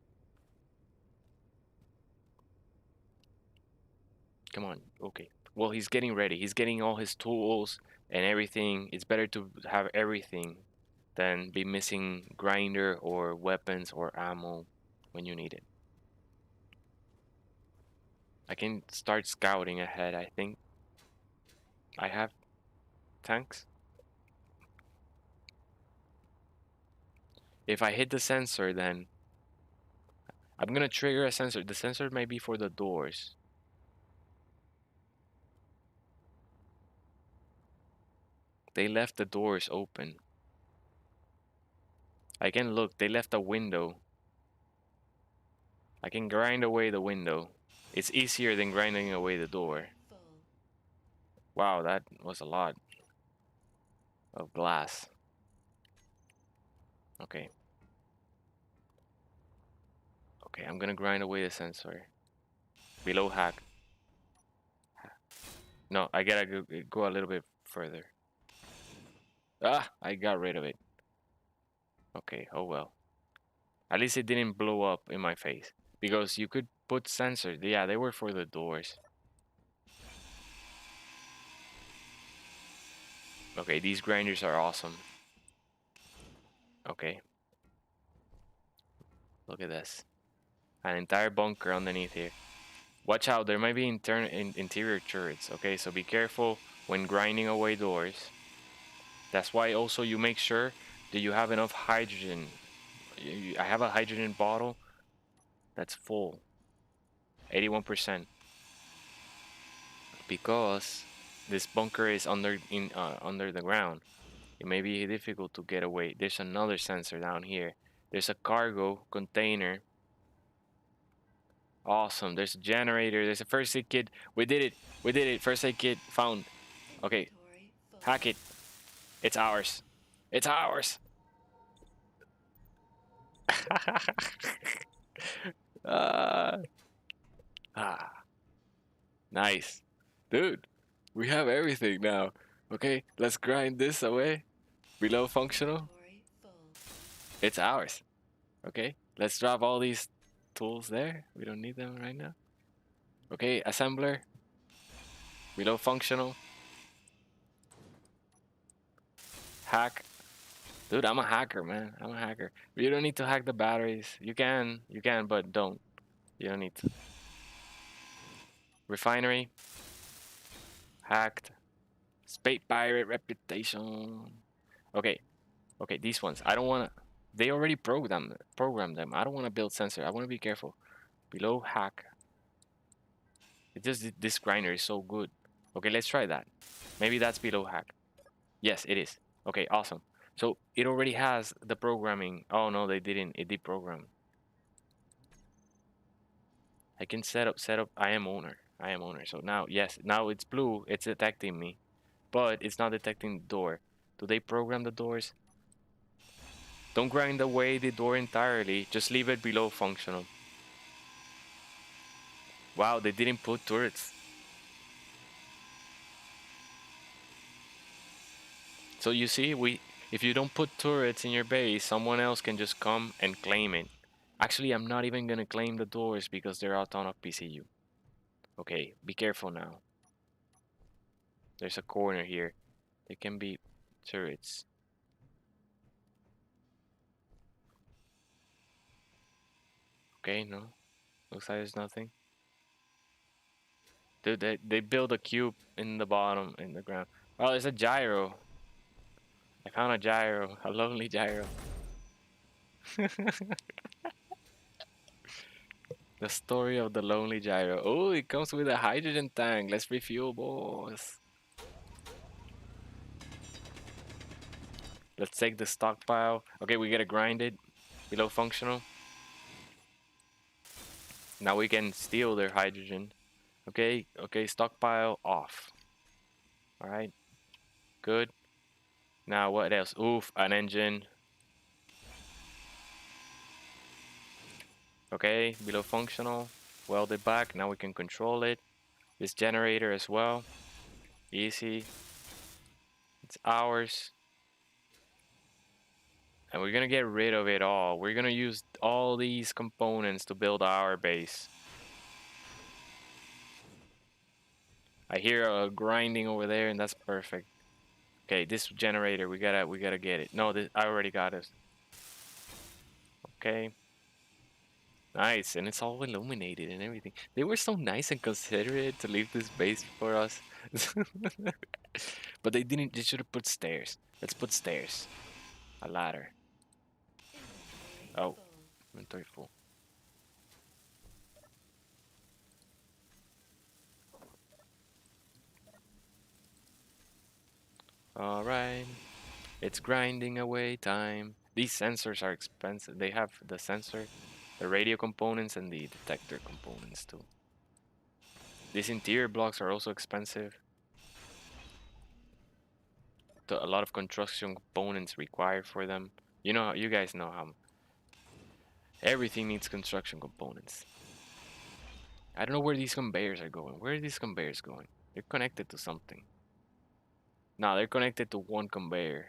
Speaker 1: Come on. Okay. Well, he's getting ready. He's getting all his tools and everything. It's better to have everything than be missing grinder or weapons or ammo when you need it. I can start scouting ahead, I think. I have tanks. If I hit the sensor, then I'm gonna trigger a sensor. The sensor may be for the doors. They left the doors open. I can look. They left a window. I can grind away the window. It's easier than grinding away the door. Wow, that was a lot of glass. Okay. Okay, I'm gonna grind away the sensor. Below hack. No, I gotta go a little bit further. Ah, I got rid of it. Okay, oh well. At least it didn't blow up in my face. Because you could put sensors. Yeah, they were for the doors. Okay, these grinders are awesome. Okay. Look at this. An entire bunker underneath here. Watch out, there might be interior turrets. Okay, so be careful when grinding away doors. That's why also you make sure that you have enough hydrogen. I have a hydrogen bottle that's full. 81%. Because this bunker is under the ground. It may be difficult to get away. There's another sensor down here. There's a cargo container. Awesome. There's a generator. There's a first aid kit. We did it. We did it. First aid kit found. Okay. Hack it. It's ours. It's ours. uh, nice. Dude, we have everything now. Okay, let's grind this away. Below functional. It's ours. Okay, let's drop all these tools there. We don't need them right now. Okay, assembler. Below functional. Hack. Dude, I'm a hacker, man. I'm a hacker. But you don't need to hack the batteries. You can, but don't. You don't need to. Refinery. Hacked. Space pirate reputation. Okay, okay, these ones. I don't wanna. They already programmed them. I don't wanna build sensor. I wanna be careful. Below hack. It just this grinder is so good. Okay, let's try that. Maybe that's below hack. Yes, it is. Okay, awesome. So it already has the programming. Oh no, they didn't. It deprogrammed. I can set up. I am owner. I am owner. So now, yes, now it's blue. It's detecting me, but it's not detecting the door. Do they program the doors? Don't grind away the door entirely. Just leave it below functional. Wow, they didn't put turrets. So you see, if you don't put turrets in your base, someone else can just come and claim it. Actually, I'm not even gonna claim the doors because they're out on a PCU. Okay, be careful now. There's a corner here. There can be turrets. Okay, no. Looks like there's nothing. Dude, they build a cube in the bottom, in the ground. Oh, there's a gyro. I found a gyro. A lonely gyro. The story of the lonely gyro. Oh, it comes with a hydrogen tank. Let's refuel, boys. Let's take the stockpile. Okay, we gotta grind it. Below functional. Now we can steal their hydrogen. Okay, okay, stockpile off. Alright, good. Now what else? Oof, an engine. Okay, below functional. Welded back. Now we can control it. This generator as well. Easy. It's ours. And we're gonna get rid of it all. We're gonna use all these components to build our base. I hear a grinding over there, and that's perfect. Okay, this generator, we gotta get it. No, this, I already got it. Okay. Nice, and it's all illuminated and everything. They were so nice and considerate to leave this base for us. But they didn't, they should have put stairs. Let's put stairs. A ladder. Oh, inventory full. Alright. It's grinding away time. These sensors are expensive. They have the sensor, the radio components, and the detector components too. These interior blocks are also expensive. A lot of construction components required for them. You know, you guys know how everything needs construction components. I don't know where these conveyors are going. Where are these conveyors going? They're connected to something. No, they're connected to one conveyor.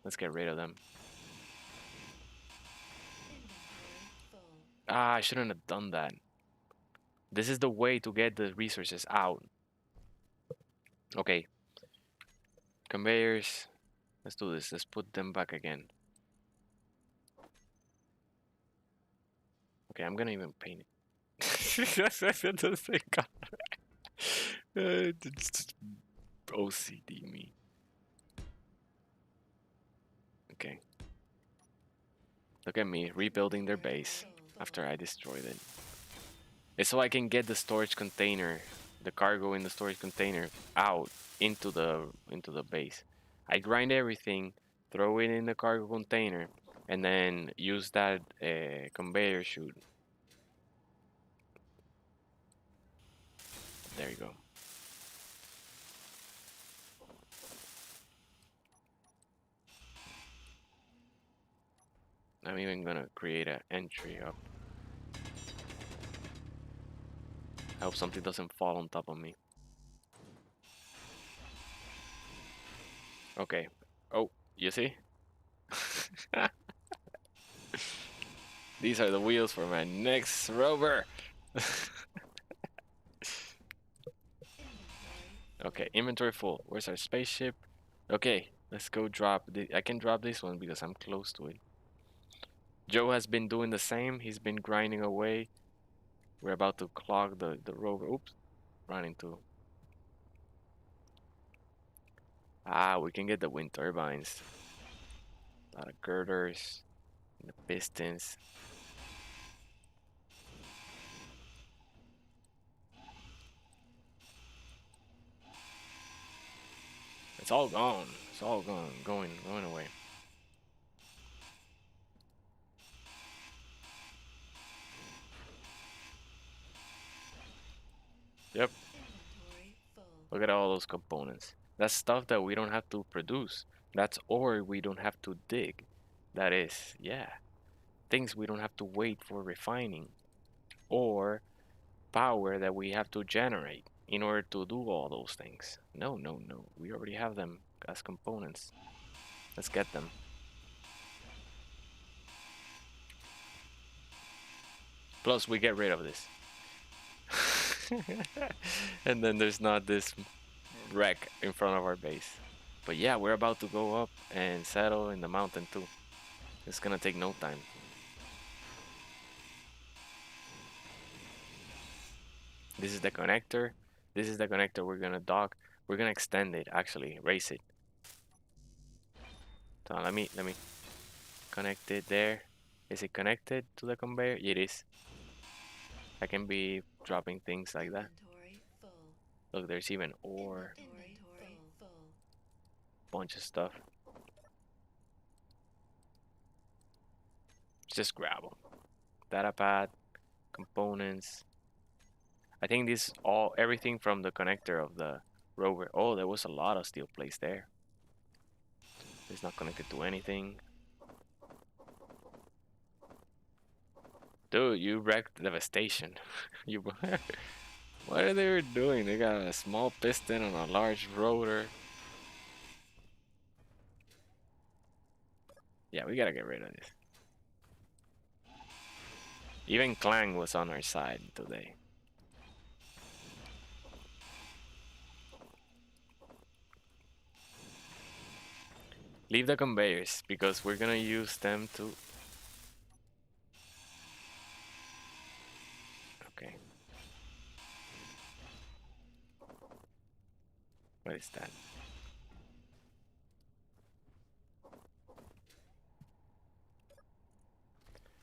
Speaker 1: Let's get rid of them. Ah, I shouldn't have done that. This is the way to get the resources out. Okay. Conveyors. Let's do this. Let's put them back again. Okay, I'm gonna even paint it. It's OCD me. Okay. Look at me rebuilding their base after I destroyed it. It's so I can get the storage container, the cargo in the storage container out into the base. I grind everything, throw it in the cargo container, and then use that conveyor chute. There you go. I'm even gonna create an entry up. I hope something doesn't fall on top of me. Okay. Oh, you see? These are the wheels for my next rover. Okay, inventory full. Where's our spaceship? Okay, let's go drop. I can drop this one because I'm close to it. Joe has been doing the same. He's been grinding away. We're about to clog the rover. Oops, run into. Ah, we can get the wind turbines. A lot of girders, and the pistons. It's all gone. It's all gone, going away. Yep. Look at all those components. That's stuff that we don't have to produce. That's ore we don't have to dig. That is, yeah, things we don't have to wait for refining, or power that we have to generate in order to do all those things. No, no, no. We already have them as components. Let's get them. Plus, we get rid of this. And then there's not this wreck in front of our base. But yeah, we're about to go up and settle in the mountain too. It's gonna take no time. This is the connector. This is the connector we're gonna dock. We're gonna extend it, actually, raise it. So let me connect it there. Is it connected to the conveyor? It is. I can be dropping things like that. Look, there's even ore. Bunch of stuff. Just grab them. Data pad, components. I think this everything from the connector of the rover. Oh, there was a lot of steel plates there. It's not connected to anything. Dude, you wrecked Devastation. You, what are they doing? They got a small piston on a large rotor. Yeah, we gotta get rid of this. Even Clang was on our side today. Leave the conveyors because we're gonna use them to. Okay. What is that?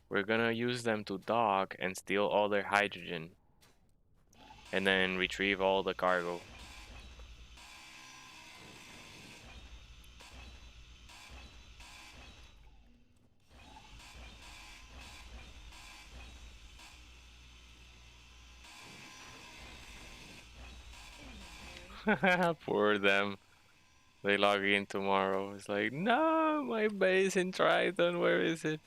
Speaker 1: We're gonna use them to dock and steal all their hydrogen, and then retrieve all the cargo. Poor them. They log in tomorrow. It's like, no, my base in Triton, where is it?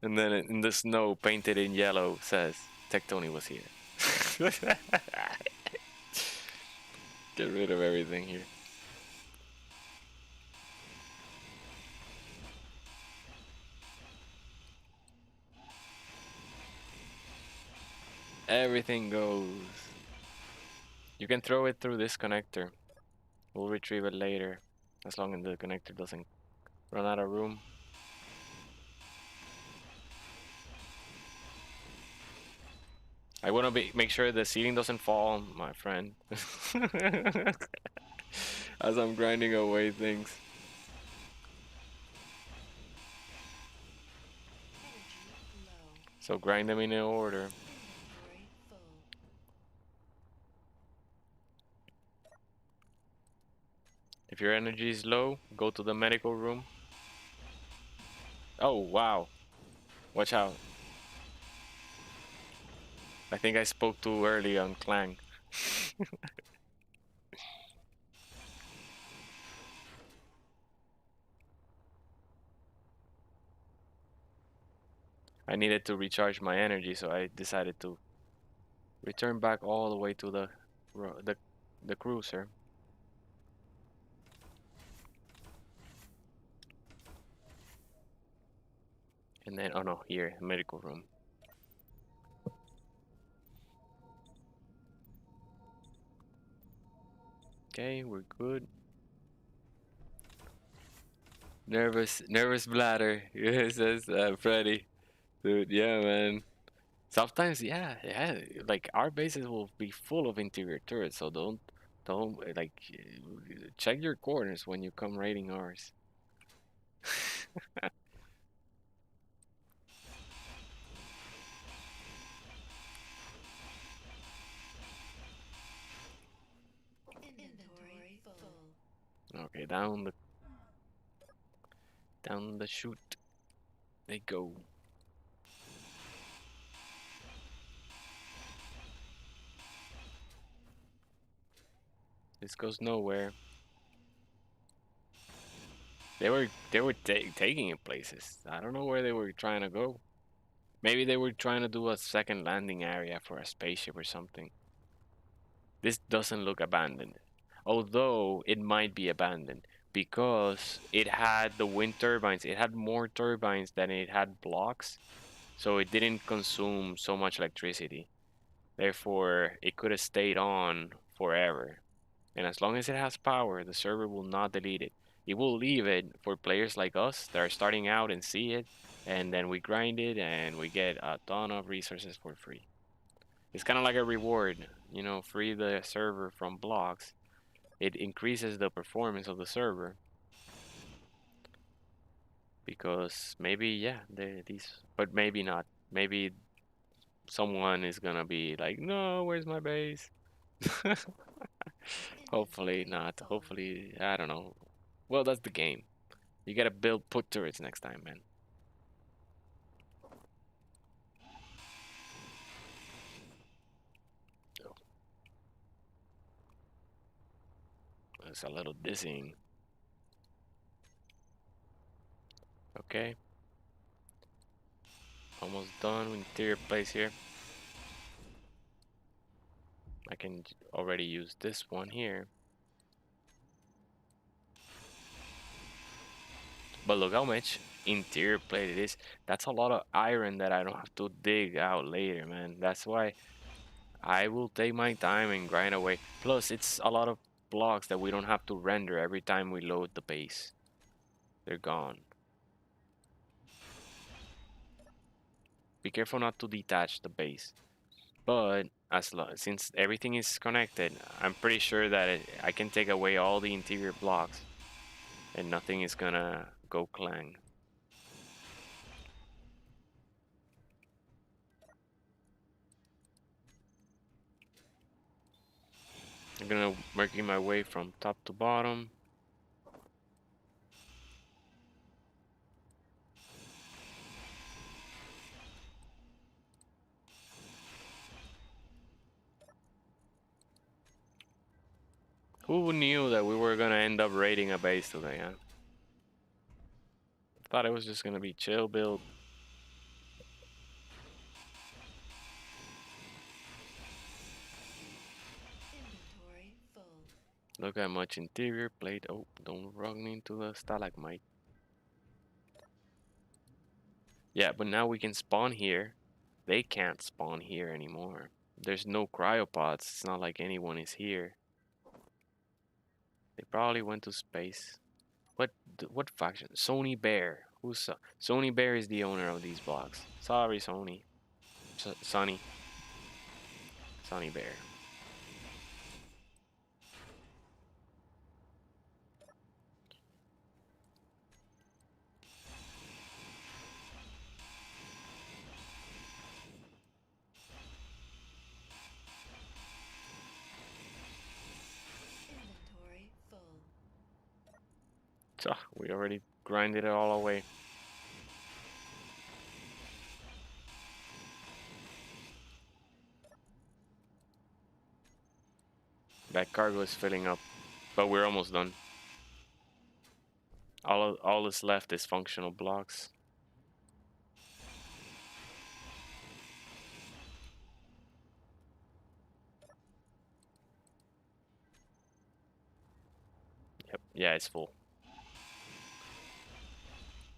Speaker 1: And then in the snow, painted in yellow, says, TechTony was here. Get rid of everything here. Everything goes. You can throw it through this connector. We'll retrieve it later, as long as the connector doesn't run out of room. I want to make sure the ceiling doesn't fall, my friend. As I'm grinding away things. So grind them in order. If your energy is low, go to the medical room. Oh, wow. Watch out. I think I spoke too early on Clang. I needed to recharge my energy, so I decided to return back all the way to the cruiser. And then, oh no, here, medical room. Okay, we're good. Nervous bladder. Yes, says Freddy. Dude, yeah, man. Sometimes, yeah. Like our bases will be full of interior turrets, so don't like check your corners when you come raiding ours. Okay, down the chute they go. This goes nowhere. They were taking it places. I don't know where they were trying to go. Maybe they were trying to do a second landing area for a spaceship or something. This doesn't look abandoned, although it might be abandoned because it had the wind turbines. It had more turbines than it had blocks, so it didn't consume so much electricity. Therefore, it could have stayed on forever. And as long as it has power, the server will not delete it. It will leave it for players like us that are starting out and see it, and then we grind it and we get a ton of resources for free. It's kind of like a reward, free the server from blocks. It increases the performance of the server because maybe, yeah, but maybe not. Maybe someone is gonna be like, no, where's my base? Hopefully not. Hopefully, I don't know. Well, that's the game. You gotta put turrets next time, man. Oh, it's a little dizzying. Okay. Almost done with interior place here. I can already use this one here. But look how much interior plate it is. That's a lot of iron that I don't have to dig out later, man. That's why I will take my time and grind away. Plus, it's a lot of blocks that we don't have to render every time we load the base. They're gone. Be careful not to detach the base. But since everything is connected, I'm pretty sure that I can take away all the interior blocks and nothing is gonna go clang. I'm gonna working my way from top to bottom. Who knew that we were gonna end up raiding a base today, huh? Thought it was just gonna be chill build.
Speaker 2: Inventory full.
Speaker 1: Look at much interior plate. Oh, don't run into the stalagmite. Yeah, but now we can spawn here. They can't spawn here anymore. There's no cryopods. It's not like anyone is here. They probably went to space. What faction? Sony Bear. Who's Sony Bear is the owner of these blocks. Sorry, Sony. Sonny. Sonny Bear.
Speaker 2: Inventory full.
Speaker 1: We already grinded it all away. That cargo is filling up, but we're almost done. All that's left is functional blocks. Yep, yeah, it's full.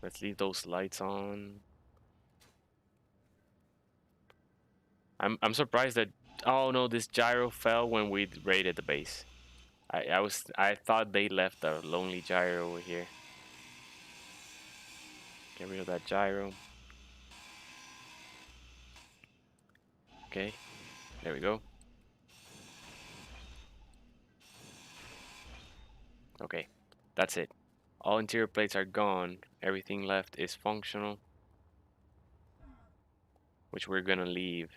Speaker 1: Let's leave those lights on. I'm surprised that, oh no, this gyro fell when we raided the base. I thought they left a lonely gyro over here. Get rid of that gyro. Okay, there we go. Okay, that's it. All interior plates are gone. Everything left is functional, which we're gonna leave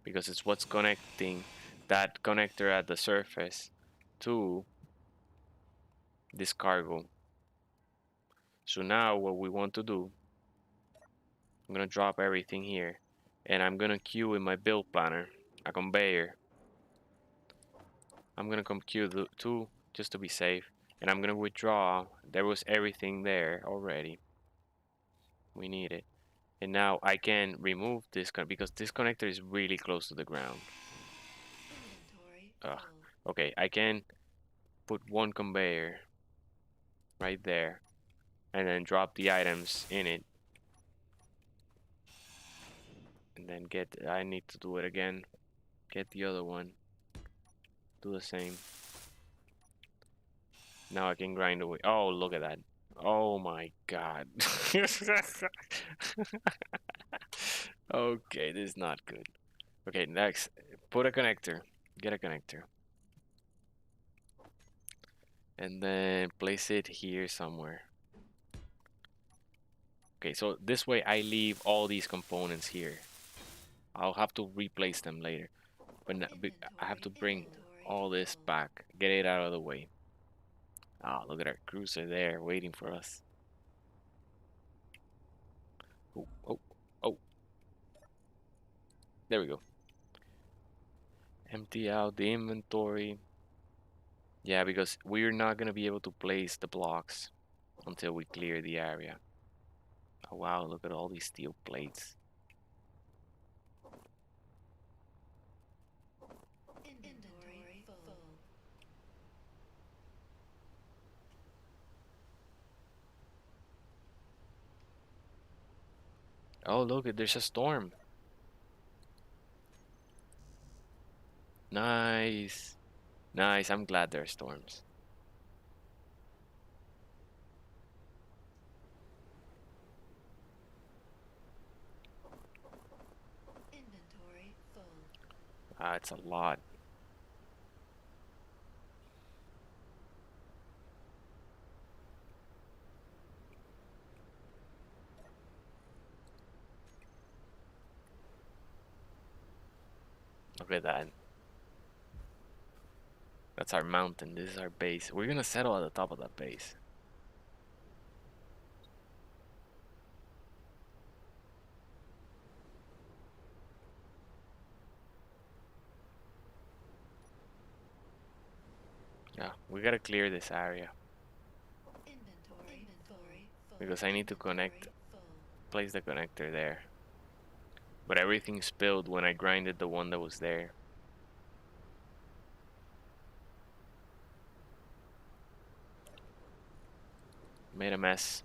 Speaker 1: because it's what's connecting that connector at the surface to this cargo. So now what we want to do, I'm gonna drop everything here and I'm gonna queue in my build planner a conveyor. I'm gonna come queue the two just to be safe, and I'm gonna withdraw. There was everything there already. We need it. And now I can remove this because this connector is really close to the ground.
Speaker 2: Inventory
Speaker 1: Ugh.
Speaker 2: full.
Speaker 1: Okay, I can put one conveyor right there and then drop the items in it. And then I need to do it again. Get the other one. Do the same. Now I can grind away. Oh, look at that. Oh my god. Okay, this is not good. Okay, next. Put a connector. Get a connector. And then place it here somewhere. Okay, so this way I leave all these components here. I'll have to replace them later. But I have to bring all this back. Get it out of the way. Ah, look at our cruiser there waiting for us. Oh, oh, oh. There we go. Empty out the inventory. Yeah, because we're not gonna be able to place the blocks until we clear the area. Oh wow, look at all these steel plates.
Speaker 2: Inventory full.
Speaker 1: Oh look, there's a storm. Nice. Nice, I'm glad there are storms.
Speaker 2: Inventory full.
Speaker 1: Ah, it's a lot. Look at that. That's our mountain. This is our base. We're gonna settle at the top of that base. Yeah, we gotta clear this area
Speaker 2: Inventory full.
Speaker 1: because I need to connect,
Speaker 2: Full.
Speaker 1: place the connector there. But everything spilled when I grinded the one that was there. Made a mess.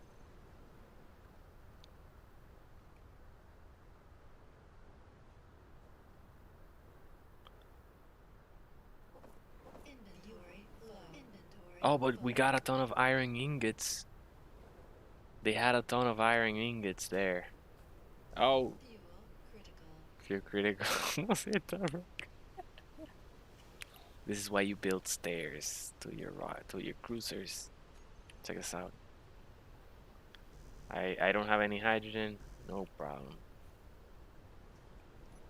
Speaker 2: Inventory full. Inventory
Speaker 1: Oh, but
Speaker 2: full.
Speaker 1: we got a ton of iron ingots. They had a ton of iron ingots there. Oh,
Speaker 2: Fuel
Speaker 1: if
Speaker 2: critical.
Speaker 1: you're critical. This is why you build stairs to your cruisers. Check this out. I don't have any hydrogen. No problem.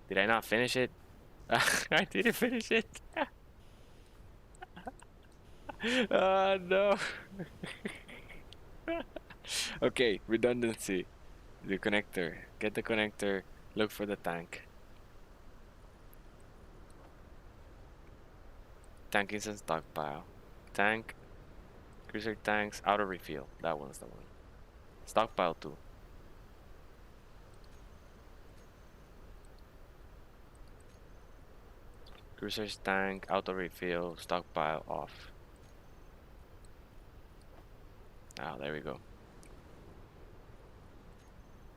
Speaker 1: Did I not finish it? I didn't finish it. No. Okay, redundancy. The connector. Get the connector. Look for the tank. Tank is in stockpile. Tank. Cruiser tanks. Auto refill. That one's the one. Stockpile 2. Cruiser's tank. Auto refill. Stockpile off. Ah, there we go.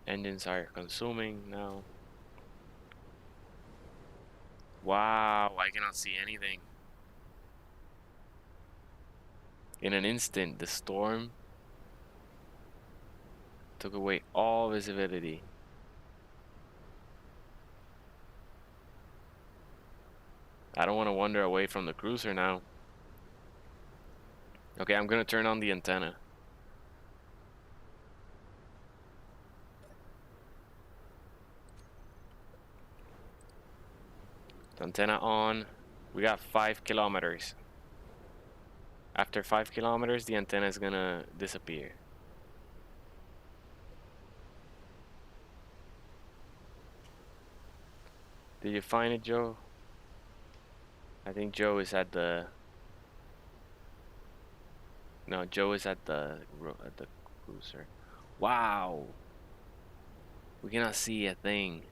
Speaker 1: Engines are consuming now. Wow, I cannot see anything. In an instant, the storm took away all visibility. I don't want to wander away from the cruiser now. Okay, I'm gonna turn on the antenna. The antenna on. We got 5 kilometers. After 5 kilometers, the antenna is gonna disappear. Did you find it, Joe? I think Joe is at the... No, Joe is at the cruiser. Wow! We cannot see a thing.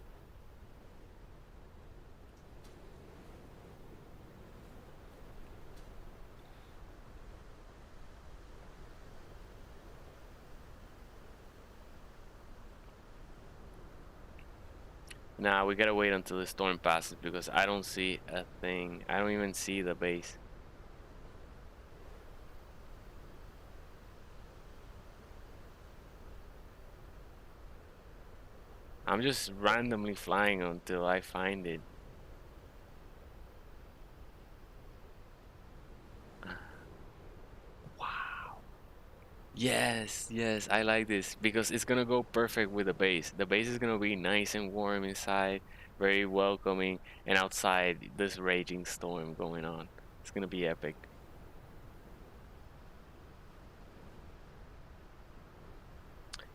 Speaker 1: Nah, we gotta wait until the storm passes because I don't see a thing. I don't even see the base. I'm just randomly flying until I find it. Wow. Yes, yes, I like this because it's gonna go perfect with the base. The base is gonna be nice and warm inside, very welcoming, and outside this raging storm going on. It's gonna be epic.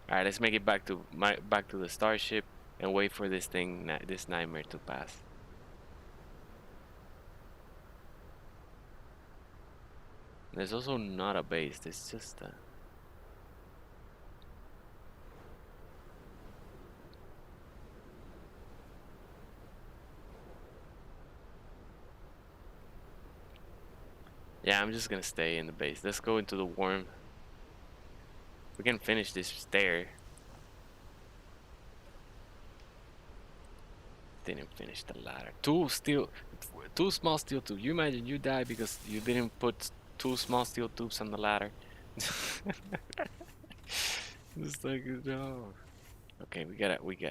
Speaker 1: All right, let's make it back to the starship and wait for this this nightmare to pass. There's also not a base. There's just a... Yeah, I'm just gonna stay in the base. Let's go into the warm. We can finish this stair. Didn't finish the ladder. Two small steel tubes. You imagine you die because you didn't put two small steel tubes on the ladder. It's like no. Okay,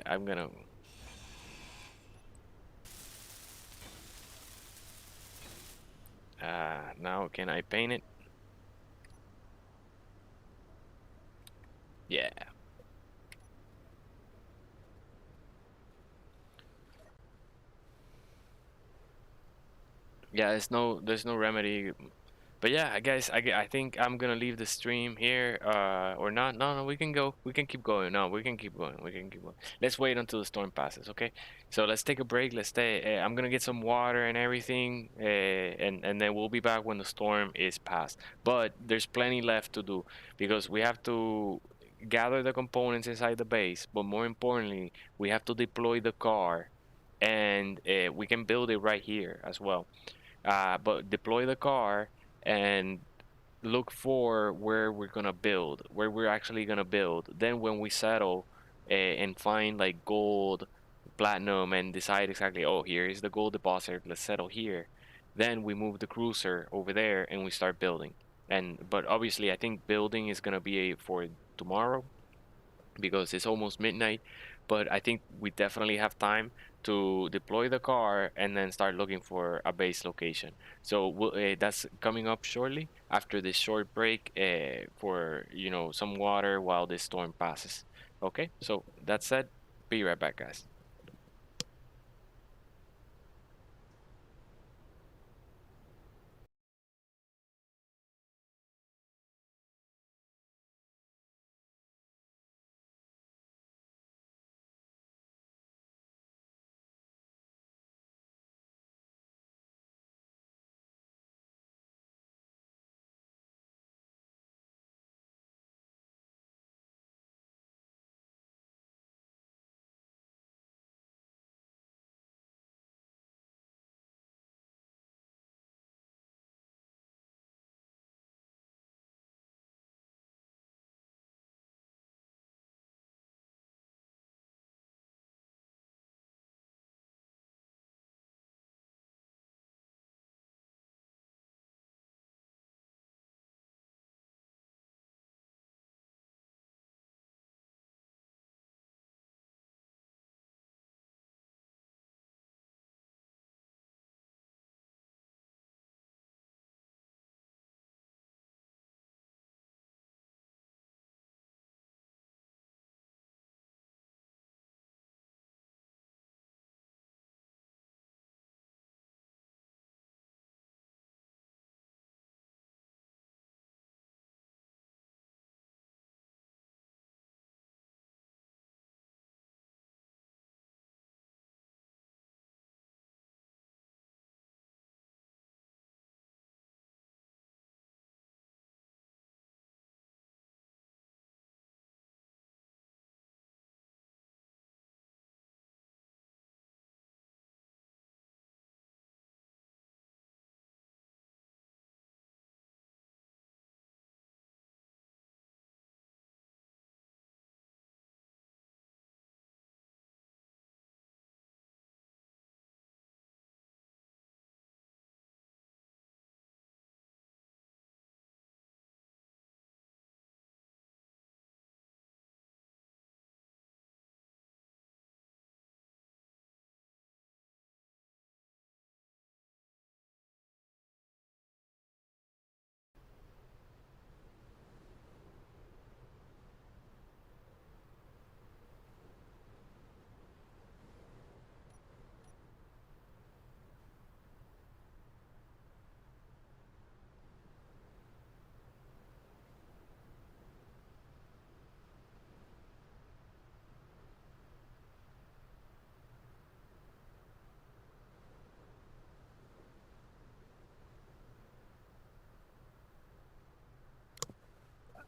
Speaker 1: I'm gonna. Now can I paint it? Yeah. Yeah, there's no remedy. But yeah, guys, I think I'm gonna leave the stream here, or not. No, no, we can go. We can keep going. No, we can keep going. We can keep going. Let's wait until the storm passes, okay? So let's take a break. Let's stay. I'm gonna get some water and everything, and then we'll be back when the storm is past. But there's plenty left to do because we have to gather the components inside the base. But more importantly, we have to deploy the car, and we can build it right here as well. But deploy the car and look for where we're gonna build, where we're actually gonna build. Then when we settle and find like gold, platinum, and decide exactly, oh, here is the gold deposit, let's settle here. Then we move the cruiser over there and we start building. But obviously, I think building is gonna be for tomorrow because it's almost midnight. But I think we definitely have time to deploy the car and then start looking for a base location. So that's coming up shortly after this short break for some water while this storm passes. Okay, so that said, be right back, guys.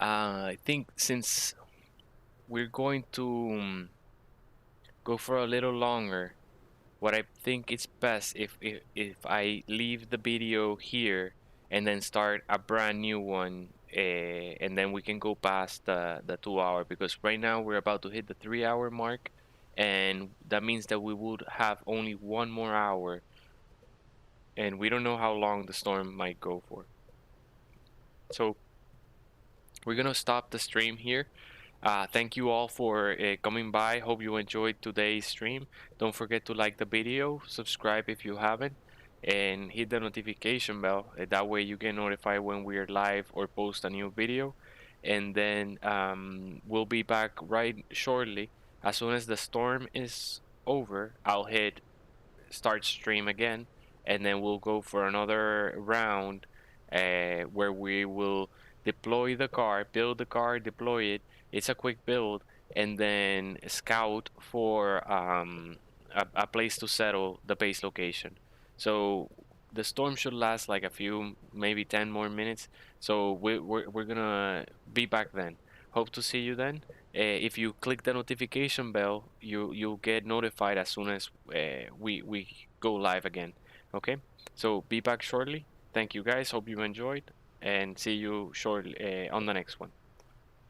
Speaker 1: I think since we're going to go for a little longer, what I think is best if I leave the video here and then start a brand new one, and then we can go past the 2 hour because right now we're about to hit the 3 hour mark, and that means that we would have only 1 more hour, and we don't know how long the storm might go for. So we're gonna stop the stream here. Thank you all for coming by. Hope you enjoyed today's stream. Don't forget to like the video, subscribe if you haven't, and hit the notification bell. That way you get notified when we're live or post a new video. And then we'll be back right shortly. As soon as the storm is over, I'll hit start stream again, and then we'll go for another round where we will deploy the car, build the car, deploy it. It's a quick build, and then scout for a place to settle the base location. So the storm should last like a few, maybe 10 more minutes. So we're gonna be back then. Hope to see you then. If you click the notification bell, you'll get notified as soon as we go live again. Okay, so be back shortly. Thank you guys. Hope you enjoyed, and see you shortly on the next one.